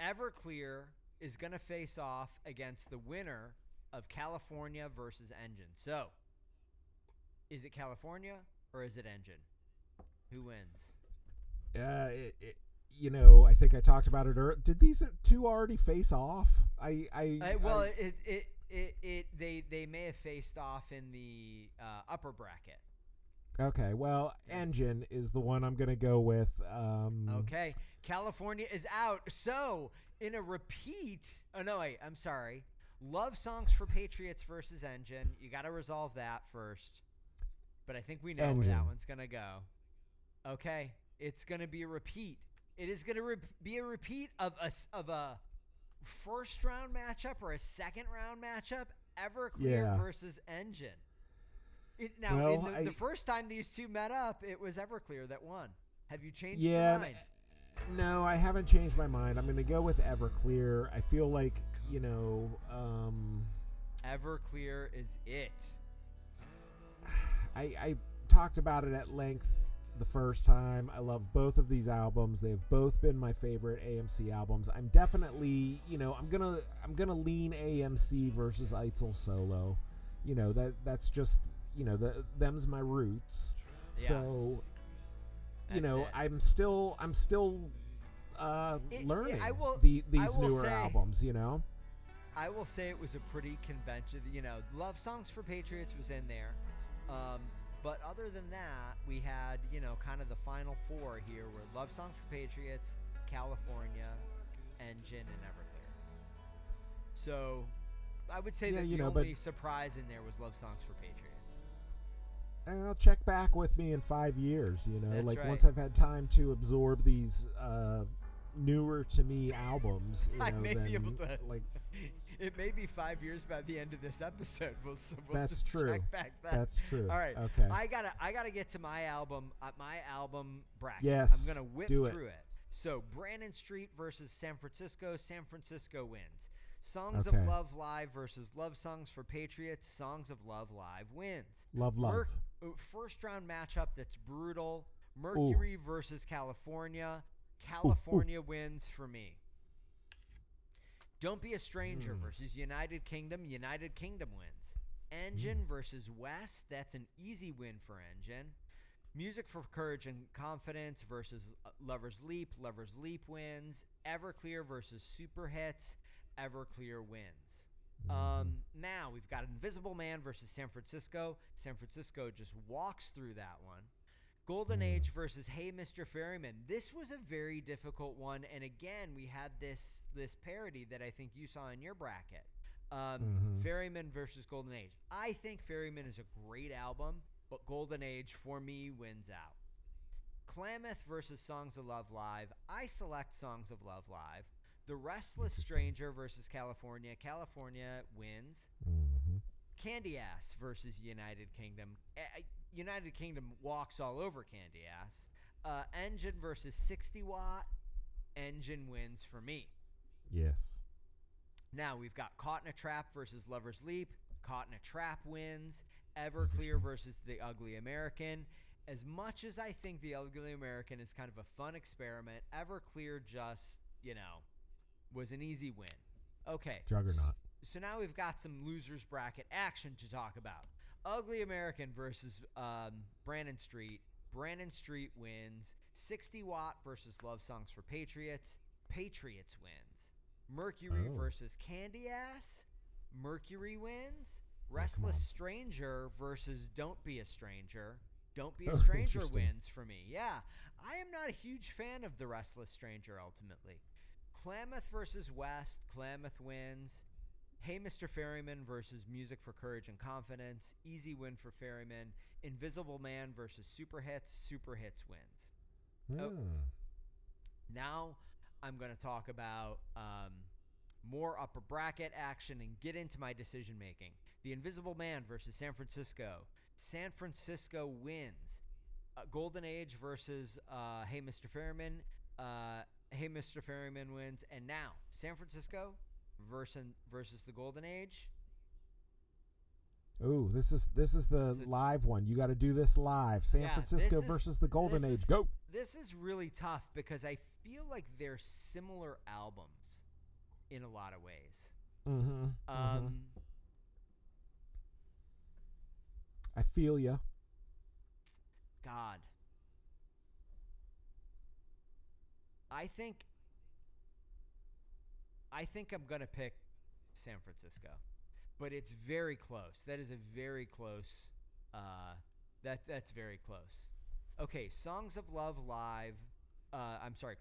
Everclear is going to face off against the winner of California versus Engine. So, is it California or is it Engine? Who wins? I think I talked about it earlier. Did these two already face off? They may have faced off in the upper bracket. Okay, well, Engine is the one I'm going to go with. Okay, California is out. So, in a repeat, I'm sorry. Love Songs for Patriots versus Engine. You got to resolve that first. But I think we know where that one's going to go. Okay, it's going to be a repeat. It is going to be a repeat of a first round matchup or a second round matchup. Everclear versus Engine. The first time these two met up, it was Everclear that won. Have you changed your mind? No, I haven't changed my mind. I'm going to go with Everclear. I feel like, Everclear is it. I talked about it at length the first time. I love both of these albums. They've both been my favorite AMC albums. I'm definitely, I'm gonna lean AMC versus Eitzel solo. That's just, them's my roots. Yeah. So, I'm still learning these newer albums. I will say it was a pretty convention. Love Songs for Patriots was in there. But other than that, we had, kind of the final 4 here were Love Songs for Patriots, California, Engine, and Everclear. So I would say that the only surprise in there was Love Songs for Patriots. And I'll check back with me in 5 years, That's right. Once I've had time to absorb these newer to me albums. I may be able to. It may be 5 years by the end of this episode. We'll That's just true. check back then. That's true. All right. Okay. I gotta get to my album bracket. Yes. I'm gonna whip through it. So Brandon Street versus San Francisco. San Francisco wins. Songs of Love Live versus Love Songs for Patriots. Songs of Love Live wins. Love. First round matchup that's brutal. Mercury versus California. California wins for me. Don't Be a Stranger versus United Kingdom. United Kingdom wins. Engine versus West. That's an easy win for Engine. Music for Courage and Confidence versus Lover's Leap. Lover's Leap wins. Everclear versus Super Hits. Everclear wins. Now we've got Invisible Man versus San Francisco. San Francisco just walks through that one. Golden Age versus Hey Mr. Ferryman. This was a very difficult one, and again, we had this parody that I think you saw in your bracket. Ferryman versus Golden Age. I think Ferryman is a great album, but Golden Age, for me, wins out. Klamath versus Songs of Love Live. I select Songs of Love Live. The Restless Stranger versus California. California wins. Candy Ass versus United Kingdom. United Kingdom walks all over Candy Ass. Engine versus 60 Watt. Engine wins for me. Yes. Now we've got Caught in a Trap versus Lover's Leap. Caught in a Trap wins. Everclear versus The Ugly American. As much as I think The Ugly American is kind of a fun experiment, Everclear just, was an easy win. Okay. Juggernaut. So now we've got some losers bracket action to talk about. Ugly American versus Brandon Street. Brandon Street wins. 60 Watt versus Love Songs for Patriots. Patriots wins. Mercury versus Candy Ass. Mercury wins. Restless Stranger versus Don't Be a Stranger. Don't Be a Stranger wins for me. Yeah, I am not a huge fan of the Restless Stranger ultimately. Klamath versus West. Klamath wins. Hey Mr. Ferryman versus Music for Courage and Confidence. Easy win for Ferryman. Invisible Man versus Super Hits. Super Hits wins. Now I'm going to talk about more upper bracket action and get into my decision making. The Invisible Man versus San Francisco. San Francisco wins. Golden Age versus Hey Mr. Ferryman. Hey Mr. Ferryman wins. And now San Francisco versus the Golden Age. Ooh, this is the live one. You got to do this live. San Francisco versus the Golden Age. Go. This is really tough because I feel like they're similar albums in a lot of ways. I feel ya. God. I think I'm going to pick San Francisco. But it's very close. That is a very close that's very close. Okay, Songs of Love Live.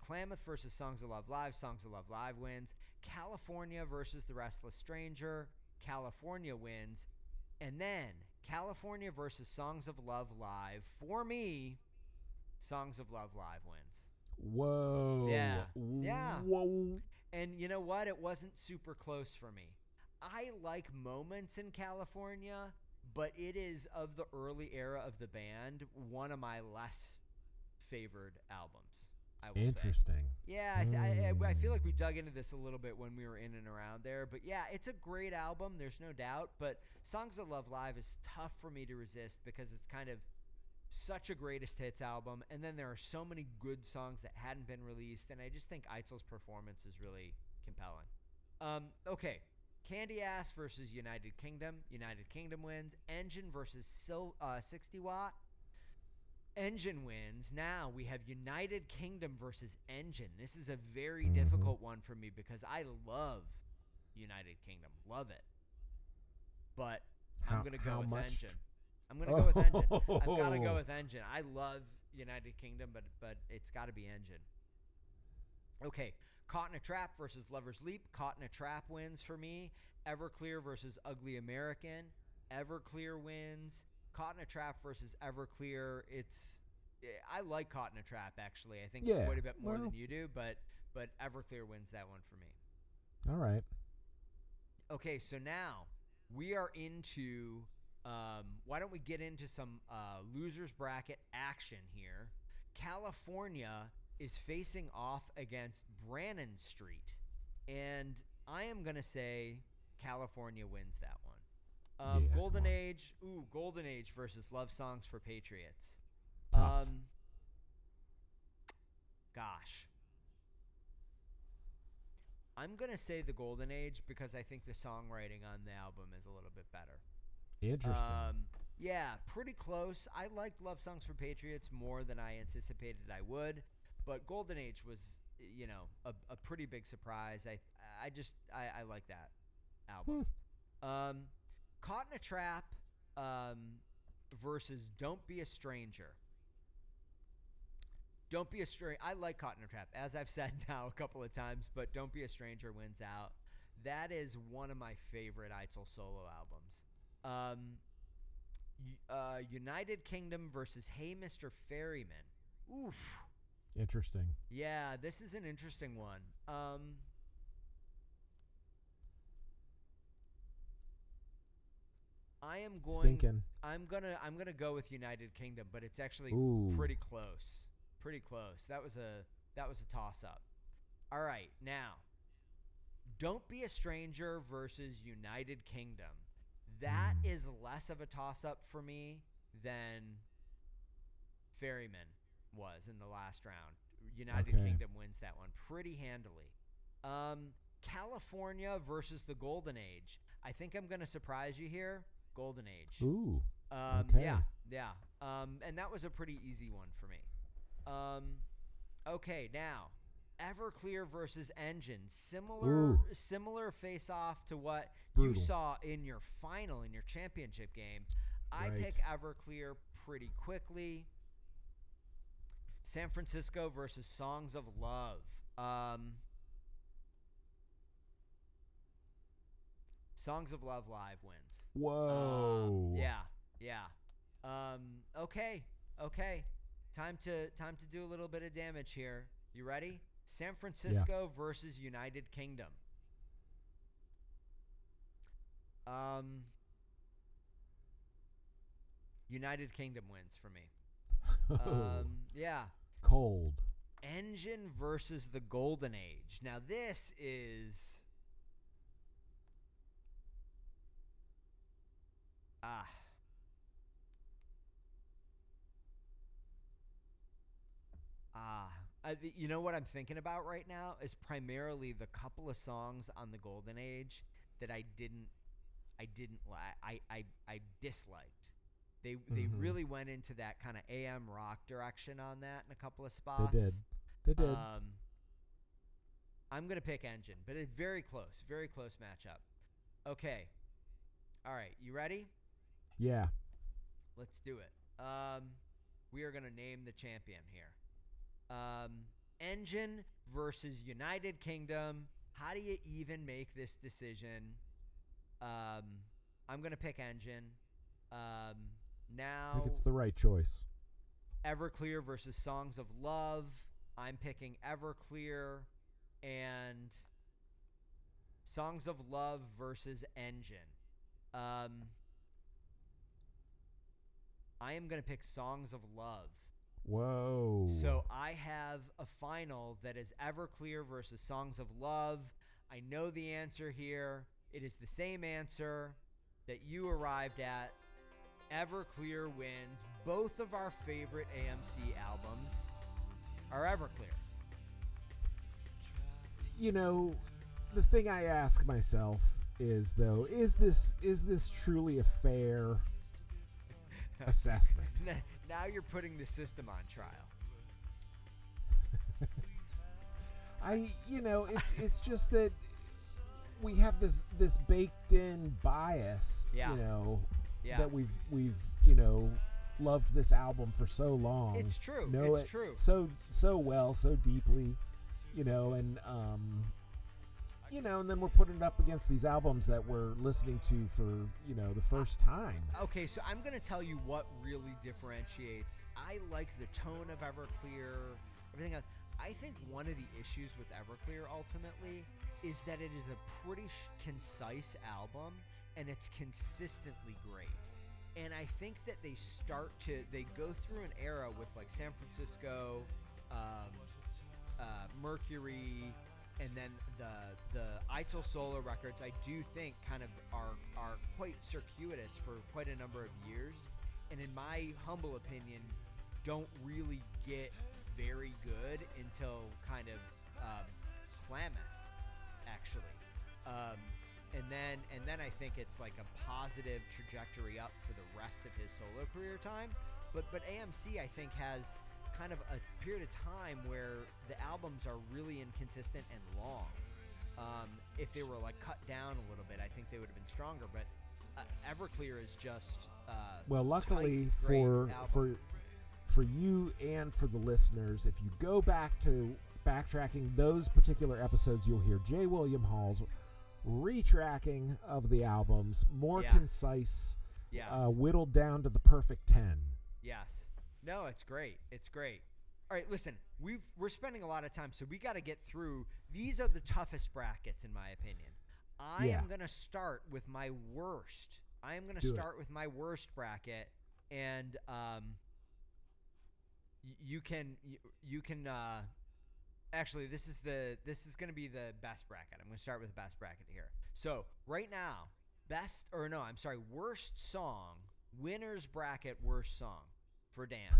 Klamath versus Songs of Love Live. Songs of Love Live wins. California versus The Restless Stranger. California wins. And then California versus Songs of Love Live. For me, Songs of Love Live wins. Whoa. Yeah. Whoa. And you know what? It wasn't super close for me. I like moments in California, but it is, of the early era of the band, one of my less favored albums, I will Interesting. say. Yeah, I feel like we dug into this a little bit when we were in and around there. But yeah, it's a great album, there's no doubt. But Songs of Love Live is tough for me to resist because it's kind of such a greatest hits album. And then there are so many good songs that hadn't been released. And I just think Eitzel's performance is really compelling. Okay. Candy Ass versus United Kingdom. United Kingdom wins. Engine versus 60 Watt. Engine wins. Now we have United Kingdom versus Engine. This is a very difficult one for me because I love United Kingdom. Love it. But I'm going to go with Engine. I'm going to go with Engine. I've got to go with Engine. I love United Kingdom, but it's got to be Engine. Okay. Caught in a Trap versus Lover's Leap. Caught in a Trap wins for me. Everclear versus Ugly American. Everclear wins. Caught in a Trap versus Everclear. I like Caught in a Trap, actually. I think quite a bit more than you do, but Everclear wins that one for me. All right. Okay, so now we are into why don't we get into some losers bracket action here. California is facing off against Brannan Street, and I am going to say California wins that one. Golden Age versus Love Songs for Patriots. Tough. Gosh. I'm going to say the Golden Age because I think the songwriting on the album is a little bit better. Interesting. Yeah, pretty close. I liked Love Songs for Patriots more than I anticipated I would. But Golden Age was, a pretty big surprise. I like that album. Caught in a Trap versus Don't Be a Stranger. Don't Be a Stranger. I like Caught in a Trap, as I've said now a couple of times, but Don't Be a Stranger wins out. That is one of my favorite Eitzel solo albums. United Kingdom versus Hey Mr. Ferryman. Oof. Interesting. Yeah, this is an interesting one. I'm gonna go with United Kingdom, but it's actually pretty close. Pretty close. That was a toss up. All right, now Don't Be a Stranger versus United Kingdom. That is less of a toss up for me than Ferryman was in the last round. United Kingdom wins that one pretty handily. California versus the Golden Age. I think I'm going to surprise you here. Golden Age. Ooh. Yeah. And that was a pretty easy one for me. Okay, now Everclear versus Engine. Similar face off to what you saw in your final, in your championship game. I pick Everclear pretty quickly. San Francisco versus Songs of Love. Songs of Love Live wins. Whoa. Yeah. Okay. Time to do a little bit of damage here. You ready? San Francisco versus United Kingdom. United Kingdom wins for me. Yeah. Cold. Engine versus the Golden Age. Now this is Ah. You know what I'm thinking about right now is primarily the couple of songs on the Golden Age that I disliked. They really went into that kind of AM rock direction on that in a couple of spots. They did. I'm gonna pick Engine, but it's very close matchup. Okay, all right, you ready? Yeah. Let's do it. We are gonna name the champion here. Engine versus United Kingdom. How do you even make this decision? I'm going to pick Engine. Now, I think it's the right choice. Everclear versus Songs of Love. I'm picking Everclear. And Songs of Love versus Engine. I am going to pick Songs of Love. Whoa. So I have a final that is Everclear versus Songs of Love. I know the answer here. It is the same answer that you arrived at. Everclear wins. Both of our favorite AMC albums are Everclear. You know, the thing I ask myself is, though, is this truly a fair assessment? Now you're putting the system on trial. It's just that we have this baked in bias, that we've loved this album for so long. It's true. It's true. So well, so deeply, and then we're putting it up against these albums that we're listening to for, the first time. Okay, so I'm going to tell you what really differentiates. I like the tone of Everclear, everything else. I think one of the issues with Everclear ultimately is that it is a pretty concise album, and it's consistently great. And I think that they go through an era with like San Francisco, Mercury, and then the Eitzel solo records, I do think kind of are quite circuitous for quite a number of years, and in my humble opinion, don't really get very good until kind of Klamath, actually, and then I think it's like a positive trajectory up for the rest of his solo career time, but AMC I think has kind of a period of time where the albums are really inconsistent and long. If they were like cut down a little bit, I think they would have been stronger. But Everclear is just well, luckily tight, for you and for the listeners, if you go back to backtracking those particular episodes, you'll hear J. William Hall's retracking of the albums, more concise, whittled down to the perfect 10. Yes. No, it's great. It's great. All right, listen, we're spending a lot of time, so we got to get through. These are the toughest brackets, in my opinion. I am going to start with my worst. I am going to start with my worst bracket, and you can actually, this is going to be the best bracket. I'm going to start with the best bracket here. So right now, worst song, winner's bracket, worst song for Dan.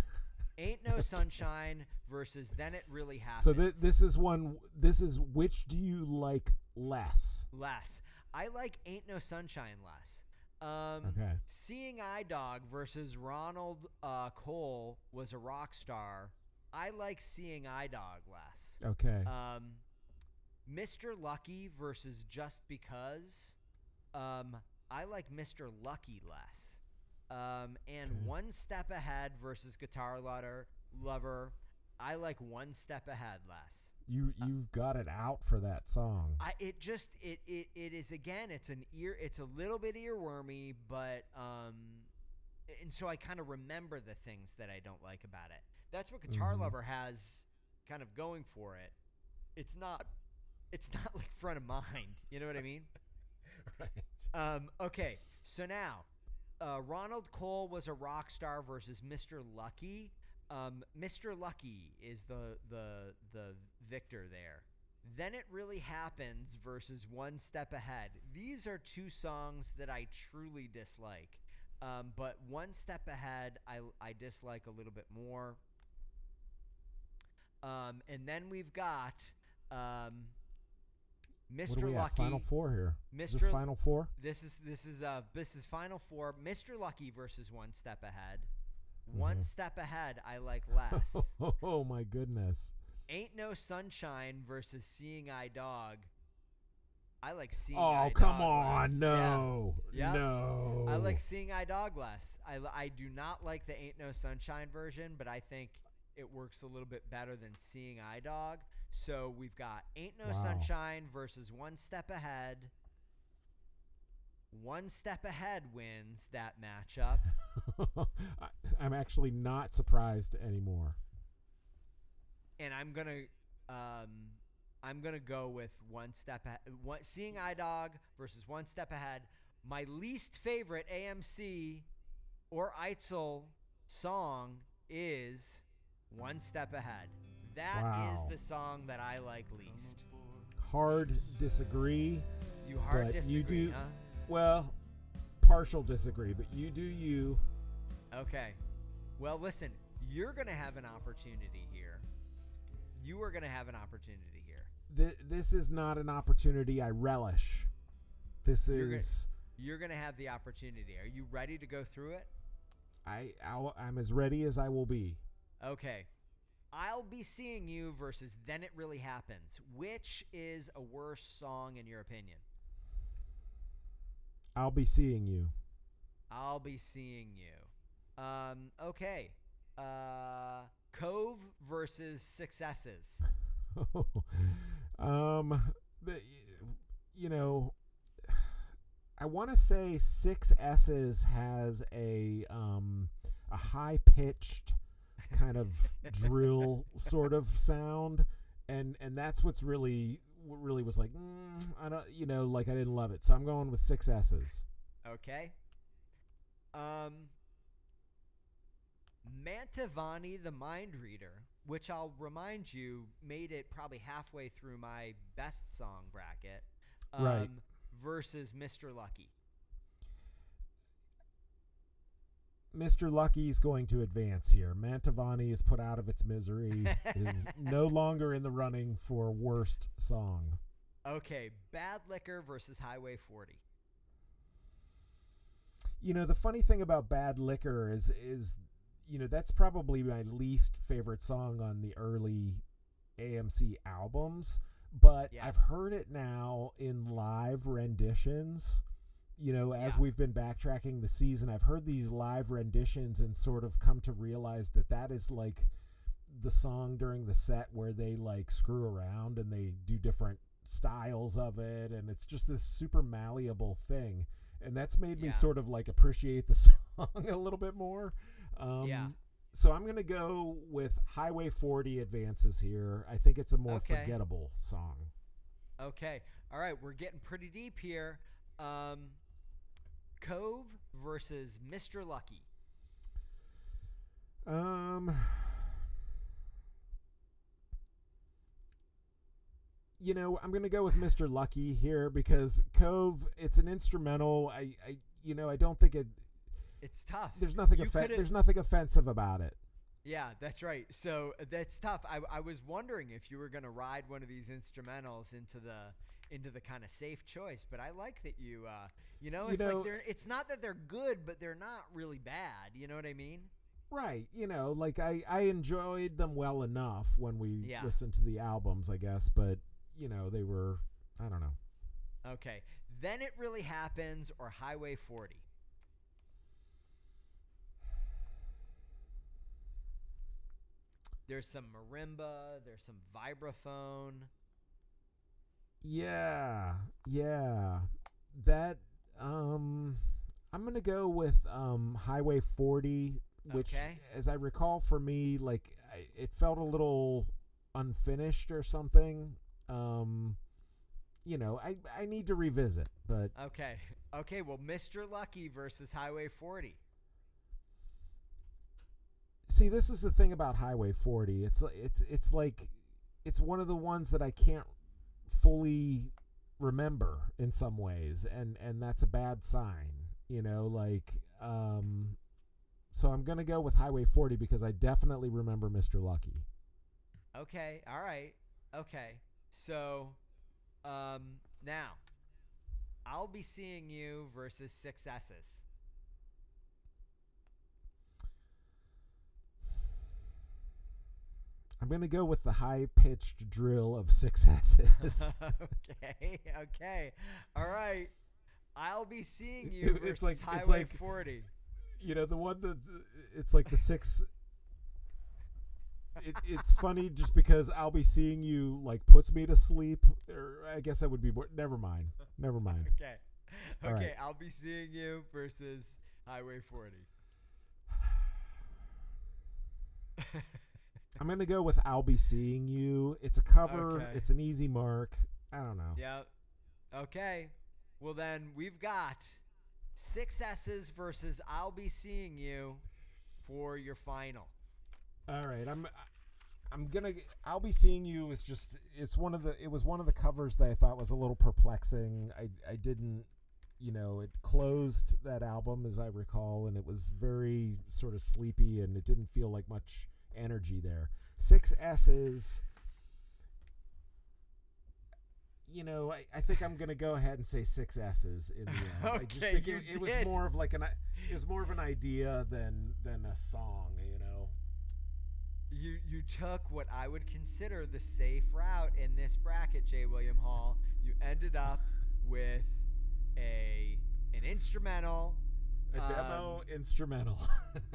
Ain't No Sunshine versus Then It Really Happens. So this is which do you like less? Less. I like Ain't No Sunshine less. Okay. Seeing Eye Dog versus Ronald Cole Was a Rock Star. I like Seeing Eye Dog less. Okay. Mr. Lucky versus Just Because. I like Mr. Lucky less. And One Step Ahead versus Guitar Lover. I like One Step Ahead less. You've got it out for that song. It is, again, it's a little bit earwormy, but and so I kind of remember the things that I don't like about it. That's what Guitar Lover has kind of going for it. It's not like front of mind. You know what I mean? Right. Okay. So now, Ronald Cole Was a Rock Star versus Mr. Lucky. Mr. Lucky is the victor there. Then It Really Happens versus One Step Ahead. These are two songs that I truly dislike. But One Step Ahead, I dislike a little bit more. And then we've got Mr. What are we Lucky. at? Final four here. Mr. Is this Final Four? This is Final Four. Mr. Lucky versus One Step Ahead. One Step Ahead, I like less. Oh my goodness. Ain't No Sunshine versus Seeing Eye Dog. I like Seeing Oh, Eye Dog come on. less. No. Yeah. Yep. No. I like Seeing Eye Dog less. I do not like the Ain't No Sunshine version, but I think it works a little bit better than Seeing Eye Dog. So we've got Ain't No Sunshine versus One Step Ahead. One Step Ahead wins that matchup. I'm actually not surprised anymore. And I'm gonna go with Seeing Eye Dog versus One Step Ahead. My least favorite AMC or Eitzel song is One Step Ahead. That is the song that I like least. Hard disagree. You hard disagree, you do, huh? Well, partial disagree, but you do you. Okay. Well, listen, you're gonna have an opportunity here. You are gonna have an opportunity here. This is not an opportunity I relish. This is... You're going to have the opportunity. Are you ready to go through it? I'm as ready as I will be. Okay. I'll Be Seeing You versus Then It Really Happens. Which is a worse song in your opinion? I'll Be Seeing You. I'll Be Seeing You. Okay. Cove versus Successes. I want to say 6S's has a high-pitched kind of drill sort of sound, and that's what really was like, I don't, like I didn't love it. So I'm going with 6S's. Okay. Mantovani the Mind Reader, which I'll remind you made it probably halfway through my best song bracket. Right. Versus Mr. Lucky. Mr. Lucky is going to advance here. Mantovani is put out of its misery. Is no longer in the running for worst song. Okay, Bad Liquor versus Highway 40. The funny thing about Bad Liquor is that's probably my least favorite song on the early AMC albums. But yeah. I've heard it now in live renditions, as we've been backtracking the season. I've heard these live renditions and sort of come to realize that is like the song during the set where they like screw around and they do different styles of it. And it's just this super malleable thing. And that's made me sort of like appreciate the song a little bit more. So I'm going to go with Highway 40 advances here. I think it's a more forgettable song. Okay. All right. We're getting pretty deep here. Cove versus Mr. Lucky. I'm going to go with Mr. Lucky here because Cove, it's an instrumental. I don't think it's tough. There's nothing offensive about it. Yeah, that's right. So that's tough. I was wondering if you were going to ride one of these instrumentals into the kind of safe choice, but I like that you like it's not that they're good, but they're not really bad. You know what I mean? Right. Like I enjoyed them well enough when we listened to the albums, I guess, but they were, I don't know. Okay. Then It Really Happens or Highway 40. There's some marimba. There's some vibraphone. Yeah. That I'm gonna go with Highway 40, which, as I recall, for me, like it felt a little unfinished or something. I need to revisit, but okay. Well, Mr. Lucky versus Highway 40. See, this is the thing about Highway 40. It's like it's one of the ones that I can't fully remember in some ways, and that's a bad sign. So I'm going to go with Highway 40 because I definitely remember Mr. Lucky. Okay. All right. Okay. So, now, I'll Be Seeing You versus Six S's. I'm going to go with the high-pitched drill of Six S's. Okay. All right. I'll Be Seeing You versus Highway it's like 40. You know, the one that it's like the six. It's funny just because I'll Be Seeing You like puts me to sleep. Or I guess that would be more. Never mind. Okay. All right. I'll Be Seeing You versus Highway 40. I'm going to go with I'll Be Seeing You. It's a cover. Okay. It's an easy mark. I don't know. Yep. Okay. Well, then we've got Six S's versus I'll Be Seeing You for your final. All right. I'm going to I'll Be Seeing You is just it was one of the covers that I thought was a little perplexing. I didn't, it closed that album as I recall, and it was very sort of sleepy and it didn't feel like much energy there. Six S's, I think I'm going to go ahead and say Six S's in the end. Okay, I just think it was more of like an idea than a song, You took what I would consider the safe route in this bracket, J. William Hall. You ended up with an instrumental. A demo instrumental.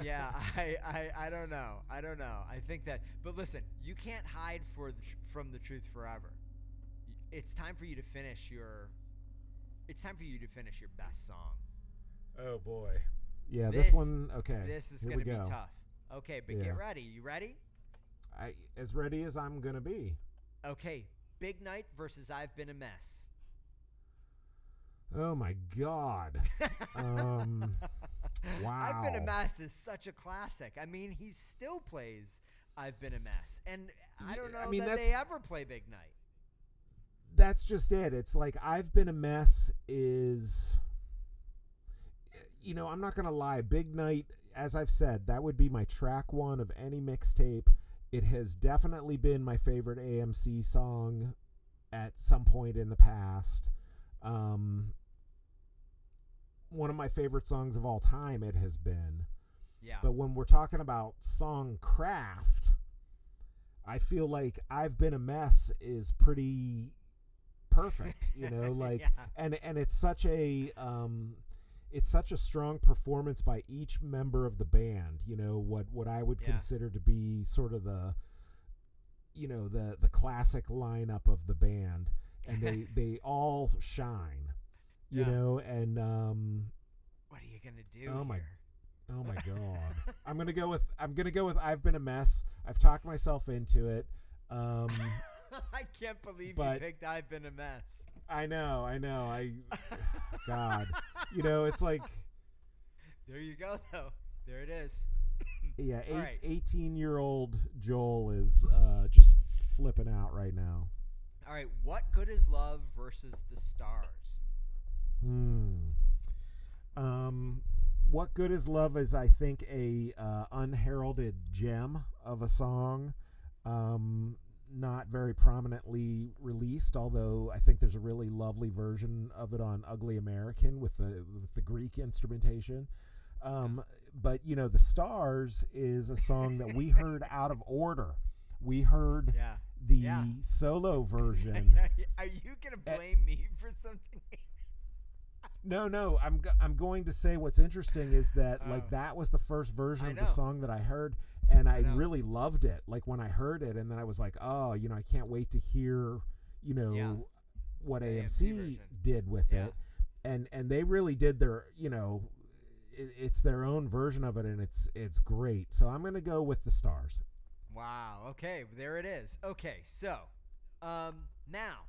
Yeah, I don't know. I think that, but listen, you can't hide from the truth forever. It's time for you to finish your best song. Oh boy. Yeah, this one. Okay, this is going to be tough. Okay, but get ready. You ready? As ready as I'm going to be. Okay, Big Night versus I've Been a Mess. Oh my God. Wow. I've Been a Mess is such a classic. I mean, he still plays I've Been a Mess. And I don't know that they ever play Big Night. That's just it. It's like I've Been a Mess is, I'm not going to lie. Big Night, as I've said, that would be my track one of any mixtape. It has definitely been my favorite AMC song at some point in the past. One of my favorite songs of all time it has been. Yeah. But when we're talking about song craft, I feel like I've Been a Mess is pretty perfect, like yeah. and it's such a strong performance by each member of the band, what I would consider to be sort of the classic lineup of the band, and they all shine. And what are you gonna do? Oh here? my God! I'm gonna go with I've Been a Mess. I've talked myself into it. I can't believe you picked I've Been a Mess. I know. God, it's like. There you go, though. There it is. Yeah, Right. 18-year-old Joel is just flipping out right now. All right, What Good Is Love versus The Stars? What Good Is Love is, I think, a unheralded gem of a song. Not very prominently released, although I think there's a really lovely version of it on Ugly American with the Greek instrumentation. But The Stars is a song that we heard out of order. We heard the solo version. Are you gonna blame me for something? No. I'm going to say what's interesting is that that was the first version of the song that I heard, and I really loved it. Like when I heard it, and then I was like, oh, I can't wait to hear, what AMC did with it, and they really did their, it's their own version of it, and it's great. So I'm gonna go with The Stars. Wow. Okay, there it is. Okay, so now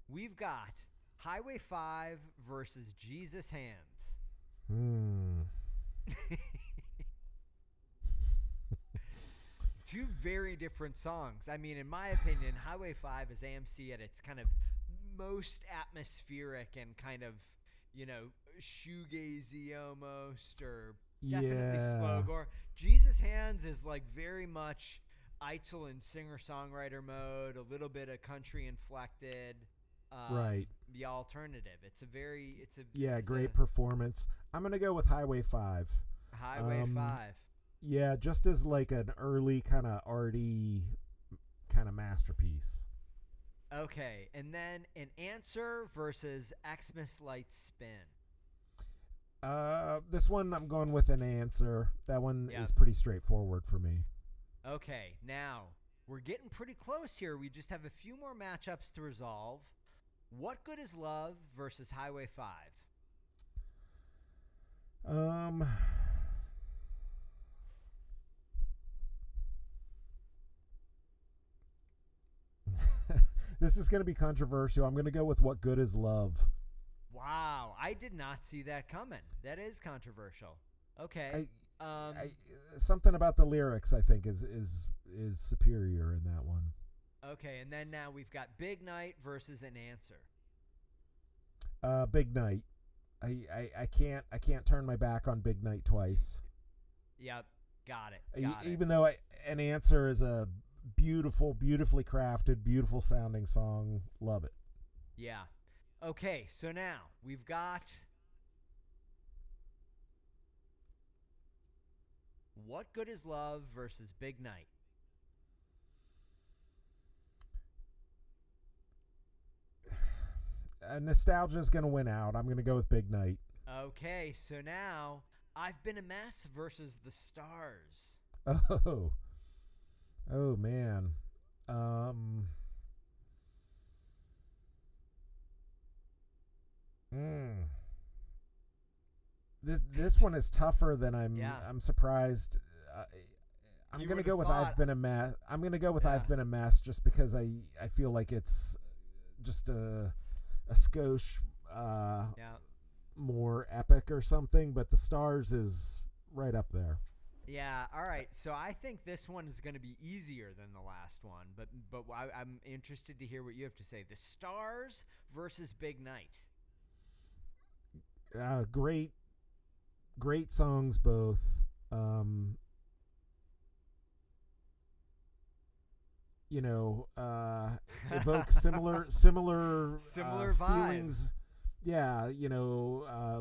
we've got Highway 5 versus Jesus Hands. Two very different songs. I mean, in my opinion, Highway 5 is AMC at its kind of most atmospheric and kind of, shoegazy almost, or definitely Yeah. slowcore. Jesus Hands is like very much Eitzel in singer-songwriter mode, a little bit of country inflected. Right. The alternative. It's great performance. I'm gonna go with Highway 5. Highway 5. Yeah, just as like an early kind of arty kind of masterpiece. Okay, and then An Answer versus Xmas Light Spin. This one I'm going with An Answer. That one Yep. is pretty straightforward for me. Okay, now we're getting pretty close here. We just have a few more matchups to resolve. What Good Is Love versus Highway 5? This is going to be controversial. I'm going to go with What Good Is Love. Wow, I did not see that coming. That is controversial. Okay. Something about the lyrics I think is superior in that one. Okay, and then now we've got Big Night versus An Answer. Big Night. I can't turn my back on Big Night twice. Yep, got it. Even though An Answer is a beautifully crafted, beautiful sounding song. Love it. Yeah. Okay, so now we've got What Good Is Love versus Big Night. Nostalgia is going to win out. I'm going to go with Big Night. Okay, so now I've Been a Mess versus The Stars. Oh man. This one is tougher than I'm surprised. I'm going to go with I've Been a Mess. I'm going to go with I've Been a Mess just because I feel like it's just a skosh more epic or something, but The Stars is right up there. Yeah, all right. So I think this one is going to be easier than the last one, but I'm interested to hear what you have to say. The Stars versus Big Night. Great songs both. Evoke similar vibes. Feelings. Yeah,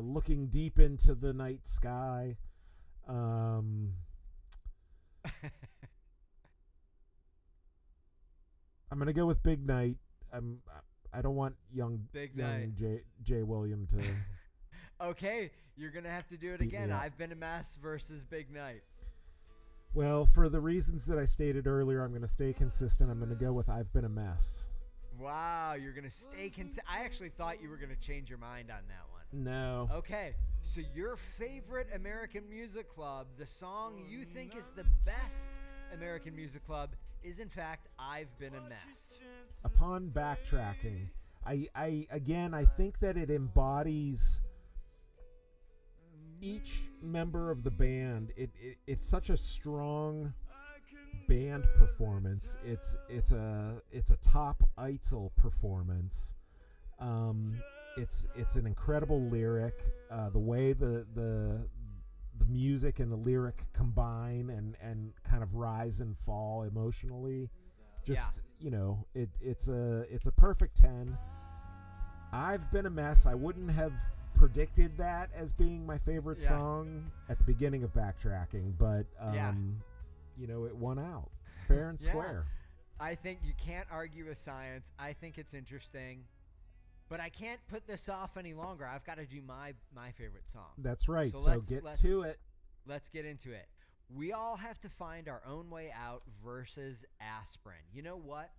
looking deep into the night sky. I'm gonna go with Big Night. I don't want young Jay William to. Okay, you're gonna have to do it again. I've Been a Mess versus Big Night. Well, for the reasons that I stated earlier, I'm gonna stay consistent. I'm gonna go with I've Been a Mess. Wow, you're gonna stay consistent. I actually thought you were gonna change your mind on that one. No. Okay, so your favorite American Music Club, the song you think is the best American Music Club, is in fact I've Been a Mess. Upon backtracking, I think that it embodies each member of the band. It's such a strong band performance. It's a top Eitzel performance. It's an incredible lyric. The way the music and the lyric combine and kind of rise and fall emotionally. Just it's a perfect 10. I've Been a Mess. I wouldn't have predicted that as being my favorite song at the beginning of backtracking, but it won out fair and square. I think you can't argue with science. I think it's interesting, but I can't put this off any longer. I've got to do my favorite song. That's right. So let's get to it. Let's get into it. We all have to find our own way out versus aspirin. You know what?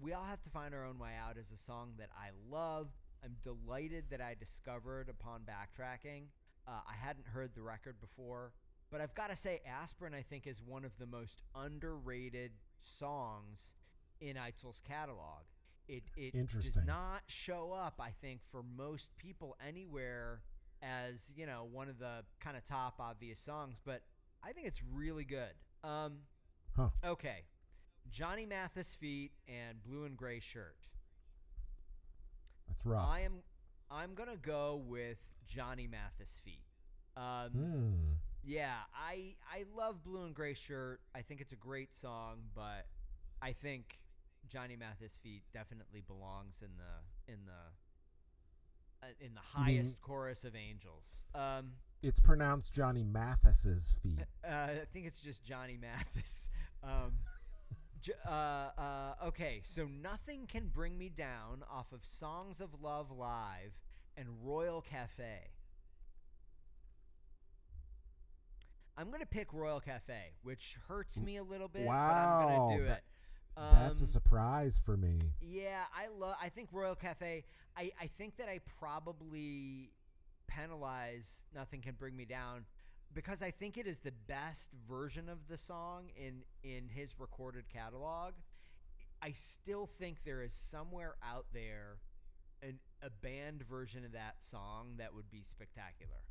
We all have to find our own way out is a song that I love. I'm delighted that I discovered upon backtracking. I hadn't heard the record before, but I've got to say Aspirin, I think, is one of the most underrated songs in Eitzel's catalog. It does not show up, I think, for most people anywhere as, one of the kind of top obvious songs, but I think it's really good. Okay. Johnny Mathis Feet and Blue and Gray Shirt. That's rough. I'm gonna go with Johnny Mathis feat. Yeah, I love Blue and Gray Shirt. I think it's a great song, but I think Johnny Mathis feat definitely belongs in the highest chorus of Angels. It's pronounced Johnny Mathis's feet. I think it's just Johnny Mathis. Okay, so Nothing Can Bring Me Down off of Songs of Love Live and Royal Cafe. I'm going to pick Royal Cafe, which hurts me a little bit, Wow, but I'm going to do it. That's a surprise for me. Yeah, I think Royal Cafe, I think that I probably penalize Nothing Can Bring Me Down because I think it is the best version of the song in his recorded catalog. I still think there is somewhere out there a band version of that song that would be spectacular.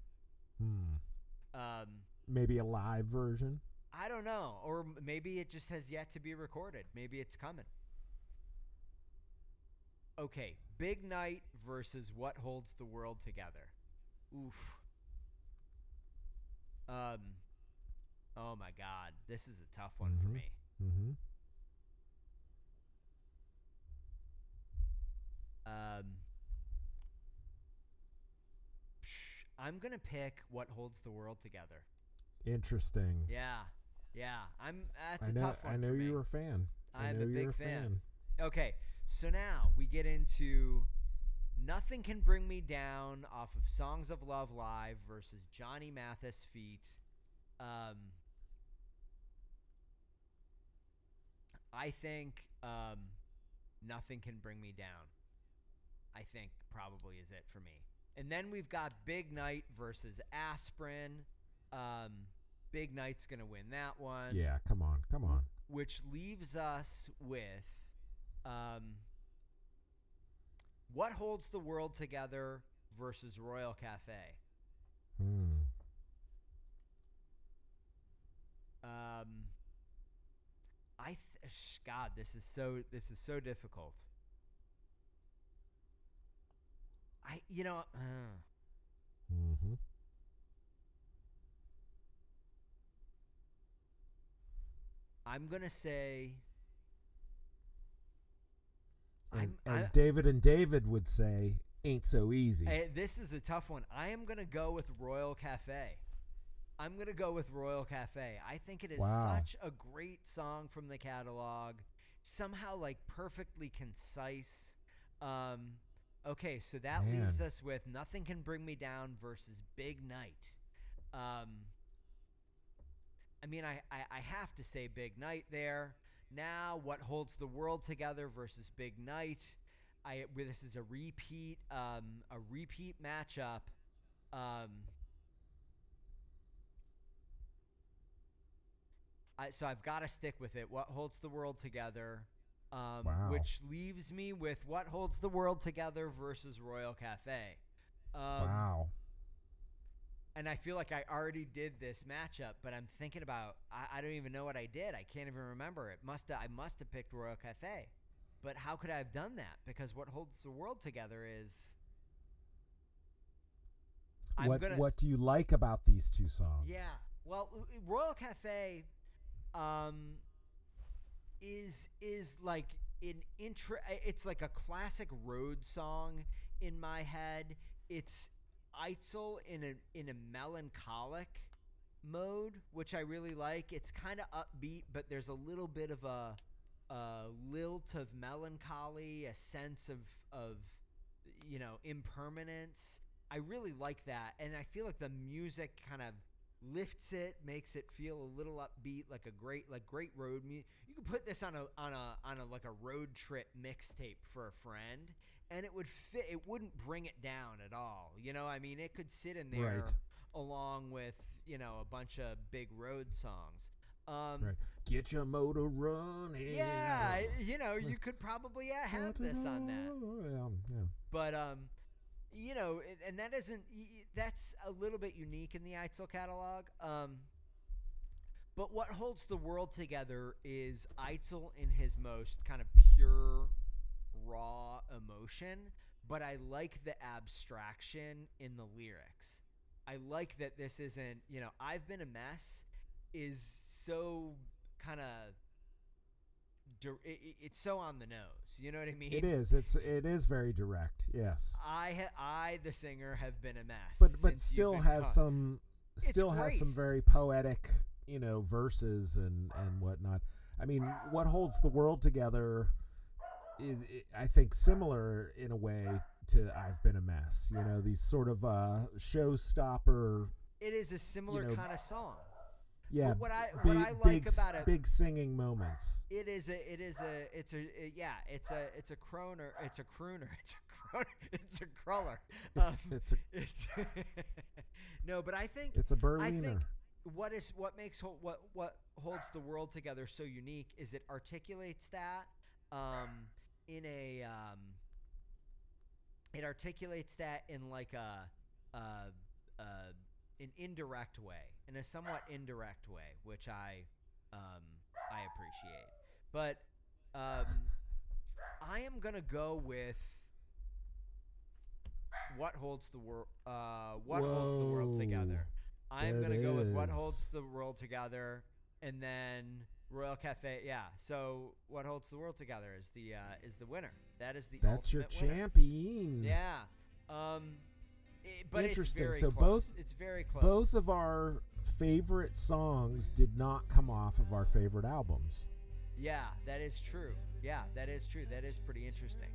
Maybe a live version? I don't know. Or maybe it just has yet to be recorded. Maybe it's coming. Okay, Big Night versus What Holds the World Together. Oof. Oh my God, this is a tough one for me. I'm gonna pick What Holds the World Together. Interesting. Yeah. That's a tough one. I know for me. you were a fan. I'm a big fan. Okay, so now we get into Nothing Can Bring Me Down off of Songs of Love Live versus Johnny Mathis feat. I think Nothing Can Bring Me Down. I think probably is it for me. And then we've got Big Night versus Aspirin. Big Night's going to win that one. Yeah, come on. Which leaves us with What Holds the World Together versus Royal Cafe. God, this is so difficult. I'm gonna say, as David and David would say, ain't so easy. This is a tough one. I am gonna go with Royal Cafe. I think it is such a great song from the catalog. Somehow, like, perfectly concise. Okay, so that leaves us with Nothing Can Bring Me Down versus Big Night. I have to say Big Night there. Now, What Holds the World Together versus Big Night. This is a repeat matchup. So I've got to stick with it. What Holds the World Together, which leaves me with What Holds the World Together versus Royal Cafe. Wow. And I feel like I already did this matchup, but I'm thinking about I don't even know what I did. I can't even remember. I must have picked Royal Cafe. But how could I have done that? Because What Holds the World Together is what do you like about these two songs? Yeah. Well, Royal Cafe is like it's like a classic road song in my head. It's Eitzel in a melancholic mode, which I really like. It's kind of upbeat, but there's a little bit of a lilt of melancholy, a sense of impermanence. I really like that, and I feel like the music kind of lifts it, makes it feel a little upbeat, like great road music. You could put this on a road trip mixtape for a friend, and it would fit. It wouldn't bring it down at all. It could sit in there along with a bunch of big road songs. Get your motor running. Yeah, you could probably have this on that. Yeah. But and that's a little bit unique in the Eitzel catalog. But What Holds the World Together is Eitzel in his most kind of pure, raw emotion, but I like the abstraction in the lyrics. I like that this isn't, I've Been a Mess is so kind of, it's so on the nose. You know what I mean? It is. It is very direct. Yes. I, the singer, have been a mess. But still has some very poetic, verses and whatnot. I mean, what holds the world together is, I think, similar in a way to I've Been a Mess. These sort of showstopper. It is a similar kind of song. Yeah, what I like about it, big singing moments. It's a crooner, it's a cruller. No, but I think it's a Berliner. I think what holds the world together so unique is it articulates that in like an indirect way, in a somewhat indirect way, which I appreciate. But I am gonna go with What Holds the World. Holds the world together. I am gonna go with What Holds the World Together, and then Royal Cafe. Yeah. So What Holds the World Together is the winner. That's your champion. Yeah. But interesting. It's so close. It's very close. Both of our favorite songs did not come off of our favorite albums. Yeah, that is true. That is pretty interesting.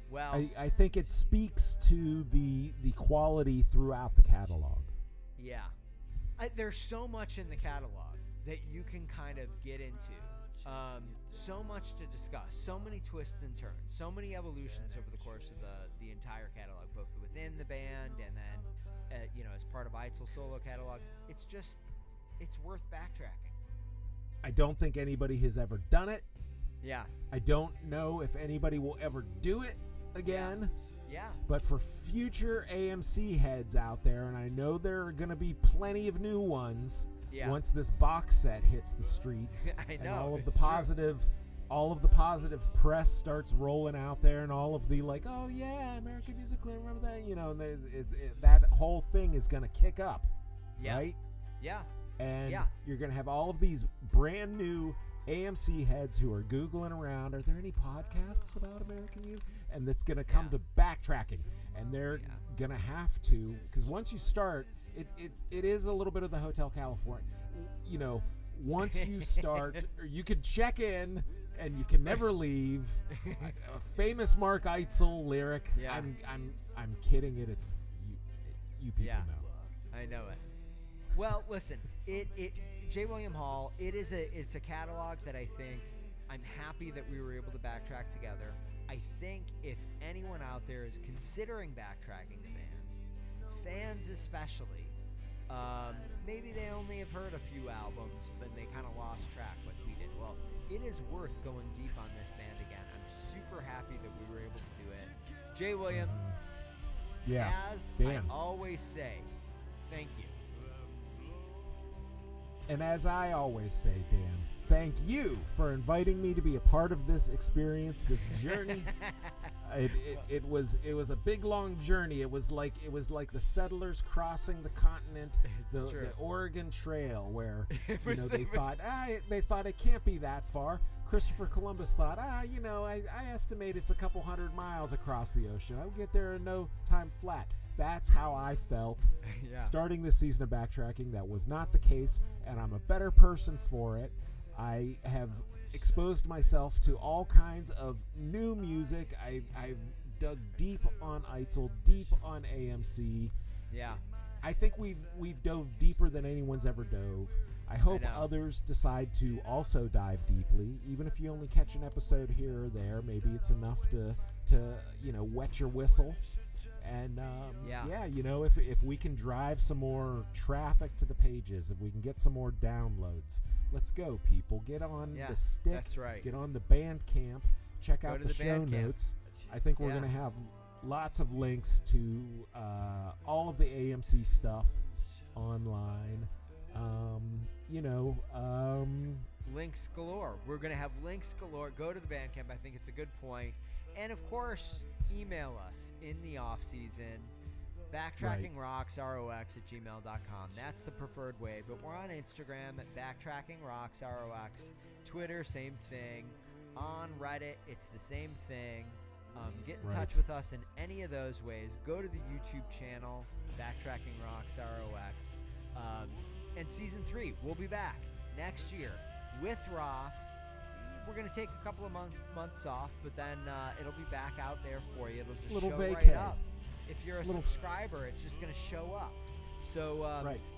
Well, I think it speaks to the quality throughout the catalog. Yeah. There's so much in the catalog that you can kind of get into. So much to discuss, so many twists and turns, so many evolutions over the course of the entire catalog, both within the band and then, as part of Eitzel's solo catalog. It's worth backtracking. I don't think anybody has ever done it. Yeah. I don't know if anybody will ever do it again. Yeah. But for future AMC heads out there, and I know there are going to be plenty of new ones. Yeah. Once this box set hits the streets, I know, and all of the positive press starts rolling out there, and all of the oh yeah, American Music, remember that, and that whole thing is going to kick up, right? Yeah. And you're going to have all of these brand new AMC heads who are Googling around, are there any podcasts about American Music? And that's going to come to backtracking, and they're going to have to, because once you start, it is a little bit of the Hotel California. Once you start, you could check in and you can never leave. A famous Mark Eitzel lyric. Yeah. I'm kidding it. It's you people know. I know it. Well, listen, J. William Hall, it's a catalog that I think I'm happy that we were able to backtrack together. I think if anyone out there is considering backtracking the band, fans especially, maybe they only have heard a few albums, but they kind of lost track like we did. Well, it is worth going deep on this band again. I'm super happy that we were able to do it. Jay William, as I always say, thank you. And as I always say, Dan, thank you for inviting me to be a part of this experience, this journey. It was a big long journey. It was like the settlers crossing the continent, the Oregon Trail, where they thought it can't be that far. Christopher Columbus thought, I estimate it's a couple 100 miles across the ocean. I'll get there in no time flat. That's how I felt starting this season of Backtracking. That was not the case, and I'm a better person for it. I have exposed myself to all kinds of new music. I've dug deep on Eitzel, deep on AMC. Yeah. I think we've dove deeper than anyone's ever dove. I hope others decide to also dive deeply, even if you only catch an episode here or there. Maybe it's enough to wet your whistle. And if we can drive some more traffic to the pages, if we can get some more downloads, let's go, people. Get on the stick. That's right. Get on the Bandcamp. Check out the show notes. I think we're going to have lots of links to all of the AMC stuff online. Links galore. We're going to have links galore. Go to the Bandcamp. I think it's a good point. And of course, email us in the off season. BacktrackingRocksRox@gmail.com. That's the preferred way. But we're on Instagram at BacktrackingRocksRox. Twitter, same thing. On Reddit, it's the same thing. Get in touch with us in any of those ways. Go to the YouTube channel, Backtracking Rocks ROX. And season 3, we'll be back next year with Roth. We're going to take a couple of months off, but then it'll be back out there for you. It'll just show right up. If you're a subscriber, it's just going to show up. So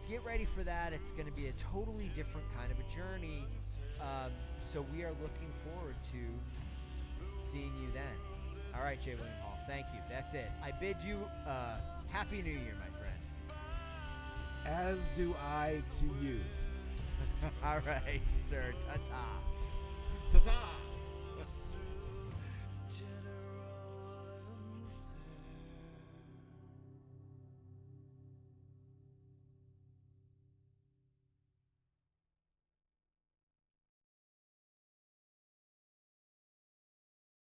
get ready for that. It's going to be a totally different kind of a journey. So we are looking forward to seeing you then. All right, J. William Hall, thank you. That's it. I bid you Happy New Year, my friend. As do I to you. All right, sir. Ta-ta. Ta-ta.